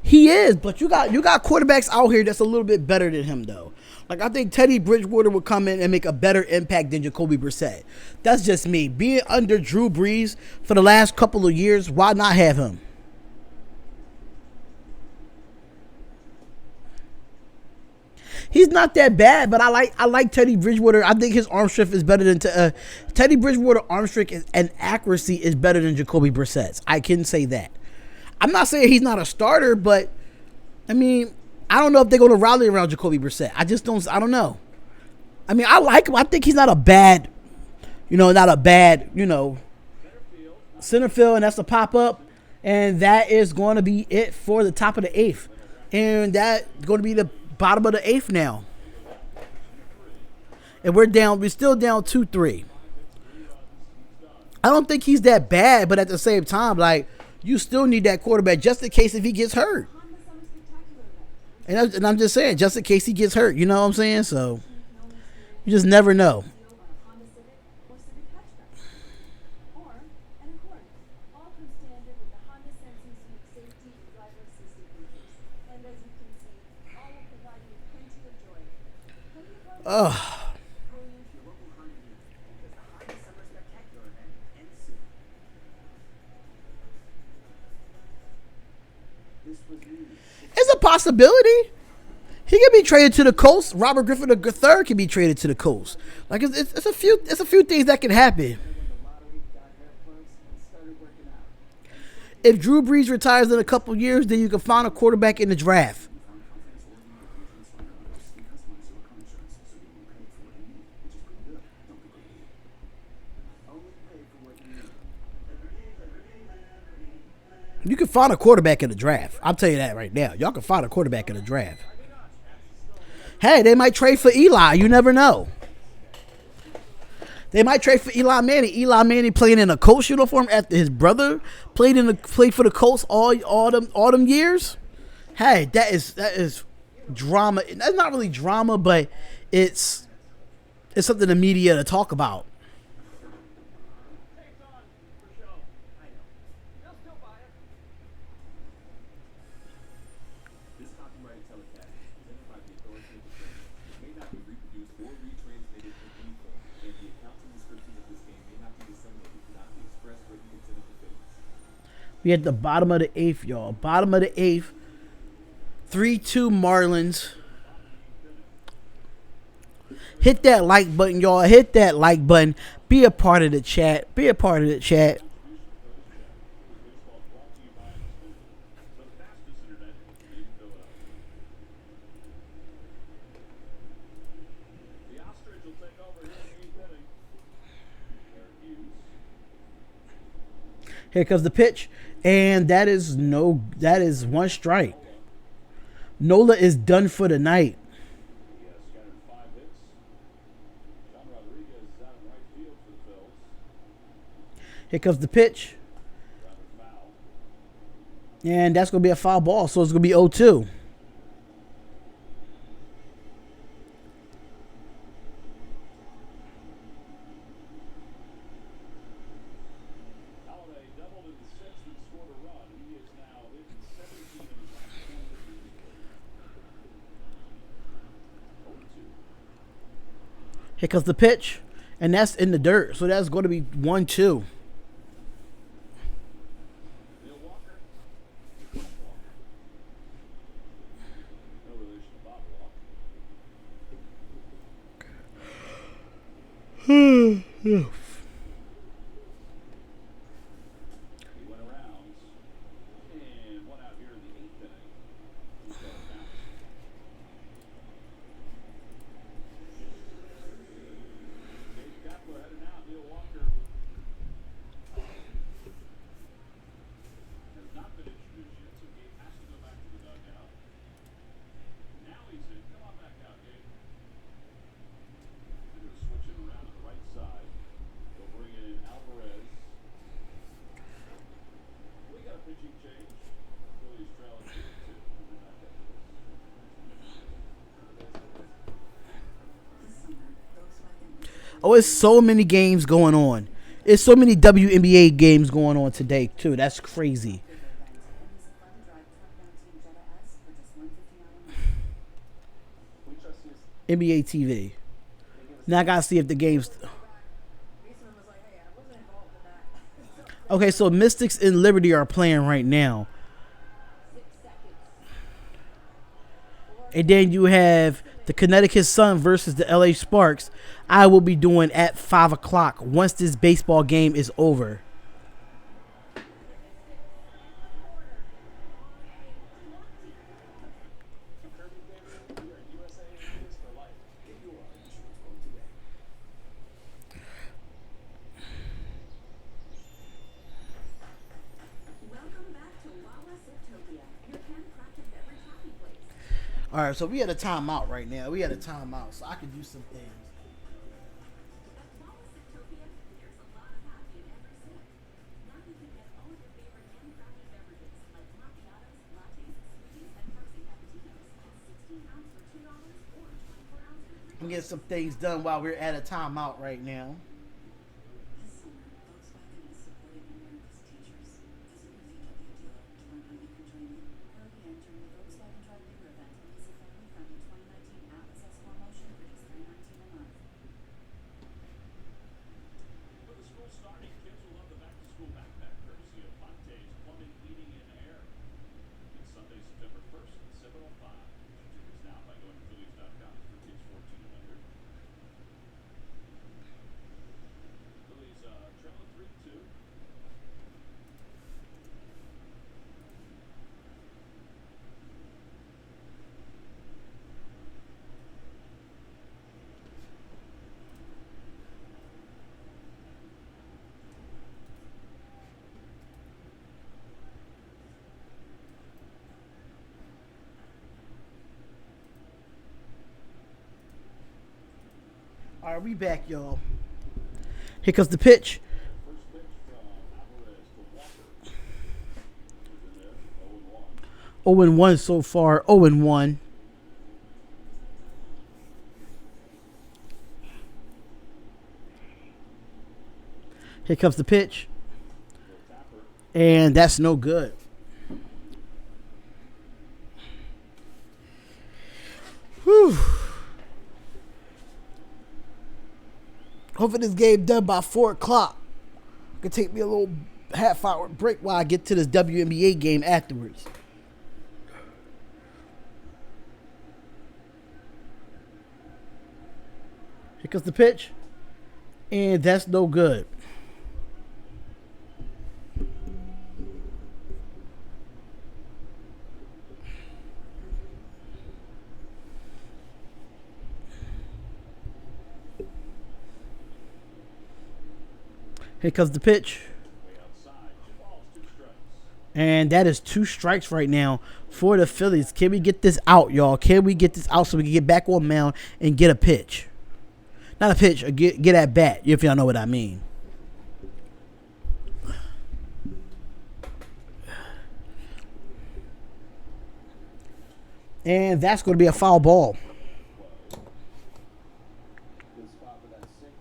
S1: He is. But you got quarterbacks out here that's a little bit better than him, though. Like, I think Teddy Bridgewater would come in and make a better impact than Jacoby Brissett. That's just me. Being under Drew Brees for the last couple of years, why not have him? He's not that bad, but I like Teddy Bridgewater. I think his arm strength is better than Teddy Bridgewater. Arm strength and accuracy is better than Jacoby Brissett's. I can say that. I'm not saying he's not a starter, but I mean, I don't know if they're going to rally around Jacoby Brissett. I don't know. I mean, I like him. I think he's not a bad, center field, and that's a pop up, and that is going to be it for the top of the eighth, and that's going to be the bottom of the eighth now. And we're still down 2-3. I don't think he's that bad, but at the same time, like, you still need that quarterback just in case if he gets hurt. And I'm just saying, just in case he gets hurt, you know what I'm saying? So, you just never know. Ugh. It's a possibility. He can be traded to the Colts. Robert Griffin III can be traded to the Colts. Like it's a few things that can happen. If Drew Brees retires in a couple years, then you can find a quarterback in the draft. You can find a quarterback in the draft. I'll tell you that right now. Y'all can find a quarterback in the draft. Hey, they might trade for Eli. You never know. They might trade for Eli Manning. Eli Manning playing in a Colts uniform after his brother played for the Colts all them years. Hey, that is drama. That's not really drama, but it's something the media to talk about.
S5: Takes on for show. I know. They'll still buy it.
S2: This copyrighted telecast is presented by the authoritative training. It may not be reproduced or retransmitted in any form, and the accounts and descriptions of this game may not be disseminated without the express written consent of the Phillies.
S1: We at the bottom of the eighth, y'all. Bottom of the eighth. 3-2 Marlins. Hit that like button, y'all. Hit that like button. Be a part of the chat. Be a part of the chat.
S2: Baseball brought to you by the fastest internet in Philadelphia. The Ostrich will take over here in the 8th inning. Eric Hughes.
S1: Here comes the pitch. And that is one strike. Nola is done for the night.
S2: He has scattered 5 hits. John Rodriguez is out in right field for the Phillies.
S1: Here comes the pitch.
S2: Rather foul.
S1: And that's going to be a foul ball. So it's going to be 0-2.
S2: Halladay doubled in the 6th and scored a run. He is now in 17 of his last 20 games. 0-2.
S1: Here comes the pitch. And that's in the dirt. So that's going to be 1-2.
S2: Neil Walker. Bob Walker. No relation to Bob Walker. He went around and one out here in the 8th inning. He's got a bounce. Dave Kapler headed out. Neil Walker has not been introduced yet, so Gabe has to go back to the dugout. Now he's in. Come on back out, Gabe. They're going to switch him around to the right side. They'll bring in Alvarez. We got a pitching change. Phillies trailing 2-2. We'll be back after this.
S1: Oh, it's so many games going on. It's so many WNBA games going on today, too. That's crazy.
S5: We trust you.
S1: NBA TV. Now I got to see if the game's...
S3: Baseman was like, hey, I wasn't involved in that.
S1: Okay, so Mystics and Liberty are playing right now.
S3: 6 seconds.
S1: And then you have the Connecticut Sun versus the LA Sparks. I will be doing at 5 o'clock once this baseball game is over.
S5: Kirby, baby, we are USA Insurance for life. Get your insurance quote today.
S3: Welcome back to Wawa Siptopia, your handcrafted beverage happy place.
S1: All right, so we had a timeout right now. We had a timeout, so I could do some things.
S3: At Wawa Siptopia, there's a lot of happy in every sip. Now you can get all of your favorite handcrafted beverages like macchiatos, lattes, smoothies, and frozen cappuccinos in 16-ounce for $2 or 24-ounce for $3.
S1: I'm getting some things done while we're at a timeout right now.
S3: This summer, Volkswagen is supporting America's teachers. Visit your VW dealer to learn how you can join in. Hurry in during the Volkswagen Drive Bigger event and lease a family-friendly 2019 Atlas S4 Motion for just $319 a month.
S2: With the school starting, kids will love the back-to-school backpack courtesy of Ponte's Plumbing, Heating, and Air. It's Sunday, September 1st at 7:05. Get your tickets now by going to Phillies.com for kids 14 and under.
S1: Alright, we back, y'all. Here comes the pitch.
S2: First pitch from Alvarez to Walker. Is in there, 0-1.
S1: 0-1 so far. 0-1. Here comes the pitch. And that's no good. Whew. Hopefully this game done by 4 o'clock. It could take me a little half-hour break while I get to this WNBA game afterwards. Here comes the pitch. And that's no good. Here comes the pitch. And that is 2 strikes right now for the Phillies. Can we get this out, y'all? Can we get this out so we can get back on mound and get a pitch? Not a pitch, get at bat, if y'all know what I mean. And that's going to be a foul ball.
S5: Good spot for that sinker.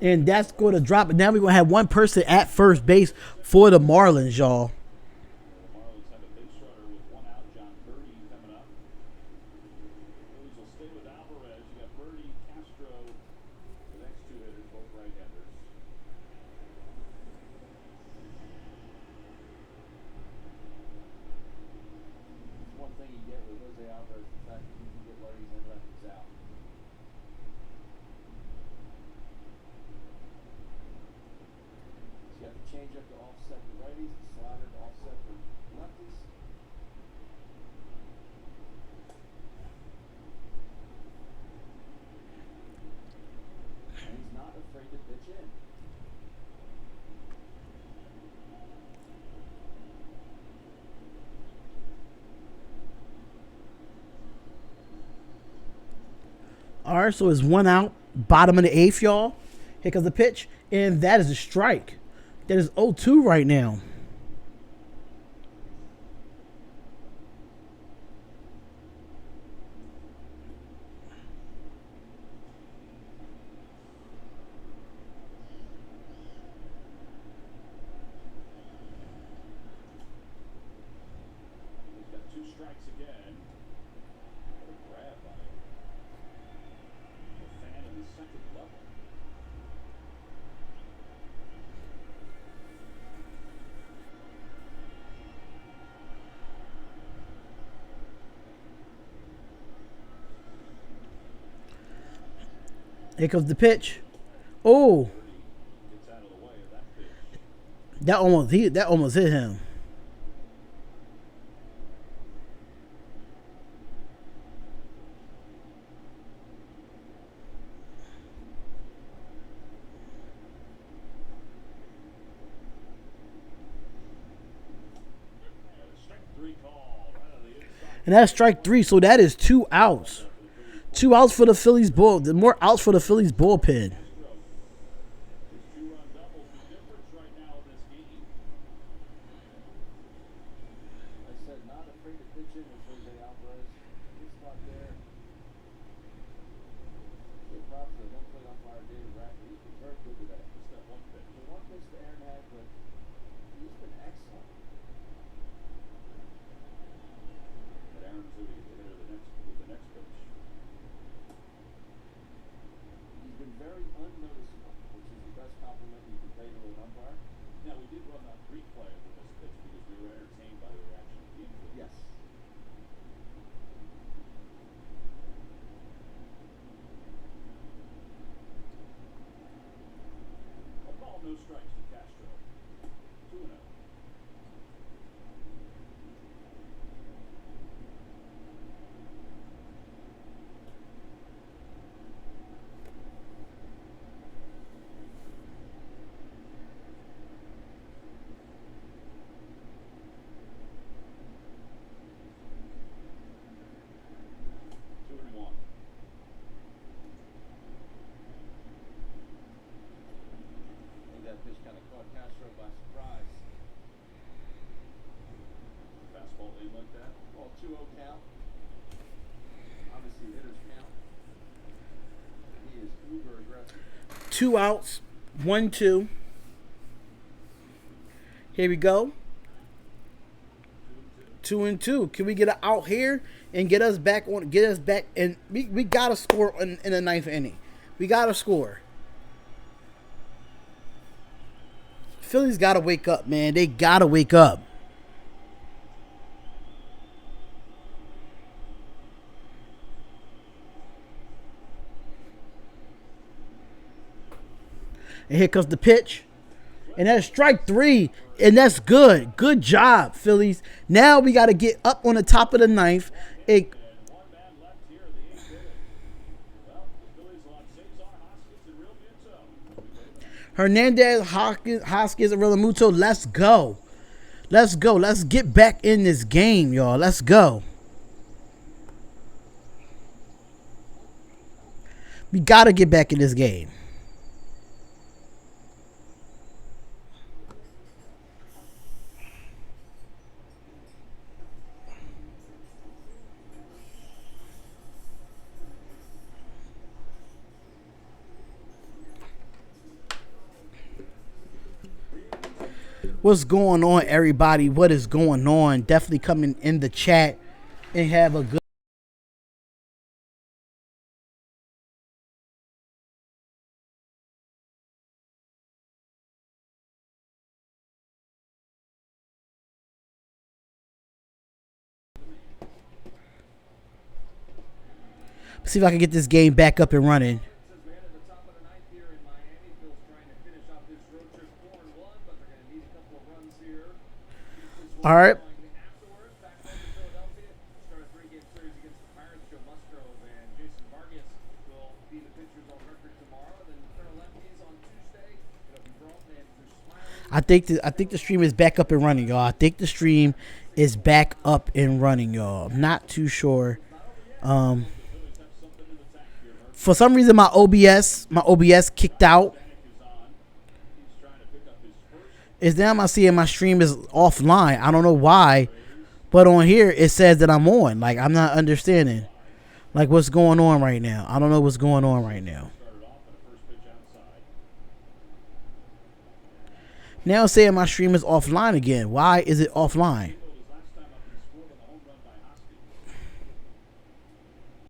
S1: And that's going to drop. And now we're going to have one person at first base for the Marlins, y'all.
S2: The Marlins have a base runner with 1 out. John Birdie coming up. Phillies will stay with Alvarez. You got Birdie, Castro, the next 2 hitters, both right-handers.
S5: One thing you get with Jose Alvarez is the fact that you can get righties and lefties out. So you have the changeup to offset the righties, the slider to offset the lefties. And he's not afraid to pitch in.
S1: All right, so it's 1 out, bottom of the 8th, y'all. Here comes the pitch, and that is a strike. That is 0-2 right now.
S2: He's got 2 strikes again. What a grab by him. A fan of the second level.
S1: Here comes the pitch. Oh,
S2: Gets out of the way of that pitch.
S1: that almost hit him.
S2: Strike 3 call right on the inside.
S1: And that's strike 3, so that is 2 outs. 2 outs for the Phillies bull. More outs for the Phillies bullpen.
S2: His 2-run double, the difference right now in this game.
S5: I said not afraid to pitch in with Jose Alvarez. Good spot there. Good props to the one plate umpire David Rackett. He's been very good today.
S2: Just that 1 pitch.
S5: The 1 pitch to Aaron had, but he's been excellent.
S2: But Aaron's going to get the hitter with the next pitch.
S5: He's been very unnoticeable, which is the best compliment you can pay to an umpire.
S2: Now, we did run that replay of this pitch because we were entertained by the reaction of the infield.
S5: Yes.
S2: A ball, no strikes to Castro. 2-0. just kind of caught Castro by surprise. Fastball in like that. Ball 2-0 count. Obviously, hitters count. He is uber aggressive.
S1: 2 outs, 1-2. Here we go. 2-2. Can we get an out here and get us back on? Get us back, and we gotta score in the ninth inning. We gotta score. Phillies gotta wake up, man. They gotta wake up. And here comes the pitch. And that's strike 3. And that's good. Good job, Phillies. Now we got to get up on the top of the ninth.
S2: And one man left here in the 8th inning. Well, the Phillies will have Cesar, Hoskins, and Real Muto.
S1: Hernandez, Hoskins, and Realmuto. Let's go. Let's go. Let's get back in this game, y'all. Let's go. We got to get back in this game. What's going on, everybody? What is going on? Definitely come in the chat and have a good. See if I can get this game back up and running.
S5: Says man at the top of the ninth here in Miami. Phil's trying to finish off this road trip 4-1, but they're going to need a couple of runs here.
S1: All right.
S5: Afterwards, back home in Philadelphia, start a 3-game series against the Pirates. Joe Musgrove and Jason Vargas will be the pitchers on record tomorrow. Then turn lefties on Tuesday. It'll be Broughton and Smiley.
S1: I think the stream is back up and running, y'all. I think the stream is back up and running, y'all. I'm not too sure. For some reason, my OBS kicked out. It's now I'm seeing my stream is offline. I don't know why, but on here it says that I'm on. Like, I'm not understanding, like, what's going on right now. I don't know what's going on right now. Now it's saying my stream is offline again. Why is it offline?